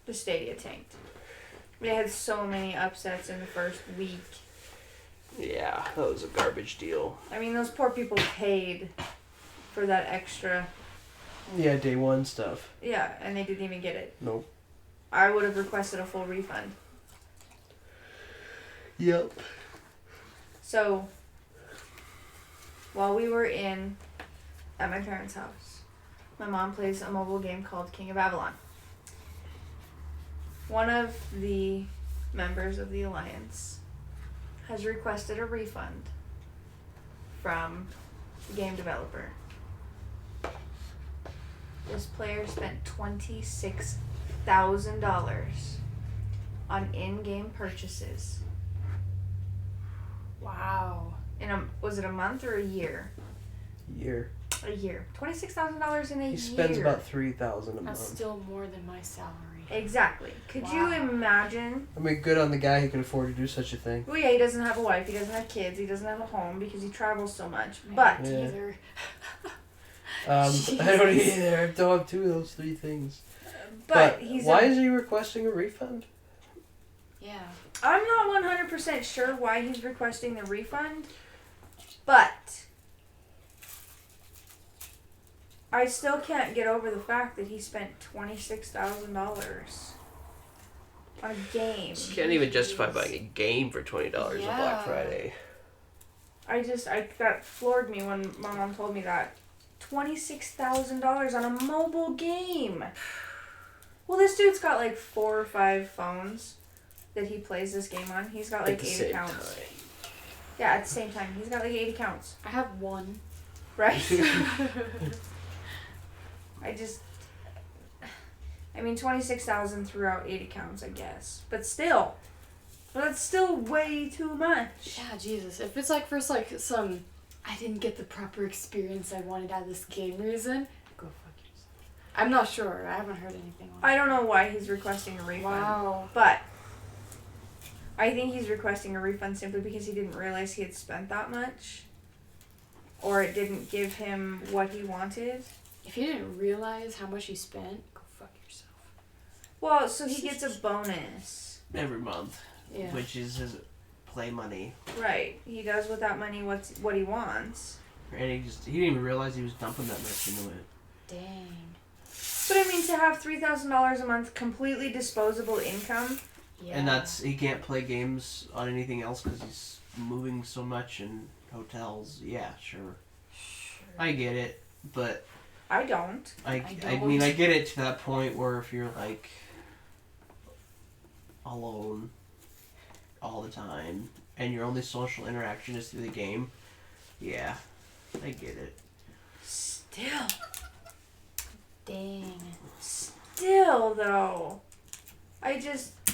S1: the Stadia tanked. They had so many upsets in the first week.
S2: Yeah, that was a garbage deal.
S1: I mean, those poor people paid for that extra.
S2: Yeah, day one stuff.
S1: Yeah, and they didn't even get it.
S2: Nope.
S1: I would have requested a full refund.
S2: Yep.
S1: So, while we were at my parents' house, my mom plays a mobile game called King of Avalon. One of the members of the Alliance has requested a refund from the game developer. This player spent $26,000 on in-game purchases.
S3: Wow.
S1: Was it a month or a year?
S2: Year.
S1: A year. $26,000 in a year.
S2: He spends about $3,000 a month.
S3: That's still more than my salary.
S1: Exactly. Could you imagine?
S2: I mean, good on the guy who can afford to do such a thing.
S1: Well, yeah, he doesn't have a wife, he doesn't have kids, he doesn't have a home because he travels so much. But
S3: Either.
S2: I don't either. I don't have two of those three things.
S1: But
S2: why is he requesting a refund?
S3: Yeah.
S1: I'm not 100% sure why he's requesting the refund, but I still can't get over the fact that he spent $26,000 on a game.
S2: You can't even justify buying a game for $20 on Black Friday.
S1: That floored me when my mom told me that. $26,000 on a mobile game. Well, this dude's got like 4 or 5 phones that he plays this game on. He's got like 8 accounts. Yeah, at the same time. He's got like 8 accounts.
S3: I have one.
S1: Right? I mean, 26,000 throughout 8 accounts, I guess. But still. That's still way too much.
S3: Yeah, Jesus. If it's like for some, I didn't get the proper experience I wanted out of this game reason, go fuck yourself. I'm not sure. I haven't heard anything on it.
S1: I don't know why he's requesting a refund.
S3: Wow.
S1: But I think he's requesting a refund simply because he didn't realize he had spent that much. Or it didn't give him what he wanted.
S3: If you didn't realize how much you spent, go fuck yourself.
S1: Well, so he gets a bonus.
S2: Every month.
S3: Yeah.
S2: Which is his play money.
S1: Right. He does with that money what he wants.
S2: And he didn't even realize he was dumping that much into it.
S3: Dang.
S1: But I mean, to have $3,000 a month completely disposable income.
S3: Yeah.
S2: And he can't play games on anything else because he's moving so much in hotels. Yeah, sure. I get it, but
S1: I don't.
S2: I mean, I get it to that point where if you're like alone all the time and your only social interaction is through the game, yeah, I get it.
S1: Still.
S3: Dang.
S1: Still, though.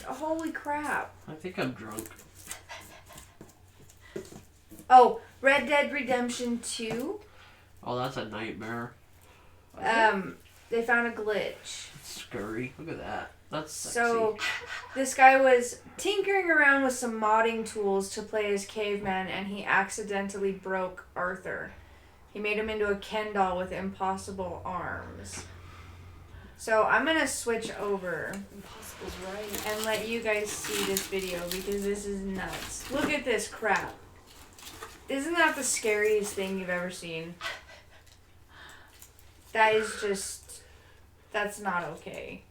S1: Holy crap.
S2: I think I'm drunk.
S1: Oh, Red Dead Redemption 2.
S2: Oh, that's a nightmare.
S1: They found a glitch.
S2: It's scurry. Look at that. That's sexy.
S1: So, this guy was tinkering around with some modding tools to play as caveman, and he accidentally broke Arthur. He made him into a Ken doll with impossible arms. So, I'm gonna switch over
S3: Impossible's right.
S1: and let you guys see this video because this is nuts. Look at this crap. Isn't that the scariest thing you've ever seen? That is just... That's not okay.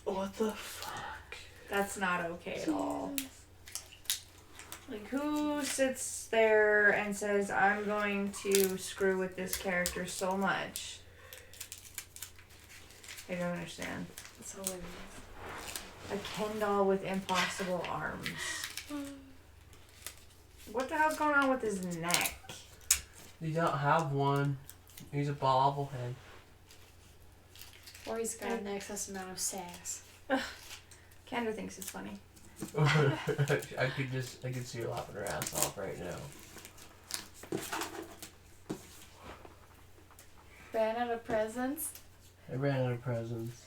S2: What the fuck?
S1: That's not okay at all. Like, who sits there and says, I'm going to screw with this character so much? I don't understand.
S3: That's hilarious.
S1: A Ken doll with impossible arms. What the hell's going on with his neck?
S2: You don't have one. He's a bobblehead.
S3: Or he's got an excess amount of sass.
S1: Kendra thinks it's funny.
S2: I could see her laughing her ass off right now.
S3: Ran out of presents?
S2: I ran out of presents.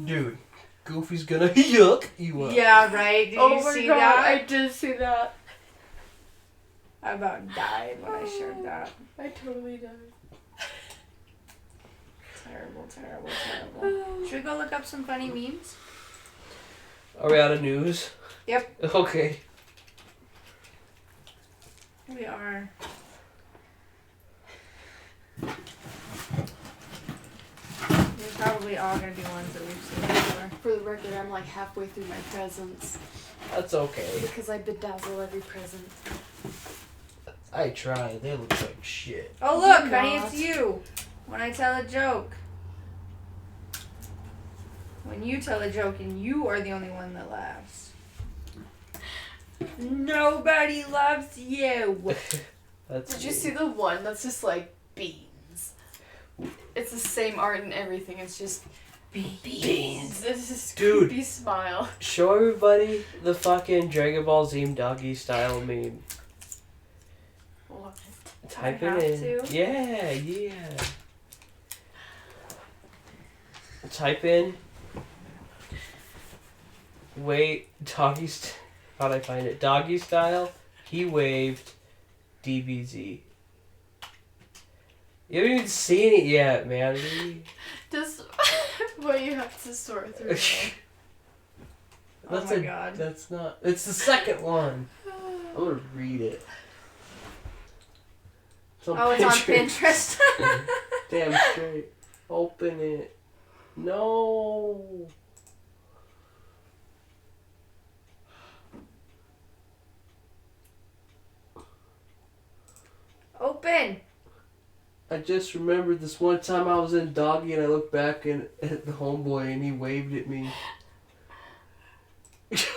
S2: Dude, Goofy's gonna yuck you up.
S1: Yeah, right? Did you see that?
S3: I did see that.
S1: I about died when I shared that.
S3: I totally died.
S1: Terrible, terrible, terrible. Should we go look up some funny memes?
S2: Are we out of news?
S1: Yep.
S2: Okay.
S1: We are. They're probably all going to be ones that we've seen before.
S3: For the record, I'm like halfway through my presents.
S2: That's okay.
S3: Because I bedazzle every present.
S2: I try. They look like shit.
S1: Oh, look,
S3: Do
S1: honey,
S3: not.
S1: it's you. When I tell a joke. When you tell a joke and you are the only one that laughs. Nobody loves you.
S2: That's
S3: Did you
S2: me.
S3: see the one that's just like beans? It's the same art and everything. It's just beans. It's this
S2: Dude.
S3: creepy smile.
S2: Show everybody the fucking Dragon Ball Z doggy style meme.
S3: What?
S2: Type
S1: I have
S2: it in.
S1: to?
S2: Yeah. Type in. Wait, how'd I find it? Doggy style. He waved. DBZ. You haven't even seen it yet, man.
S3: Just what you have to sort through.
S1: Oh my God.
S2: That's not. It's the second one. I'm gonna read it. It's on
S1: Oh, it's on Pinterest.
S2: Damn straight. Open it. No.
S1: Open.
S2: I just remembered this one time I was in Doggy and I looked back at the homeboy and he waved at me.
S1: Oops.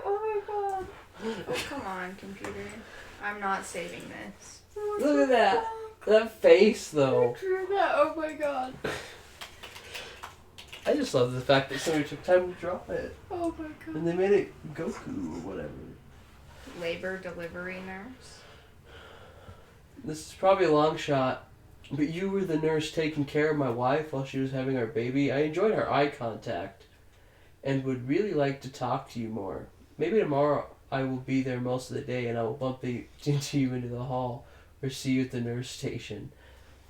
S3: Oh my god.
S1: Oh, come on, computer. I'm not saving this.
S2: Look at that. That face, though.
S3: Drew that. Oh my god.
S2: I just love the fact that somebody took time to draw it.
S3: Oh my god.
S2: And they made it Goku or whatever.
S1: Labor delivery nurse.
S2: This is probably a long shot, but you were the nurse taking care of my wife while she was having our baby. I enjoyed our eye contact. and would really like to talk to you more. Maybe tomorrow I will be there most of the day and I will bump into you into the hall or see you at the nurse station.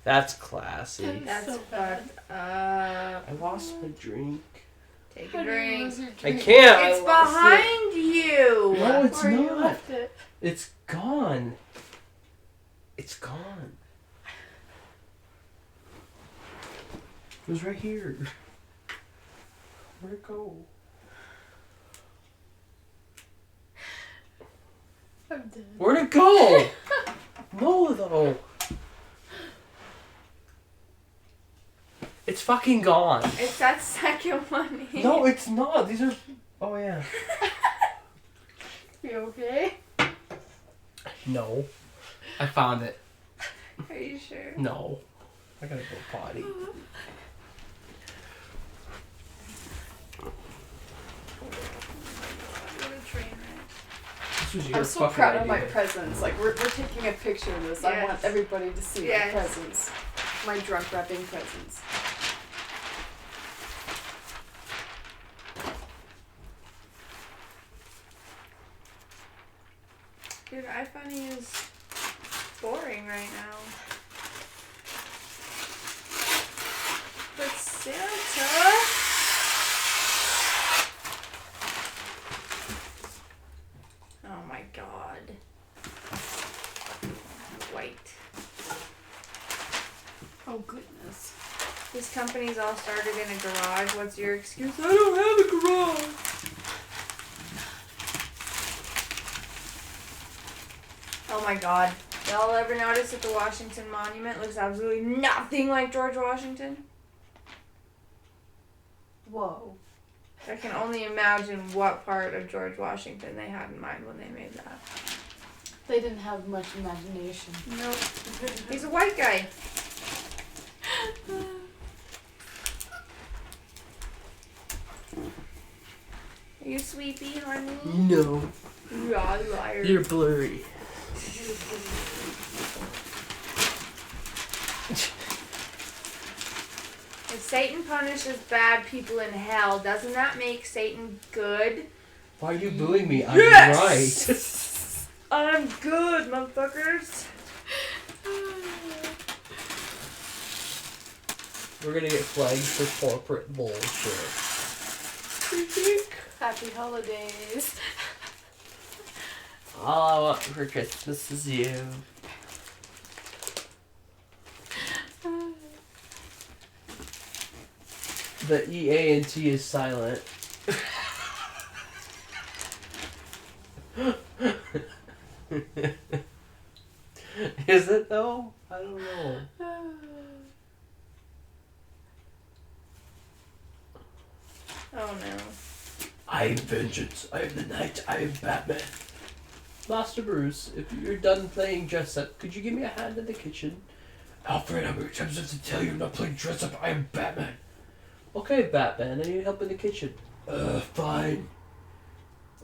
S2: That's classy.
S1: That's
S3: So
S1: fucked up.
S2: I lost my drink.
S1: Take
S3: How
S1: a
S3: do you
S1: drink.
S3: lose your
S2: I
S3: drink?
S2: can't.
S1: It's
S2: I lost
S1: behind you.
S2: it. No, it's
S3: Where you
S2: not.
S3: left it.
S2: It's gone. It's gone. It was right here. Where'd it go?
S3: I'm dead.
S2: Where'd it go? No, though. It's fucking gone.
S1: It's that second one.
S2: No, it's not. These are. Oh, yeah.
S3: You okay?
S2: No. I found it.
S1: Are you sure?
S2: No. I gotta go potty.
S1: What a train wreck.
S2: This was your
S3: I'm so
S2: fucking
S3: proud of
S2: idea.
S3: my presents. Like, we're taking a picture of this. I
S1: Yes.
S3: want everybody to see
S1: Yes.
S3: my presents. My drunk wrapping presents.
S1: Dude, iFunny is boring right now. But Santa. Oh my god. White.
S3: Oh, goodness.
S1: These companies all started in a garage. What's your excuse? I don't have a garage. Oh my god. Y'all ever notice that the Washington Monument looks absolutely nothing like George Washington?
S3: Whoa.
S1: I can only imagine what part of George Washington they had in mind when they made that.
S3: They didn't have much imagination.
S1: Nope. He's a white guy. Are you sleepy, honey?
S2: No.
S1: You are a liar.
S2: You're blurry.
S1: If Satan punishes bad people in hell, doesn't that make Satan good?
S2: Why are you booing me? I'm
S1: Yes! I'm good, motherfuckers.
S2: right. We're gonna get flagged for corporate bullshit.
S3: Happy holidays.
S2: All I want for Christmas is you. The E-A-N-T is silent. Is it though? I don't know.
S1: Oh no.
S2: I am vengeance. I am the knight. I am Batman. Master Bruce, if you're done playing dress up, could you give me a hand in the kitchen? Alfred, how many times do I have to tell you I'm not playing dress up? I am Batman. Okay, Batman, I need help in the kitchen. Fine.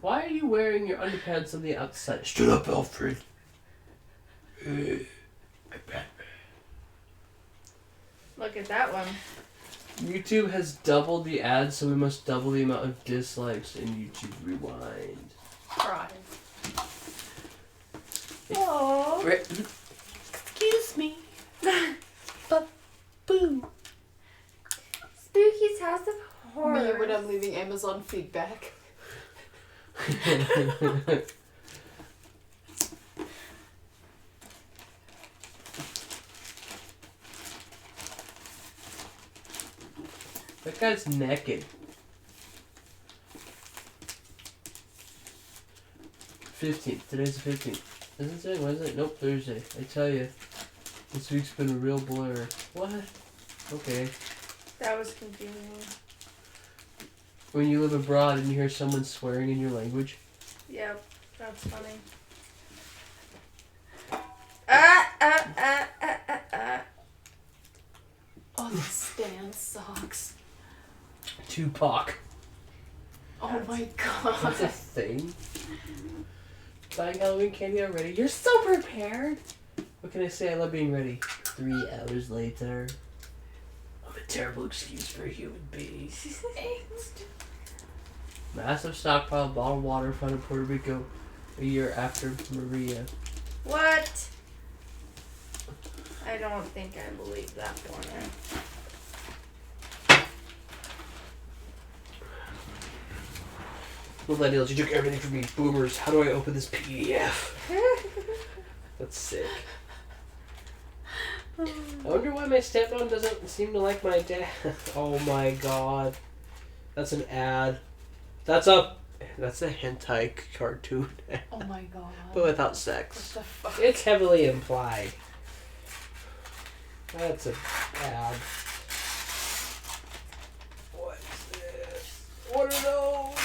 S2: Why are you wearing your underpants on the outside? Shut up, Alfred. I'm Batman.
S1: Look at that one.
S2: YouTube has doubled the ads, so we must double the amount of dislikes in YouTube Rewind.
S3: Cry.
S1: Oh.
S3: Excuse me.
S2: Boo.
S1: Spooky's House of Horrors.
S3: Me when I'm leaving Amazon feedback.
S2: That guy's naked. 15th. Today's the 15th. Isn't it today Wednesday? Nope, Thursday. I tell you, this week's been a real blur. What? Okay.
S1: That was confusing.
S2: When you live abroad and you hear someone swearing in your language.
S1: Yep, that's funny.
S3: Oh, this stand sucks.
S2: Tupac.
S3: Oh my
S2: That's a
S3: god.
S2: thing. Buying Halloween candy already? You're so prepared. What can I say? I love being ready. 3 hours later. I'm a terrible excuse for a human being. Massive stockpile of bottled water found in Puerto Rico a year after Maria.
S1: What? I don't think I believe that one.
S2: Millennials, you took everything from me. Boomers, how do I open this PDF? That's sick. I wonder why my stepmom doesn't seem to like my dad. Oh my god. That's an ad. That's a hentai cartoon.
S3: Oh my god.
S2: But without sex.
S3: What the fuck?
S2: It's heavily implied. That's an ad. What's this? What are those?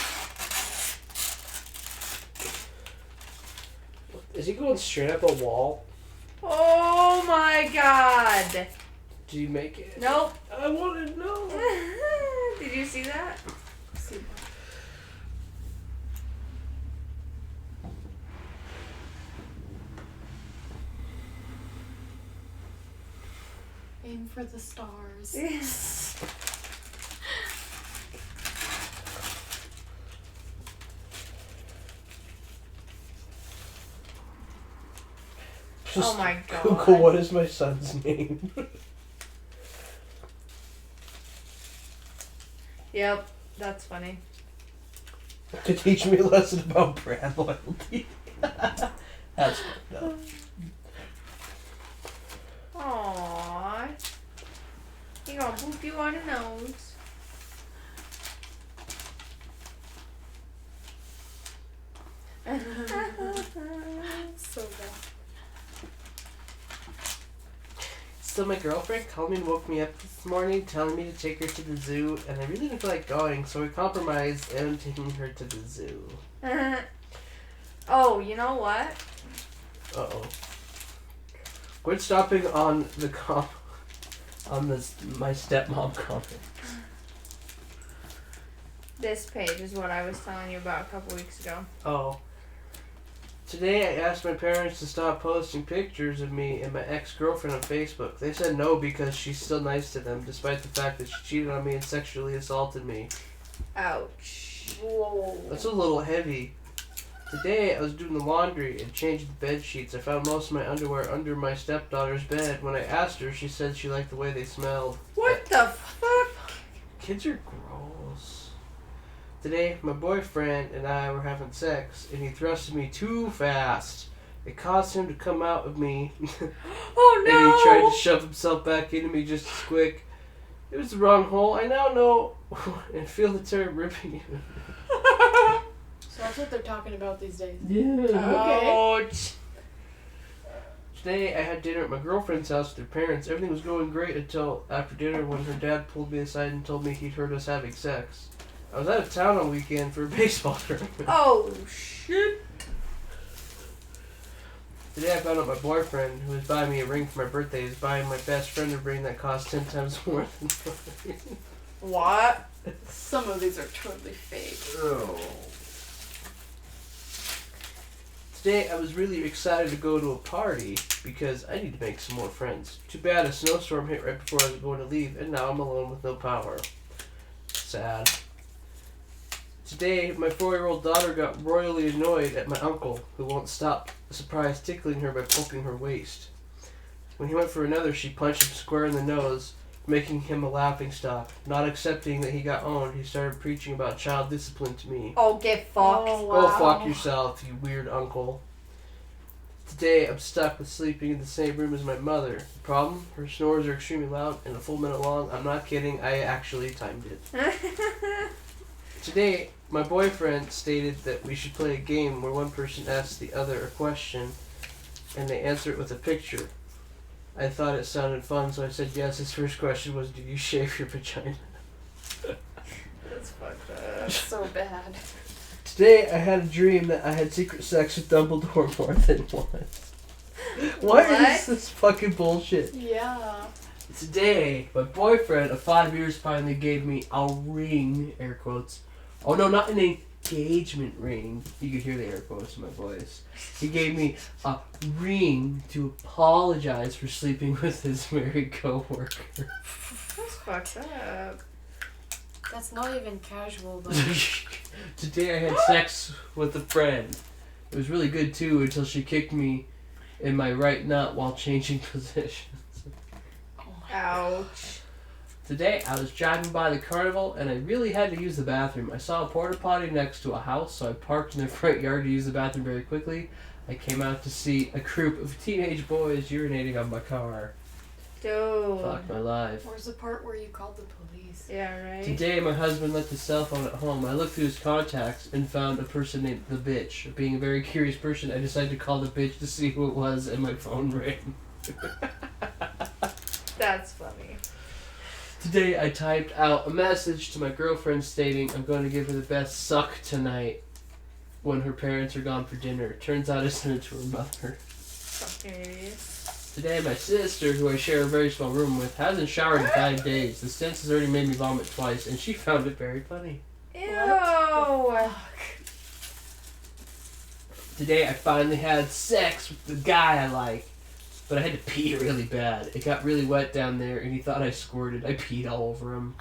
S2: Is he going straight up a wall?
S1: Oh my god.
S2: Did you make it?
S1: Nope.
S2: I want to know.
S1: Did you see that?
S3: Aim for the stars.
S2: Just
S1: Oh my god.
S2: Google, what is my son's name?
S1: Yep, that's funny.
S2: To teach me a lesson about brand loyalty. That's fucked up.
S1: Aww. He gonna boop you on the nose.
S3: So bad.
S2: So my girlfriend called me and woke me up this morning telling me to take her to the zoo, and I really didn't feel like going, so we compromised and I'm taking her to the zoo.
S1: Oh, you know what?
S2: Uh-oh. Quit stopping on the my stepmom comment.
S1: This page is what I was telling you about a couple weeks ago.
S2: Oh. Today I asked my parents to stop posting pictures of me and my ex-girlfriend on Facebook. They said no because she's still nice to them, despite the fact that she cheated on me and sexually assaulted me.
S1: Ouch.
S3: Whoa.
S2: That's a little heavy. Today I was doing the laundry and changing the bed sheets. I found most of my underwear under my stepdaughter's bed. When I asked her, she said she liked the way they smelled.
S1: What the fuck?
S2: Kids are gross. Today, my boyfriend and I were having sex, and he thrusted me too fast. It caused him to come out of me,
S1: Oh no!
S2: and he tried to shove himself back into me just as quick. It was the wrong hole. I now know and feel the term ripping you.
S3: So that's what they're talking about these days.
S2: Yeah.
S1: Ouch.
S2: Today, I had dinner at my girlfriend's house with her parents. Everything was going great until after dinner when her dad pulled me aside and told me he'd heard us having sex. I was out of town on weekend for a baseball tournament.
S1: Oh shit.
S2: Today I found out my boyfriend, who was buying me a ring for my birthday, is buying my best friend a ring that costs 10 times more than mine.
S1: What?
S3: Some of these are totally fake.
S2: Oh. Today I was really excited to go to a party because I need to make some more friends. Too bad a snowstorm hit right before I was going to leave, and now I'm alone with no power. Sad. Today, my 4-year-old daughter got royally annoyed at my uncle, who won't stop surprise tickling her by poking her waist. When he went for another, she punched him square in the nose, making him a laughingstock. Not accepting that he got owned, he started preaching about child discipline to me.
S1: Oh, get fucked.
S3: Oh,
S2: Go
S3: wow.
S2: fuck yourself, you weird uncle. Today, I'm stuck with sleeping in the same room as my mother. The problem? Her snores are extremely loud and a full minute long. I'm not kidding, I actually timed it. Today, my boyfriend stated that we should play a game where one person asks the other a question and they answer it with a picture. I thought it sounded fun, so I said yes. His first question was, do you shave your vagina?
S1: That's fucked up.
S3: That's so bad.
S2: Today, I had a dream that I had secret sex with Dumbledore more than once. What is this fucking bullshit?
S3: Yeah.
S2: Today, my boyfriend of 5 years finally gave me a ring, air quotes. Oh no, not an engagement ring. You could hear the air quotes in my voice. He gave me a ring to apologize for sleeping with his married coworker.
S1: That's fucked up.
S3: That's not even casual, but
S2: Today I had sex with a friend. It was really good too until she kicked me in my right nut while changing positions.
S1: Ouch.
S2: Today I was driving by the carnival and I really had to use the bathroom. I saw a porta potty next to a house, so I parked in their front yard to use the bathroom very quickly. I came out to see a group of teenage boys urinating on my car.
S1: Dude.
S2: Fuck my life.
S3: where's the part where you called the police?
S1: Yeah, right?
S2: Today, my husband left his cell phone at home. I looked through his contacts and found a person named The Bitch. Being a very curious person, I decided to call The Bitch to see who it was, and my phone rang.
S1: That's funny.
S2: Today, I typed out a message to my girlfriend stating I'm going to give her the best suck tonight when her parents are gone for dinner. Turns out I sent it to her mother.
S1: Fucking idiot.
S2: Today, my sister, who I share a very small room with, hasn't showered in 5 days. The stench has already made me vomit twice, and she found it very funny.
S1: Ew.
S2: Today, I finally had sex with the guy I like, but I had to pee really bad. It got really wet down there, and he thought I squirted. I peed all over him.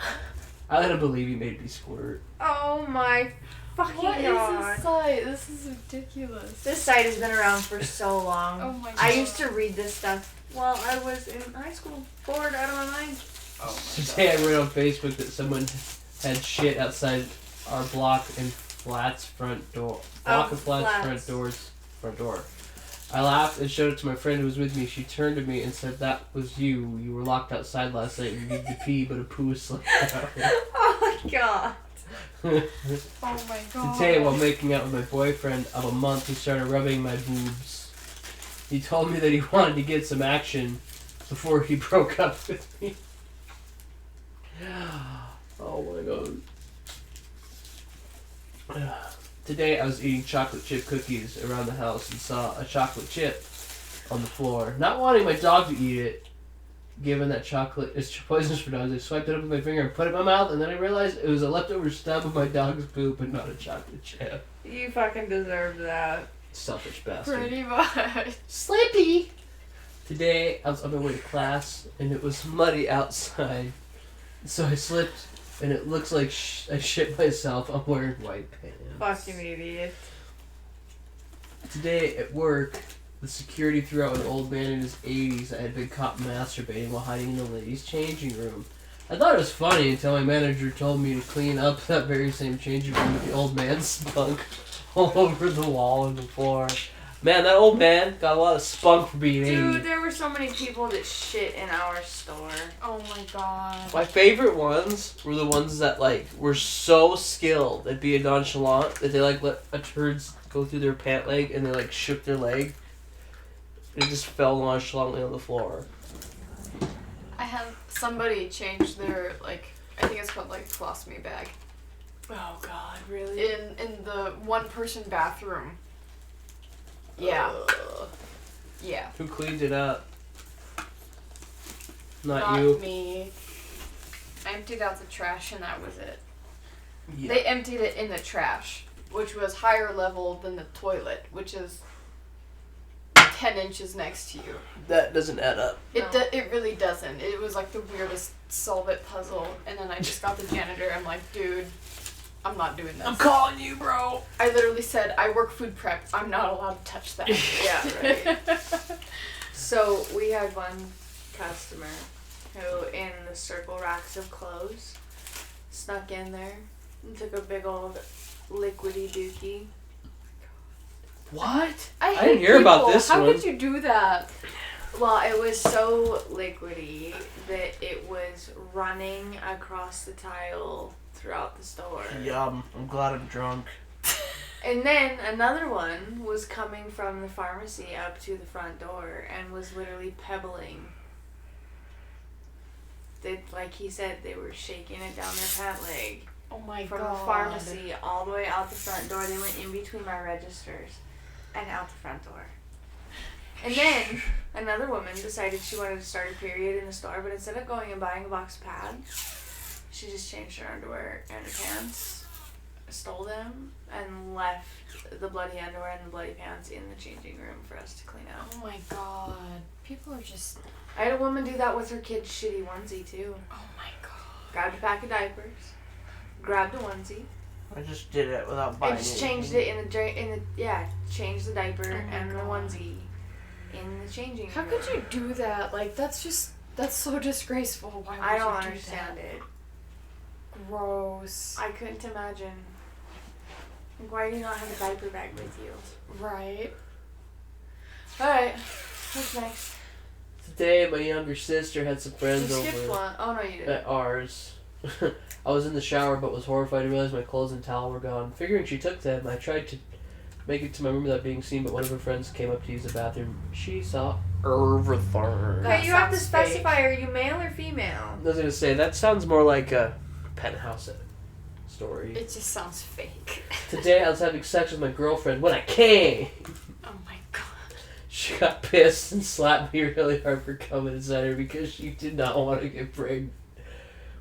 S2: I let him believe he made me squirt.
S1: Oh my fucking
S3: What
S1: god.
S3: is this site? This is ridiculous.
S1: This site has been around for so long.
S3: Oh my god.
S1: I used to read this stuff while I was in high school, bored out of my mind.
S2: Today, I read on Facebook that someone had shit outside our block and flats front door. Block of flats front door. I laughed and showed it to my friend who was with me. She turned to me and said, "That was you. You were locked outside last night. You needed to pee, but a poo slipped out."
S1: Oh my god.
S3: Oh my god.
S2: Today, while making out with my boyfriend of a month, he started rubbing my boobs. He told me that he wanted to get some action before he broke up with me. Oh my god. Today, I was eating chocolate chip cookies around the house and saw a chocolate chip on the floor. Not wanting my dog to eat it, given that chocolate is poisonous for dogs, I swiped it up with my finger and put it in my mouth, and then I realized it was a leftover stub of my dog's poop and not a chocolate chip.
S1: You fucking deserved that.
S2: Selfish bastard.
S3: Pretty much.
S2: Slippy! Today, I was on my way to class, and it was muddy outside. So I slipped, and it looks like I shit myself. I'm wearing white pants.
S1: Fucking idiot.
S2: Today, at work, the security threw out an old man in his 80s that had been caught masturbating while hiding in the ladies' changing room. I thought it was funny until my manager told me to clean up that very same changing room with the old man spunk all over the wall and the floor. Man, that old man got a lot of spunk for being 80.
S1: Dude, there were so many people that shit in our store.
S3: Oh my god.
S2: My favorite ones were the ones that, like, were so skilled at being nonchalant that they, like, let a turd go through their pant leg and they, like, shook their leg. And it just fell nonchalantly on the floor.
S3: I had somebody change their, like, I think it's called, like, colostomy bag.
S1: Oh god, really?
S3: In the one-person bathroom. Yeah. Yeah.
S2: Who cleaned it up? Not
S3: Not
S2: you.
S3: me. I emptied out the trash and that was it.
S2: Yeah.
S3: They emptied it in the trash, which was higher level than the toilet, which is 10 inches next to you.
S2: That doesn't add up.
S3: It really doesn't. It was like the weirdest solve it puzzle, and then I just got the janitor. I'm like, dude, I'm not doing this.
S2: I'm calling you, bro.
S3: I literally said, I work food prep. I'm not allowed to touch that.
S1: Yeah, right. So we had one customer who, in the circle racks of clothes, snuck in there and took a big old liquidy dookie.
S2: What?
S3: I
S2: didn't hear about
S3: people.
S2: this
S3: How
S2: one.
S3: could you do that?
S1: Well, it was so liquidy that it was running across the tile throughout the store.
S2: Yum. I'm glad I'm drunk.
S1: And then another one was coming from the pharmacy up to the front door and was literally pebbling. Like he said, they were shaking it down their pant leg.
S3: Oh my
S1: From
S3: god.
S1: the pharmacy all the way out the front door. They went in between my registers and out the front door. And then another woman decided she wanted to start a period in the store, but instead of going and buying a box of pads, she just changed her underwear and her pants, stole them, and left the bloody underwear and the bloody pants in the changing room for us to clean out.
S3: Oh my god. People are just...
S1: I had a woman do that with her kid's shitty onesie too.
S3: Oh my god.
S1: Grabbed a pack of diapers, grabbed a onesie,
S2: I just did it without buying
S1: and just changed it in the changed the diaper and the onesie in the changing
S3: How
S1: room.
S3: could you do that? Like, that's so disgraceful. Why would
S1: I don't
S3: you do
S1: understand
S3: that?
S1: it.
S3: Gross.
S1: I couldn't imagine. Like, why do you not have a diaper bag with you?
S3: Right.
S1: Alright, what's next?
S2: Today, my younger sister had some
S1: You
S2: friends
S1: skipped
S2: over
S1: one. Oh no, you didn't.
S2: at ours. I was in the shower but was horrified to realize my clothes and towel were gone. Figuring she took them, I tried to make it to my room without being seen, but one of her friends came up to use the bathroom. She saw everything.
S1: Okay, you have to
S3: sounds fake.
S1: specify, are you male or female?
S2: I was gonna say, that sounds more like a penthouse story.
S3: It just sounds fake.
S2: Today I was having sex with my girlfriend when I came.
S3: Oh my god.
S2: She got pissed and slapped me really hard for coming inside her because she did not want to get pregnant.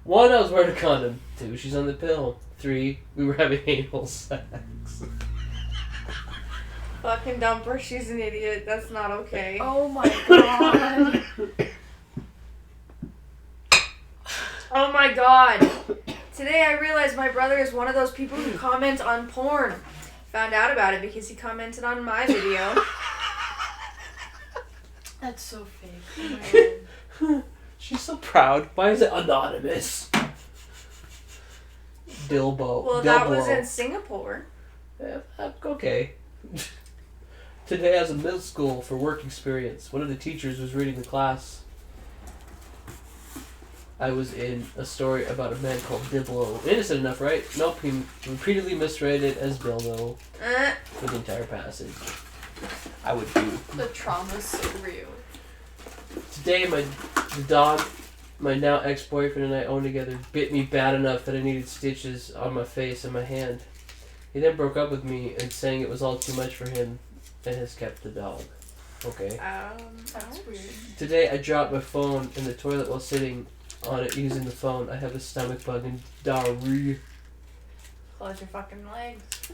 S2: 1, I was wearing a condom. 2, she's on the pill. 3, we were having anal sex.
S1: Fucking dump her, she's an idiot. That's not okay.
S3: Oh my god.
S1: Oh my god. Today I realized my brother is one of those people who comment on porn. Found out about it because he commented on my video.
S3: That's so fake. Oh my god.
S2: She's so proud. Why is it anonymous? Dilbo.
S1: Well, that was in Singapore.
S2: Yeah, okay. Today I was in middle school for work experience. One of the teachers was reading the class. I was in a story about a man called Diblo. Innocent enough, right? Nope, he repeatedly misread it as Bilbo for the entire passage. I would do.
S3: The trauma's so real.
S2: Today, the dog my now ex-boyfriend and I owned together bit me bad enough that I needed stitches on my face and my hand. He then broke up with me and saying it was all too much for him and has kept the dog. Okay.
S3: That's weird.
S2: Today I dropped my phone in the toilet while sitting on it using the phone. I have a stomach bug and diarrhea.
S1: Close your fucking legs.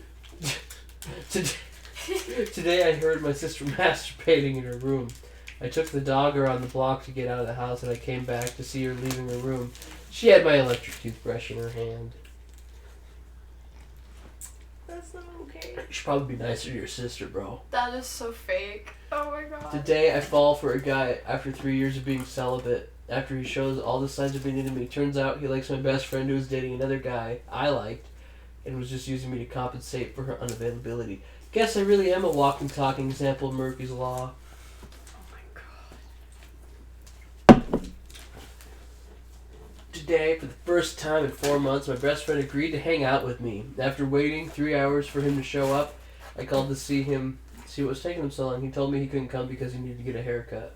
S2: Today I heard my sister masturbating in her room. I took the dog around the block to get out of the house and I came back to see her leaving her room. She had my electric toothbrush in her hand.
S1: That's not okay.
S2: You should probably be nicer to your sister, bro.
S3: That is so fake. Oh my god.
S2: Today I fall for a guy after 3 years of being celibate. After he shows all the signs of being into me, turns out he likes my best friend who was dating another guy I liked and was just using me to compensate for her unavailability. Guess I really am a walking, talking example of Murphy's Law. Today, for the first time in 4 months, my best friend agreed to hang out with me. After waiting 3 hours for him to show up, I called to see what was taking him so long. He told me he couldn't come because he needed to get a haircut.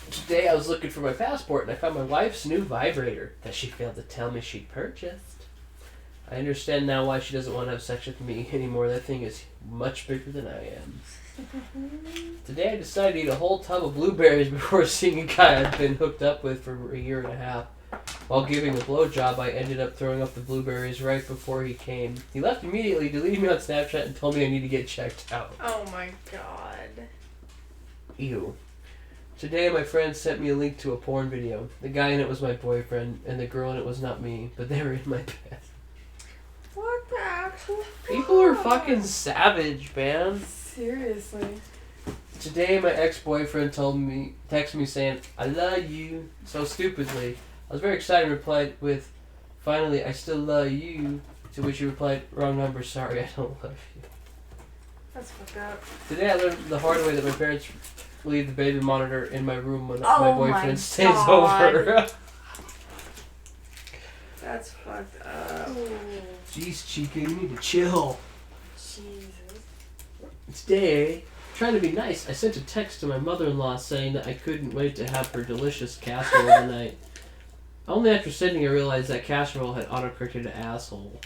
S2: Today, I was looking for my passport and I found my wife's new vibrator that she failed to tell me she'd purchased. I understand now why she doesn't want to have sex with me anymore. That thing is much bigger than I am. Today I decided to eat a whole tub of blueberries before seeing a guy I'd been hooked up with for a year and a half. While giving a blowjob, I ended up throwing up the blueberries right before he came. He left immediately, deleted me on Snapchat, and told me I need to get checked out.
S1: Oh my god.
S2: Ew. Today my friend sent me a link to a porn video. The guy in it was my boyfriend, and the girl in it was not me, but they were in my bed.
S1: What the actual
S2: People are fucking savage, man.
S1: Seriously.
S2: Today, my ex-boyfriend texted me saying, I love you, so stupidly. I was very excited and replied with, finally, I still love you, to which he replied, wrong number, sorry, I don't love you.
S1: That's fucked up.
S2: Today, I learned the hard way that my parents leave the baby monitor in my room when
S1: Oh
S2: my boyfriend
S1: my
S2: stays
S1: God.
S2: over.
S1: That's fucked up.
S2: Jeez, Chica, you need to chill.
S1: Jesus.
S2: Today, trying to be nice, I sent a text to my mother-in-law saying that I couldn't wait to have her delicious casserole tonight. Only after sending I realized that casserole had autocorrected to asshole.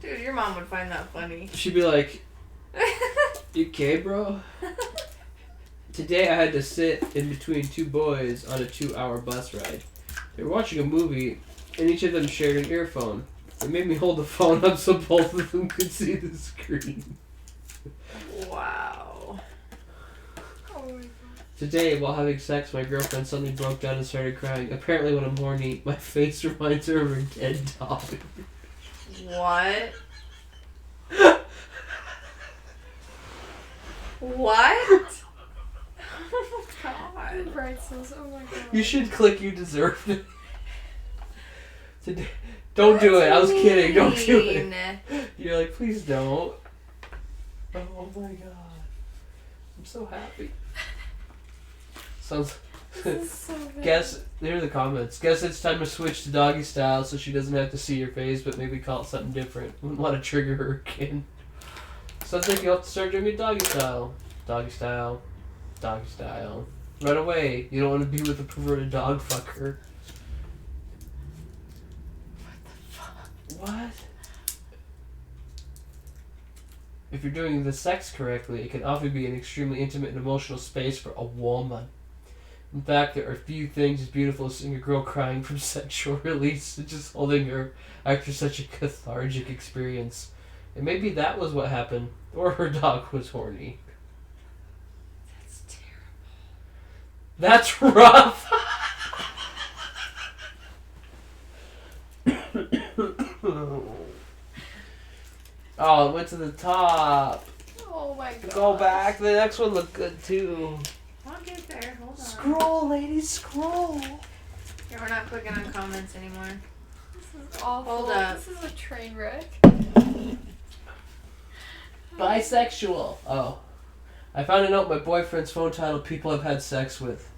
S1: Dude, your mom would find that funny.
S2: She'd be like, you okay, bro? Today I had to sit in between two boys on a 2-hour bus ride. They were watching a movie, and each of them shared an earphone. It made me hold the phone up so both of them could see the screen.
S1: Wow.
S3: Oh my god.
S2: Today, while having sex, my girlfriend suddenly broke down and started crying. Apparently, when I'm horny, my face reminds her of her dead dog.
S1: What? What? Oh my god.
S3: Bright says, oh my god.
S2: You should click you deserved it. Today, don't do it. I was kidding. Don't do it.
S1: Mean.
S2: You're like, please don't. Oh my god. I'm so happy. Sounds.
S3: This is so good.
S2: Guess, here are the comments. Guess it's time to switch to doggy style so she doesn't have to see your face, but maybe call it something different. Wouldn't want to trigger her again. Sounds like you have to start doing it doggy style. Doggy style. Doggy style. Right away. You don't want to be with a perverted dog fucker. What? If you're doing the sex correctly, it can often be an extremely intimate and emotional space for a woman. In fact, there are few things as beautiful as seeing a girl crying from sexual release and just holding her after such a cathartic experience. And maybe that was what happened, or her dog was horny.
S1: That's terrible.
S2: That's rough! Oh, it went to the top.
S3: Oh my god.
S2: Go back. The next one looked good too.
S1: I'll get there. Hold on.
S2: Scroll, ladies, scroll.
S1: Here, we're not clicking on comments anymore.
S3: This is awful.
S1: Hold up.
S3: This is a train wreck.
S2: Bisexual. Oh. I found a note in my boyfriend's phone titled People I've Had Sex With.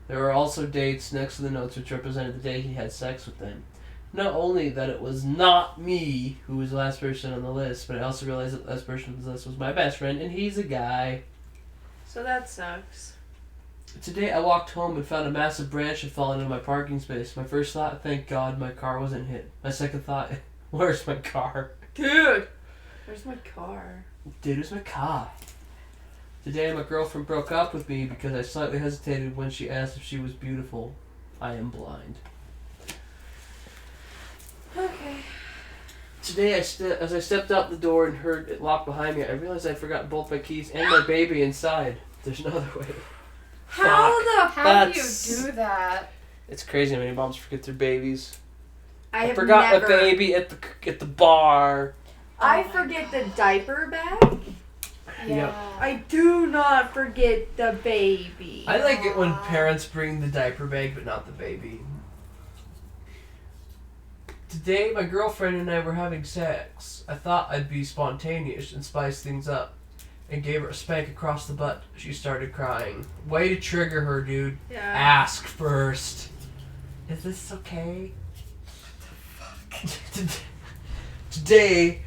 S2: There were also dates next to the notes which represented the day he had sex with them. Not only that it was not me who was the last person on the list, but I also realized that the last person on the list was my best friend, and he's a guy.
S1: So that sucks.
S2: Today I walked home and found a massive branch had fallen into my parking space. My first thought, thank God my car wasn't hit. My second thought, where's my car?
S1: Dude! Where's my car?
S2: Dude, where's my car? Today my girlfriend broke up with me because I slightly hesitated when she asked if she was beautiful. I am blind.
S1: Okay.
S2: Today, as I stepped out the door and heard it lock behind me, I realized I'd forgotten both my keys and my baby inside. There's no other way.
S3: How do you
S2: That's-
S3: do that?
S2: It's crazy how many moms forget their babies.
S1: I
S2: I
S1: have
S2: forgot
S1: never.
S2: my baby at the bar.
S1: I forget the diaper bag.
S2: Yep.
S1: I do not forget the baby.
S2: I like it when parents bring the diaper bag but not the baby. Today, my girlfriend and I were having sex. I thought I'd be spontaneous and spice things up, and gave her a spank across the butt. She started crying. Way to trigger her, dude.
S1: Yeah.
S2: Ask first. Is this okay? Today,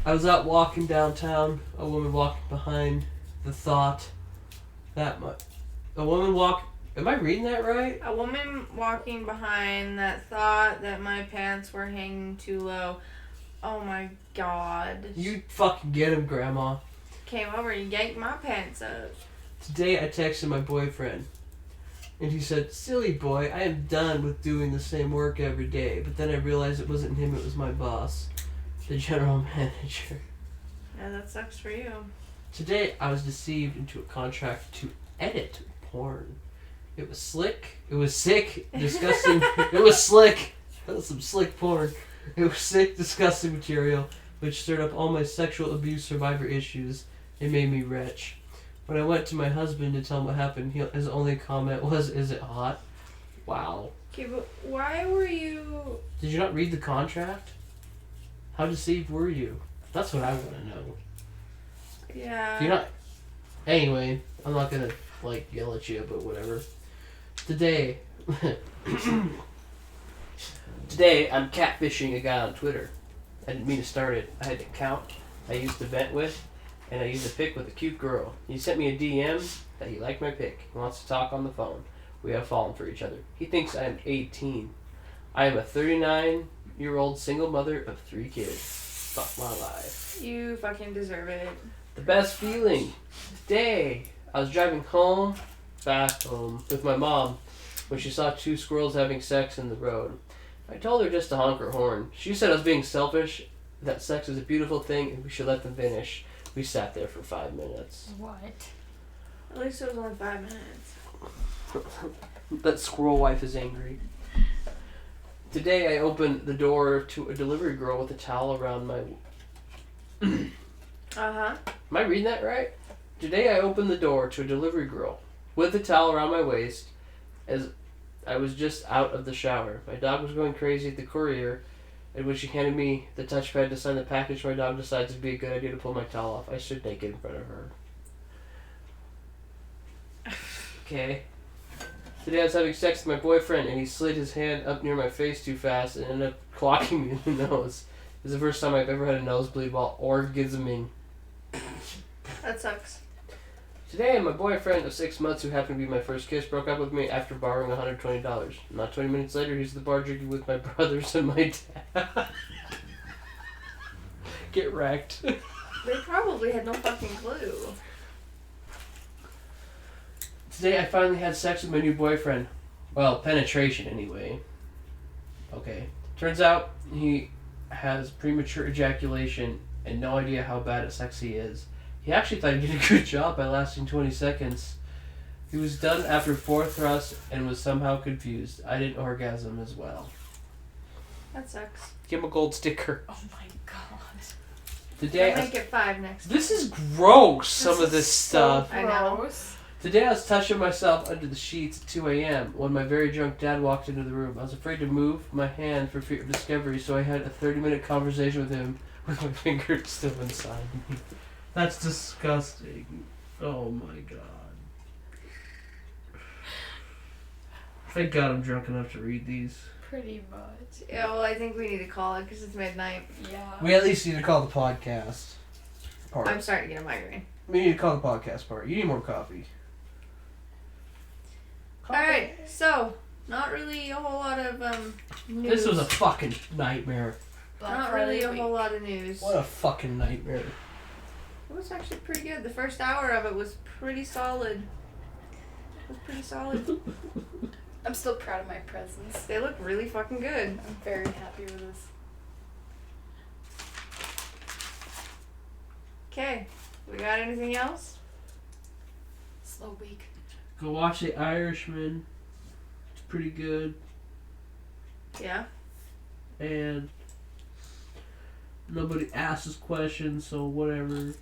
S2: I was out walking downtown. A woman walking behind the thought that much. A woman walk. Am I reading that right?
S1: A woman walking behind that thought that my pants were hanging too low. Oh my god.
S2: You fucking get him, Grandma.
S1: Came over and yanked my pants up.
S2: Today I texted my boyfriend, and he said, "Silly boy, I am done with doing the same work every day." But then I realized it wasn't him, it was my boss, the general manager.
S1: Yeah, that sucks for you.
S2: Today I was deceived into a contract to edit porn. It was slick. It was sick. Disgusting. It was slick. That was some slick porn. It was sick, disgusting material, which stirred up all my sexual abuse survivor issues. It made me wretch. When I went to my husband to tell him what happened, his only comment was, "Is it hot?" Wow.
S1: Okay, but why were you...
S2: Did you not read the contract? How deceived were you? That's what I want to know.
S1: Yeah.
S2: You're not... Anyway, I'm not gonna, yell at you, but whatever. Today... Today, I'm catfishing a guy on Twitter. I didn't mean to start it. I had an account I used to vent with, and I used a pic with a cute girl. He sent me a DM that he liked my pic. He wants to talk on the phone. We have fallen for each other. He thinks I am 18. I am a 39-year-old single mother of 3 kids. Fuck my life.
S1: You fucking deserve it.
S2: The best feeling. Today, I was driving back home, with my mom, when she saw 2 squirrels having sex in the road. I told her just to honk her horn. She said I was being selfish, that sex is a beautiful thing, and we should let them finish. We sat there for 5 minutes.
S3: What?
S1: At least it was only 5 minutes.
S2: That squirrel wife is angry. Today I opened the door to a delivery girl with a towel around my...
S1: Uh-huh.
S2: Am I reading that right? Today I opened the door to a delivery girl with a towel around my waist as I was just out of the shower. My dog was going crazy at the courier, and when she handed me the touchpad to sign the package, my dog decided it'd be a good idea to pull my towel off. I stood naked in front of her. Okay. Today I was having sex with my boyfriend, and he slid his hand up near my face too fast and ended up clocking me in the nose. This is the first time I've ever had a nosebleed while orgasming.
S1: That sucks.
S2: Today, my boyfriend of 6 months, who happened to be my first kiss, broke up with me after borrowing $120. Not 20 minutes later, he's at the bar drinking with my brothers and my dad. Get wrecked.
S1: They probably had no fucking clue.
S2: Today, I finally had sex with my new boyfriend. Well, penetration anyway. Okay. Turns out he has premature ejaculation and no idea how bad at sex he is. He actually thought he did a good job by lasting 20 seconds. He was done after 4 thrusts and was somehow confused. I didn't orgasm as well.
S1: That sucks.
S2: Give him a gold sticker.
S3: Oh my god.
S2: Today,
S1: I'll make it 5 next time.
S2: this is gross, some of this stuff.
S1: I know.
S3: Gross.
S2: Today I was touching myself under the sheets at 2 a.m. when my very drunk dad walked into the room. I was afraid to move my hand for fear of discovery, so I had a 30-minute conversation with him with my fingers still inside me. That's disgusting. Oh my god. Thank God I'm drunk enough to read these.
S3: Pretty much.
S1: Yeah, well, I think we need to call it because it's midnight.
S3: Yeah.
S2: We at least need to call the podcast part.
S1: I'm starting to get a migraine.
S2: We need to call the podcast part. You need more coffee.
S1: Alright, so, not really a whole lot of news.
S2: This was a fucking nightmare.
S1: Not really a whole lot of news.
S2: What a fucking nightmare.
S1: It was actually pretty good. The first hour of it was pretty solid. It was pretty solid.
S3: I'm still proud of my presents.
S1: They look really fucking good.
S3: I'm very happy with this.
S1: Okay, we got anything else?
S3: Slow week.
S2: Go watch The Irishman. It's pretty good.
S1: Yeah.
S2: And nobody asks us questions, so whatever.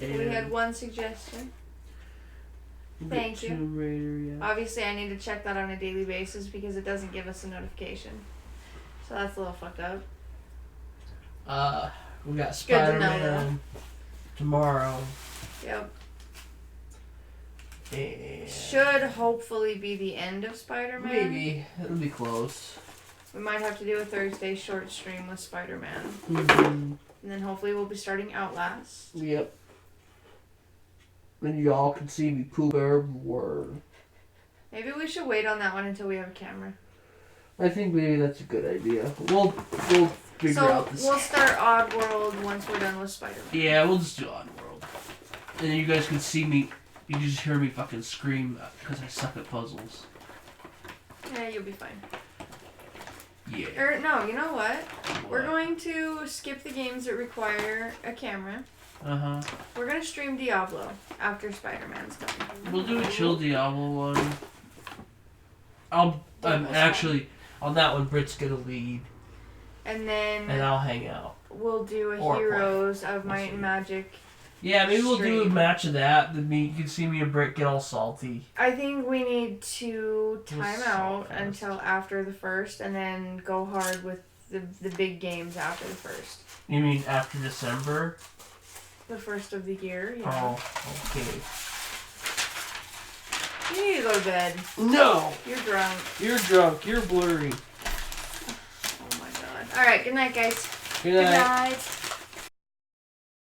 S2: And
S1: We had one suggestion.
S2: we'll get
S1: Thank you.
S2: Tomb Raider, yeah.
S1: Obviously, I need to check that on a daily basis because it doesn't give us a notification. So that's a little fucked up.
S2: We got
S1: Good to know,
S2: Spider-Man tomorrow.
S1: Yep.
S2: And
S1: Should hopefully be the end of Spider-Man.
S2: maybe. It'll be close.
S1: We might have to do a Thursday short stream with Spider-Man.
S2: Mm-hmm.
S1: And then hopefully we'll be starting Outlast.
S2: Yep. And y'all can see me poop everywhere.
S1: Maybe we should wait on that one until we have a camera.
S2: I think maybe that's a good idea. We'll figure
S1: So
S2: out this.
S1: we'll start Oddworld once we're done with Spider-Man.
S2: Yeah, we'll just do Oddworld. And then you guys can see me. You can just hear me fucking scream because I suck at puzzles.
S1: Yeah, you'll be fine.
S2: Yeah.
S1: Or no, you know what? We're going to skip the games that require a camera.
S2: Uh-huh.
S1: We're gonna stream Diablo after Spider-Man's done.
S2: We'll do a chill Diablo one. I'm actually on that one. Britt's gonna lead,
S1: And then
S2: and I'll hang out.
S1: we'll do a
S2: Or
S1: Heroes of
S2: We'll
S1: Might
S2: see.
S1: and Magic.
S2: Yeah, maybe we'll do a
S1: Stream.
S2: match of that. Then you can see me and Britt get all salty.
S1: I think we need to
S2: We'll
S1: time
S2: so
S1: out
S2: fast.
S1: until after the first, and then go hard with the big games after the first.
S2: You mean after December?
S1: The first of the year, yeah.
S2: Oh, okay.
S1: You need to go to bed.
S2: No,
S1: You're drunk.
S2: you're drunk. You're blurry.
S1: Oh my god. Alright, good night, guys.
S2: Good
S3: Good
S2: night.
S3: night.